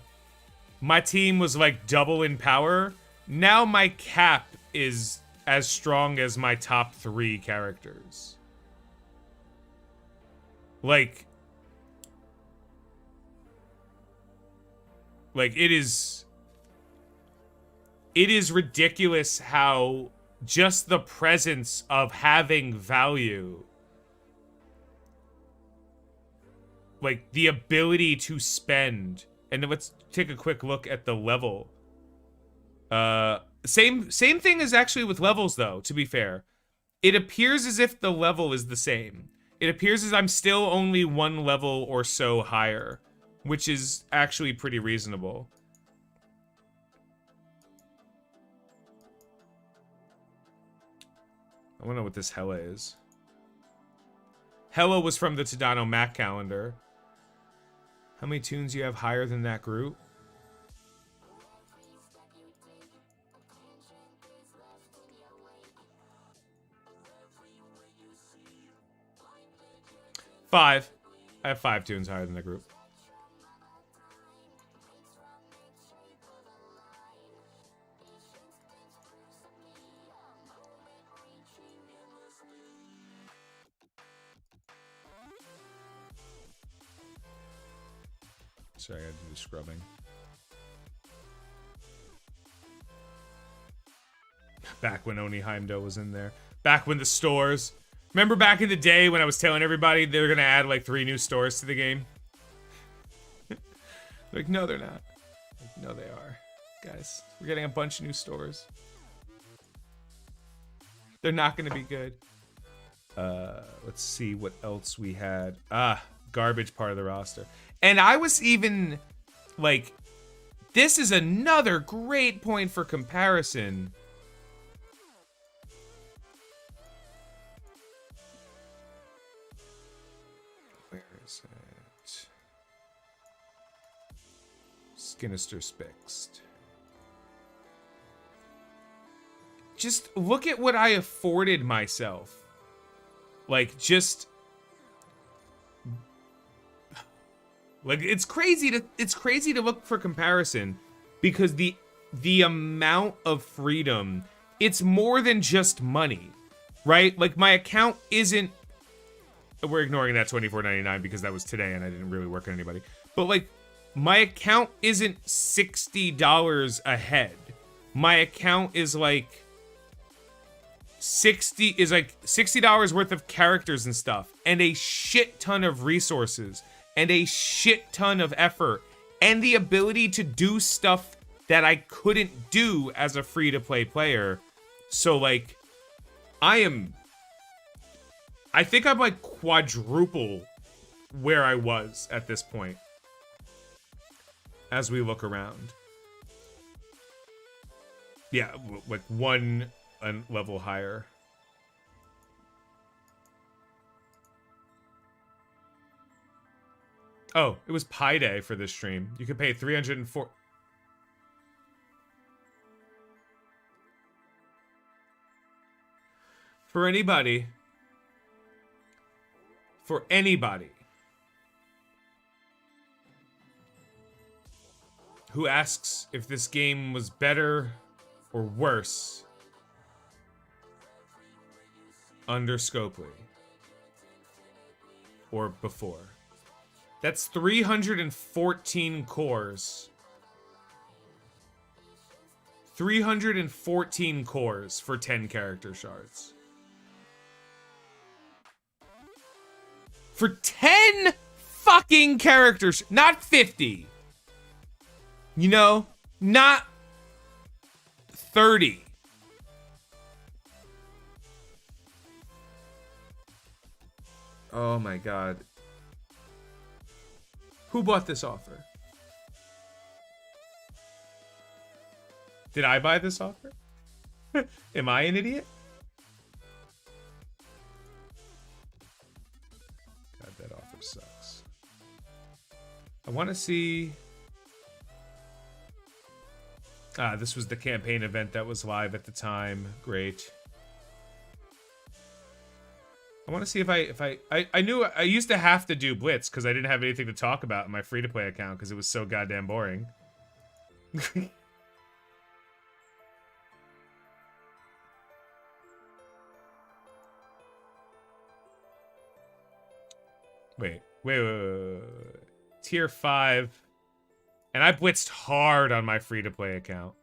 my team was like double in power. Now my cap is as strong as my top 3 characters. Like it is ridiculous how just the presence of having value, like the ability to spend, and then let's take a quick look at the level. Same thing as actually with levels though, to be fair. It appears as if the level is the same. It appears as I'm still only 1 level or so higher, which is actually pretty reasonable. I wanna know what this Hella is. Hella was from the Tadano Mac calendar. How many tunes do you have higher than that group? Five. I have 5 tunes higher than the group. Sorry, I gotta do the scrubbing. Back when Oni Heimdall was in there. Back when the stores... Remember back in the day when I was telling everybody they were gonna add like 3 new stores to the game? Like, no, they're not. Like, no, they are. Guys, we're getting a bunch of new stores. They're not gonna be good. Let's see what else we had. Garbage part of the roster. And I was even, like, this is another great point for comparison. Where is it? Skinister Spixt. Just look at what I afforded myself. Like, just... Like, it's crazy to look for comparison, because the amount of freedom, it's more than just money, right? Like, my account isn't... We're ignoring that $24.99 because that was today and I didn't really work on anybody. But, like, my account isn't $60 ahead. My account is, like... $60 worth of characters and stuff, and a shit ton of resources, and a shit ton of effort, and the ability to do stuff that I couldn't do as a free-to-play player. So, like, I think I'm, like, quadruple where I was at this point as we look around. Yeah, like, 1 level higher. Oh, it was Pi Day for this stream. You could pay 304. For anybody who asks if this game was better or worse under Scopely or before. That's 314 cores. 314 cores for 10 character shards. For 10 fucking characters, not 50. You know, not 30. Oh my god. Who bought this offer? Did I buy this offer? Am I an idiot? God, that offer sucks. I want to see... this was the campaign event that was live at the time. Great. I want to see if I knew I used to have to do Blitz because I didn't have anything to talk about in my free-to-play account because it was so goddamn boring. Wait. Tier 5. And I blitzed hard on my free-to-play account.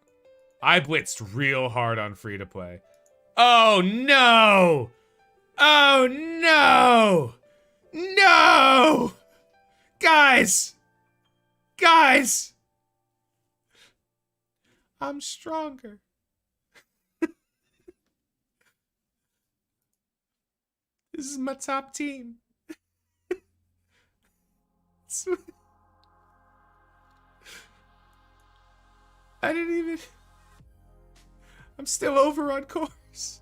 I blitzed real hard on free-to-play. Oh, no! Oh, no! No! Guys! Guys! I'm stronger. This is my top team. I didn't even... I'm still over on course.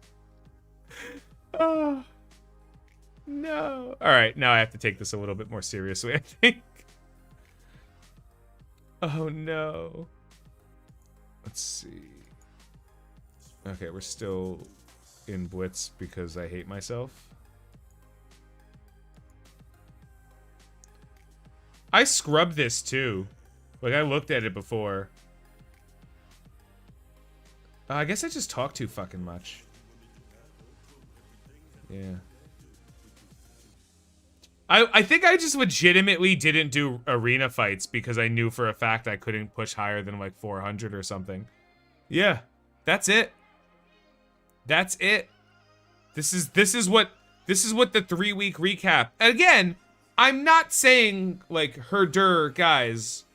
Oh. No. Alright, now I have to take this a little bit more seriously, I think. Oh, no. Let's see. Okay, we're still in Blitz because I hate myself. I scrubbed this too. Like, I looked at it before. I guess I just talk too fucking much. Yeah. I think I just legitimately didn't do arena fights because I knew for a fact I couldn't push higher than like 400 or something. Yeah. That's it. That's it. This is what the 3-week recap. And again, I'm not saying like herder guys,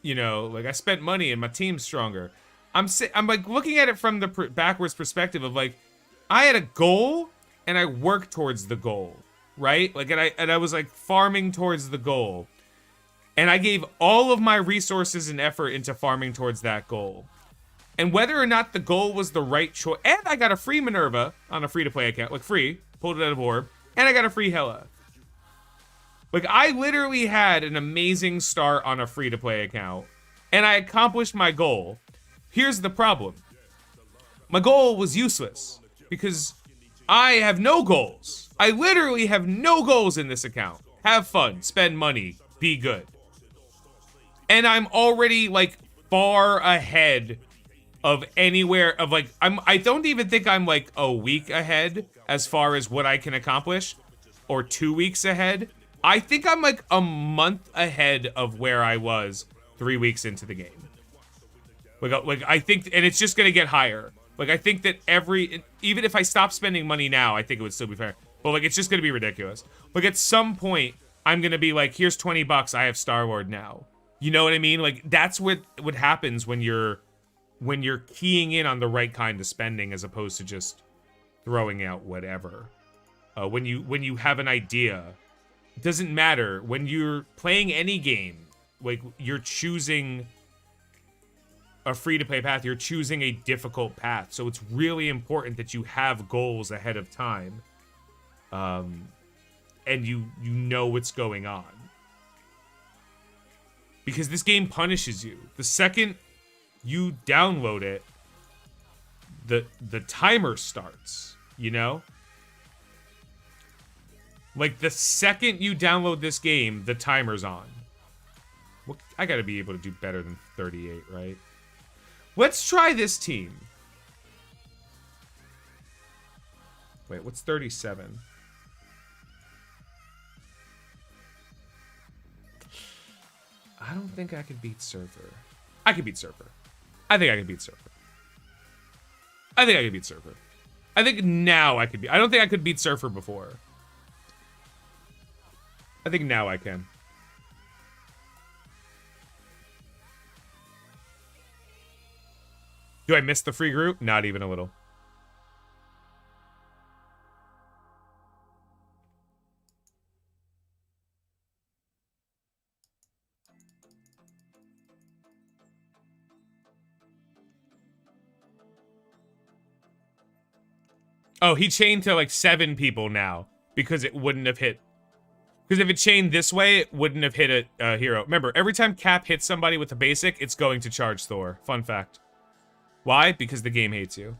you know, like I spent money and my team's stronger. I'm like looking at it from the backwards perspective of like I had a goal and I worked towards the goal, right? Like and I was like farming towards the goal. And I gave all of my resources and effort into farming towards that goal. And whether or not the goal was the right choice, and I got a free Minerva on a free-to-play account, like free, pulled it out of orb, and I got a free Hela. Like, I literally had an amazing start on a free-to-play account, and I accomplished my goal. Here's the problem. My goal was useless, because I have no goals. I literally have no goals in this account. Have fun, spend money, be good. And I'm already, like, far ahead of anywhere of, like, I don't even think I'm, like, a week ahead as far as what I can accomplish, or 2 weeks ahead. I think I'm like a month ahead of where I was 3 weeks into the game. Like I think, and it's just gonna get higher. Like I think that even if I stop spending money now, I think it would still be fair. But like it's just gonna be ridiculous. Like at some point, I'm gonna be like, here's 20 bucks, I have Star Lord now. You know what I mean? Like that's what happens when you're keying in on the right kind of spending as opposed to just throwing out whatever. When you have an idea. It doesn't matter. When you're playing any game, like, you're choosing a free-to-play path, you're choosing a difficult path. So it's really important that you have goals ahead of time. And you know what's going on. Because this game punishes you. The second you download it, the timer starts, you know? Like, the second you download this game, the timer's on. Well, I gotta be able to do better than 38, right? Let's try this team. Wait, what's 37? I don't think I could beat Surfer. I could beat Surfer. I think I could beat Surfer. I think I could beat Surfer. I think now I could beat... I don't think I could beat Surfer before. I think now I can. Do I miss the free group? Not even a little. Oh, he chained to like 7 people now because it wouldn't have hit. Because if it chained this way, it wouldn't have hit a hero. Remember, every time Cap hits somebody with a basic, it's going to charge Thor. Fun fact. Why? Because the game hates you.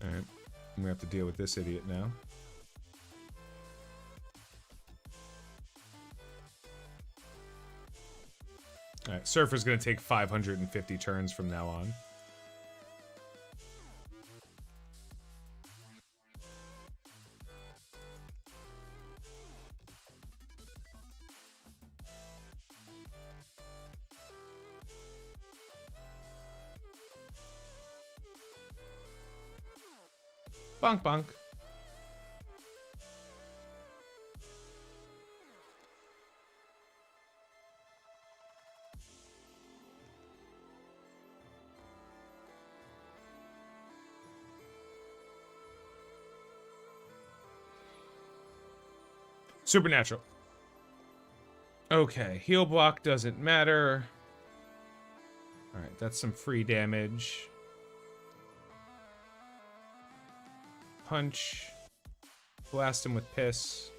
Alright. I'm gonna have to deal with this idiot now. Alright, Surfer's gonna take 550 turns from now on. Bonk bonk. Supernatural. Okay, heal block doesn't matter. Alright, that's some free damage. Punch. Blast him with piss.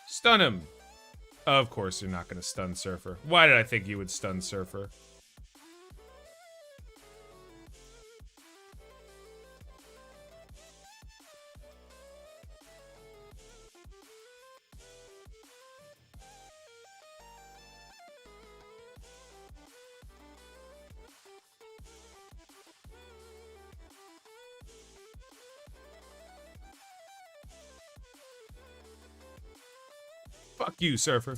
Stun him! Of course you're not gonna stun Surfer. Why did I think you would stun Surfer? Fuck you, Surfer.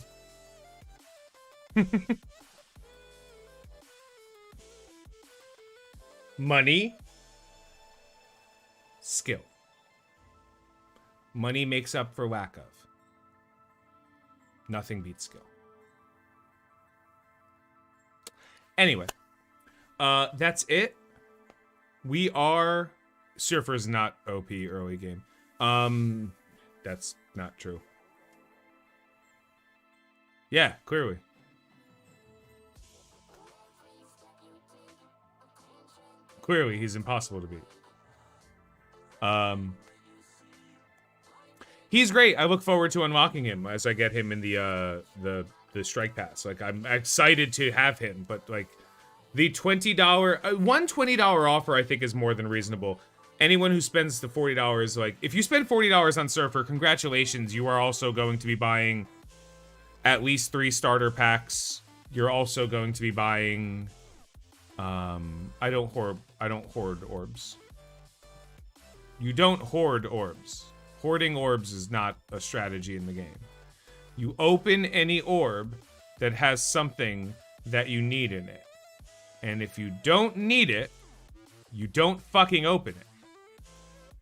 Money. Skill. Money makes up for lack of. Nothing beats skill. Anyway. That's it. We are... Surfer's not OP early game. That's not true. Yeah, clearly. Clearly, he's impossible to beat. He's great. I look forward to unlocking him as I get him in the strike pass. Like, I'm excited to have him, but like the $20 one $20 offer I think is more than reasonable. Anyone who spends the $40, like if you spend $40 on Surfer, congratulations, you are also going to be buying at least 3 starter packs. You're also going to be buying I don't hoard orbs. You don't hoard orbs. Hoarding orbs is not a strategy in the game. You open any orb that has something that you need in it. And if you don't need it, you don't fucking open it.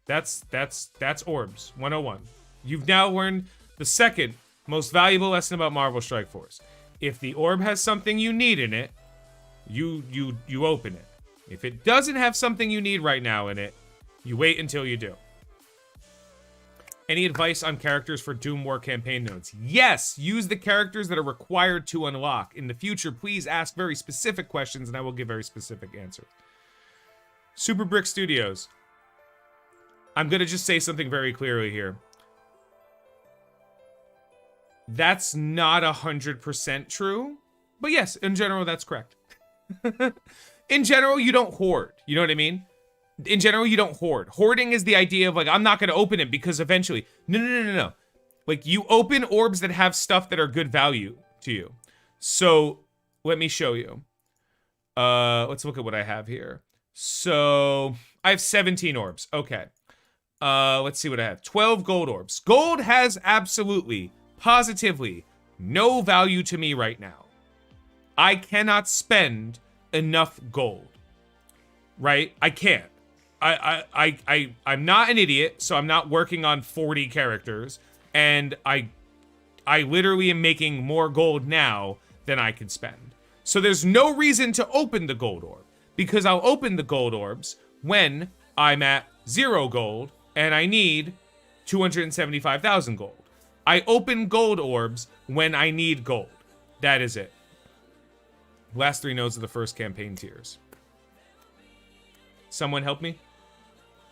That's orbs 101. You've now learned the second most valuable lesson about Marvel Strike Force. If the orb has something you need in it, you open it. If it doesn't have something you need right now in it, you wait until you do. Any advice on characters for Doom War campaign nodes? Yes! Use the characters that are required to unlock. In the future, please ask very specific questions and I will give very specific answers. Super Brick Studios. I'm gonna just say something very clearly here. That's not 100% true. But yes, in general, that's correct. In general, you don't hoard. You know what I mean? In general, you don't hoard. Hoarding is the idea of like, I'm not going to open it because eventually... No. Like, you open orbs that have stuff that are good value to you. So, let me show you. Let's look at what I have here. So, I have 17 orbs. Okay. Let's see what I have. 12 gold orbs. Gold has absolutely, positively, no value to me right now. I cannot spend enough gold. Right? I can't. I'm not an idiot, so I'm not working on 40 characters, and I literally am making more gold now than I can spend. So there's no reason to open the gold orb, because I'll open the gold orbs when I'm at 0 gold, and I need 275,000 gold. I open gold orbs when I need gold. That is it. Last 3 nodes of the first campaign tiers. Someone help me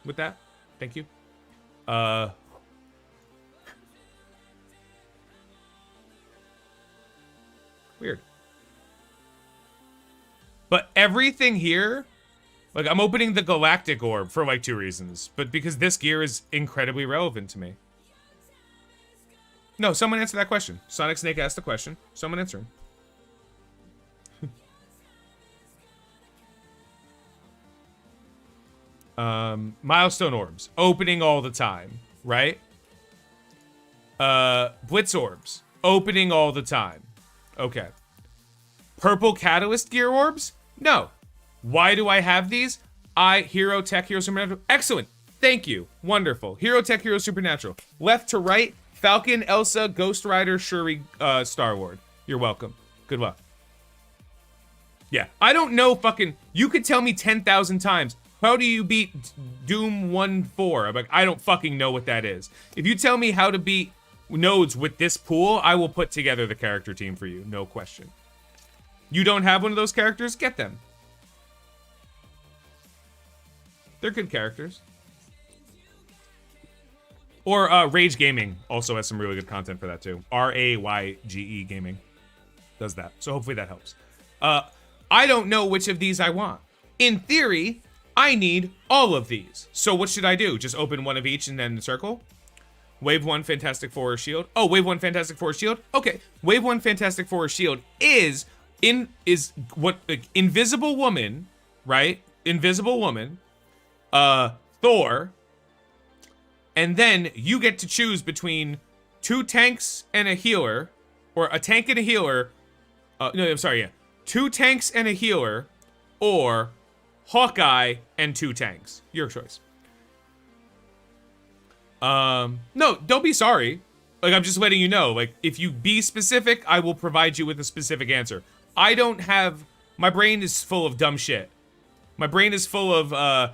with that? Thank you. Weird. But everything here, Like, I'm opening the Galactic Orb for, like, 2 reasons. But because this gear is incredibly relevant to me. No, someone answer that question. Sonic Snake asked the question. Someone answer him. Milestone Orbs. Opening all the time, right? Blitz Orbs. Opening all the time. Okay. Purple Catalyst Gear Orbs? No. Why do I have these? Hero, Tech, Hero, Supernatural. Excellent. Thank you. Wonderful. Hero, Tech, Hero, Supernatural. Left to right, Falcon, Elsa, Ghost Rider, Shuri, Star-Lord. You're welcome. Good luck. Yeah. I don't know fucking... You could tell me 10,000 times, how do you beat Doom 1-4? I'm like, I don't fucking know what that is. If you tell me how to beat nodes with this pool, I will put together the character team for you. No question. You don't have one of those characters? Get them. They're good characters. Or Rage Gaming also has some really good content for that too. RAYGE Gaming does that. So hopefully that helps. I don't know which of these I want. In theory, I need all of these. So what should I do? Just open one of each and then circle? Wave 1 Fantastic Four Shield. Oh, Wave 1 Fantastic Four Shield? Okay. Wave 1 Fantastic Four Shield is what like, Invisible Woman, right? Invisible Woman, Thor, and then you get to choose between 2 tanks and a healer, or a tank and a healer. No, I'm sorry, yeah. 2 tanks and a healer, or Hawkeye and 2 tanks. Your choice. No, don't be sorry. Like, I'm just letting you know. Like, if you be specific, I will provide you with a specific answer. I don't have... My brain is full of dumb shit. My brain is full of,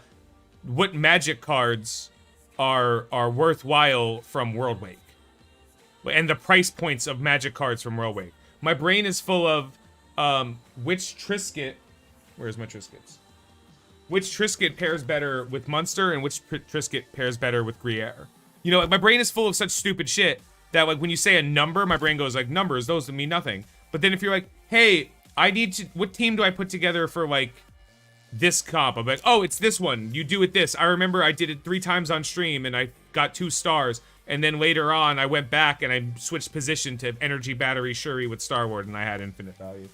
what magic cards are worthwhile from World Wake. And the price points of magic cards from World Wake. My brain is full of, which Trisket... Where's my Triskets? Which Trisket pairs better with Munster and which Trisket pairs better with Gruyere. You know, like, my brain is full of such stupid shit that, like, when you say a number, my brain goes, like, numbers, those mean nothing. But then if you're like, hey, I need to... What team do I put together for, like, this comp? I'm like, oh, it's this one. You do it this. I remember I did it 3 times on stream and I got 2 stars. And then later on, I went back and I switched position to Energy Battery Shuri with Star-Lord and I had infinite value.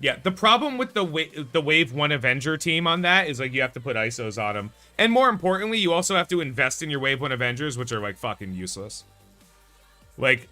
Yeah, the problem with the Wave 1 Avenger team on that is, like, you have to put ISOs on them. And more importantly, you also have to invest in your Wave 1 Avengers, which are, like, fucking useless. Like,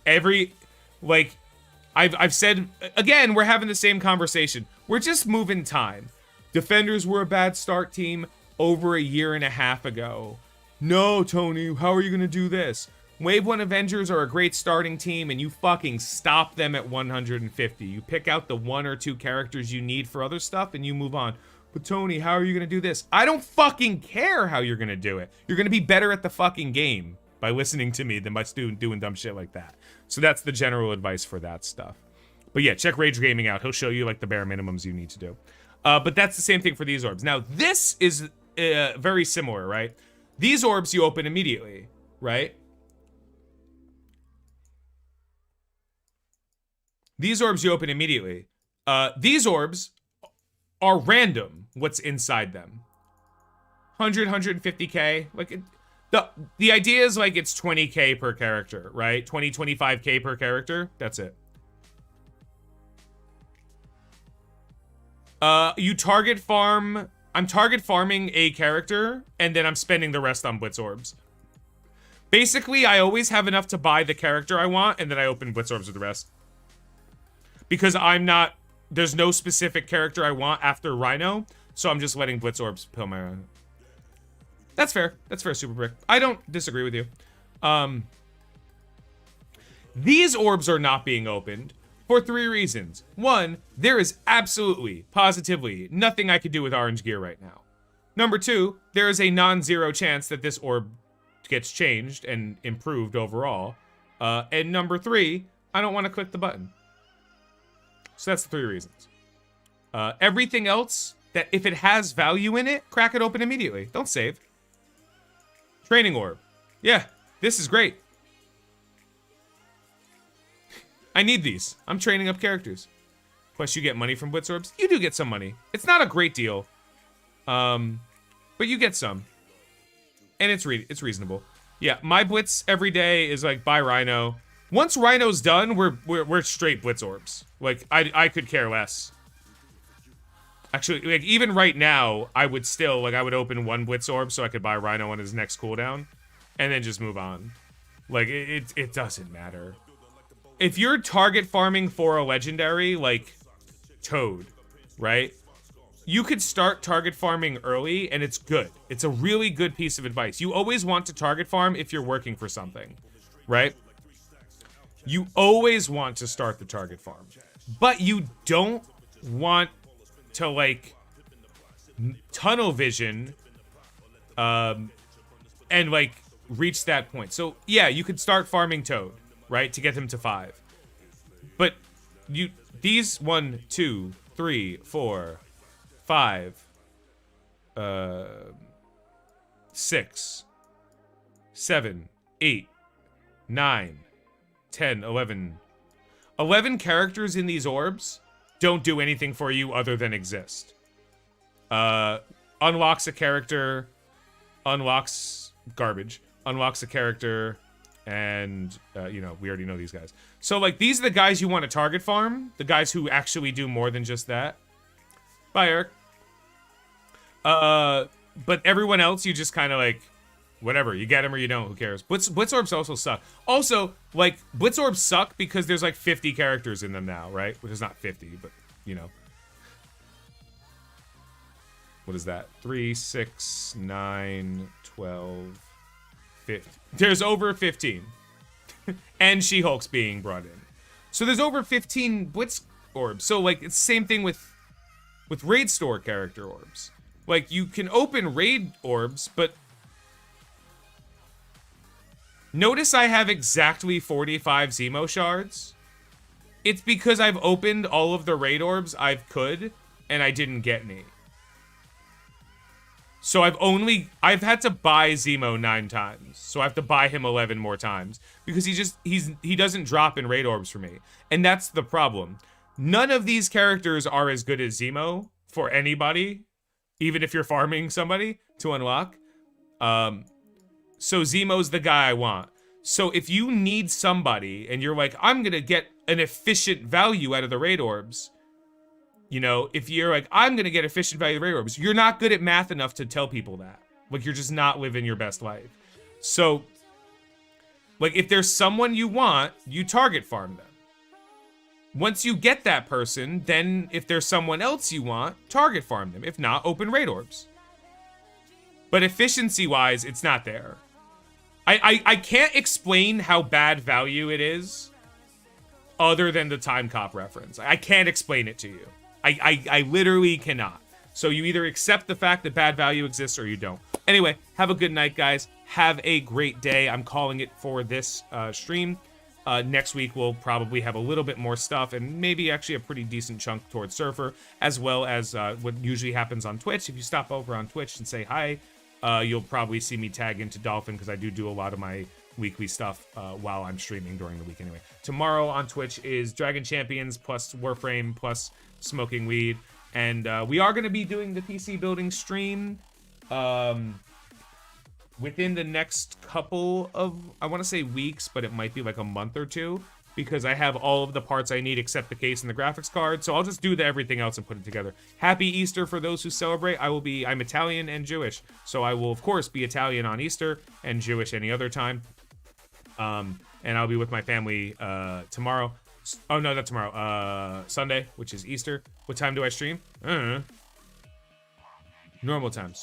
I've said, again, we're having the same conversation. We're just moving time. Defenders were a bad start team over a year and a half ago. No, Tony, how are you gonna do this? Wave 1 Avengers are a great starting team, and you fucking stop them at 150. You pick out the 1 or 2 characters you need for other stuff, and you move on. But Tony, how are you gonna do this? I don't fucking care how you're gonna do it. You're gonna be better at the fucking game by listening to me than by doing dumb shit like that. So that's the general advice for that stuff. But yeah, check Rage Gaming out. He'll show you, like, the bare minimums you need to do. But that's the same thing for these orbs. Now, this is very similar, right? These orbs you open immediately, right? These orbs you open immediately. These orbs are random, what's inside them. 100, 150k. Like, the idea is, like, it's 20k per character, right? 20, 25k per character. That's it. You target farm... I'm target farming a character, and then I'm spending the rest on Blitz Orbs. Basically, I always have enough to buy the character I want, and then I open Blitz Orbs with the rest. Because I'm not... There's no specific character I want after Rhino, so I'm just letting Blitz Orbs pill my... That's fair. That's fair, Super Brick. I don't disagree with you. These orbs are not being opened for 3 reasons. 1, there is absolutely, positively, nothing I could do with orange gear right now. Number 2, there is a non-zero chance that this orb gets changed and improved overall. And number 3, I don't want to click the button. So that's the 3 reasons. Everything else, that if it has value in it, crack it open immediately. Don't save. Training orb. Yeah, this is great. I need these. I'm training up characters. plus you get money from Blitz Orbs. You do get some money. It's not a great deal, but you get some, and it's reasonable. Yeah, my Blitz every day is like buy Rhino. Once Rhino's done, we're straight Blitz Orbs. Like I could care less. Actually, like even right now, I would still I would open one Blitz Orb so I could buy Rhino on his next cooldown, and then just move on. Like it doesn't matter. If you're target farming for a legendary like Toad, right? You could start target farming early, and it's good. It's a really good piece of advice. You always want to target farm if you're working for something, right? You always want to start the target farm, but you don't want to like tunnel vision and like reach that point. So yeah, you could start farming Toad, right, to get him to 5. But these 1, 2, 3, 4, 5, 6, 7, 8, 9, 10, 11 characters in these orbs don't do anything for you other than exist. Unlocks a character, unlocks garbage, unlocks a character, and you know, we already know these guys. So like these are the guys you want to target farm, the guys who actually do more than just that. Bye, Eric. But everyone else you just kind of like whatever, you get them or you don't, who cares. Blitz Orbs also suck. Also, like, Blitz Orbs suck because there's like 50 characters in them now, right? Which is not 50, but, you know. What is that? 3, 6, 9, 12, 15. There's over 15. And She-Hulk's being brought in. So there's over 15 Blitz Orbs. So, like, it's the same thing with Raid Store character orbs. Like, you can open Raid Orbs, but notice I have exactly 45 Zemo shards. It's because I've opened all of the Raid Orbs I could, and I didn't get any. So I've had to buy Zemo 9 times. So I have to buy him 11 more times. Because he doesn't drop in Raid Orbs for me. And that's the problem. None of these characters are as good as Zemo for anybody. Even if you're farming somebody to unlock. So Zemo's the guy I want. So if you need somebody and you're like, I'm going to get an efficient value out of the Raid Orbs. You know, if you're like, I'm going to get efficient value of the Raid Orbs. You're not good at math enough to tell people that. Like, you're just not living your best life. So, like, if there's someone you want, you target farm them. Once you get that person, then if there's someone else you want, target farm them. If not, open Raid Orbs. But efficiency-wise, it's not there. I can't explain how bad value it is other than the time cop reference. I can't explain it to you. I literally cannot. So you either accept the fact that bad value exists or you don't. Anyway, have a good night, guys. Have a great day. I'm calling it for this stream. Next week, we'll probably have a little bit more stuff and maybe actually a pretty decent chunk towards Surfer, as well as what usually happens on Twitch. If you stop over on Twitch and say hi, you'll probably see me tag into Dolphin because I do a lot of my weekly stuff while I'm streaming during the week anyway. Tomorrow on Twitch is Dragon Champions plus Warframe plus Smoking Weed. And we are going to be doing the PC building stream within the next couple of, I want to say weeks, but it might be like a month or two, because I have all of the parts I need except the case and the graphics card. So I'll just do everything else and put it together. Happy Easter for those who celebrate. I'm Italian and Jewish, so I will of course be Italian on Easter and Jewish any other time. And I'll be with my family tomorrow. Oh no, not tomorrow. Sunday, which is Easter. What time do I stream? I don't know. Normal times.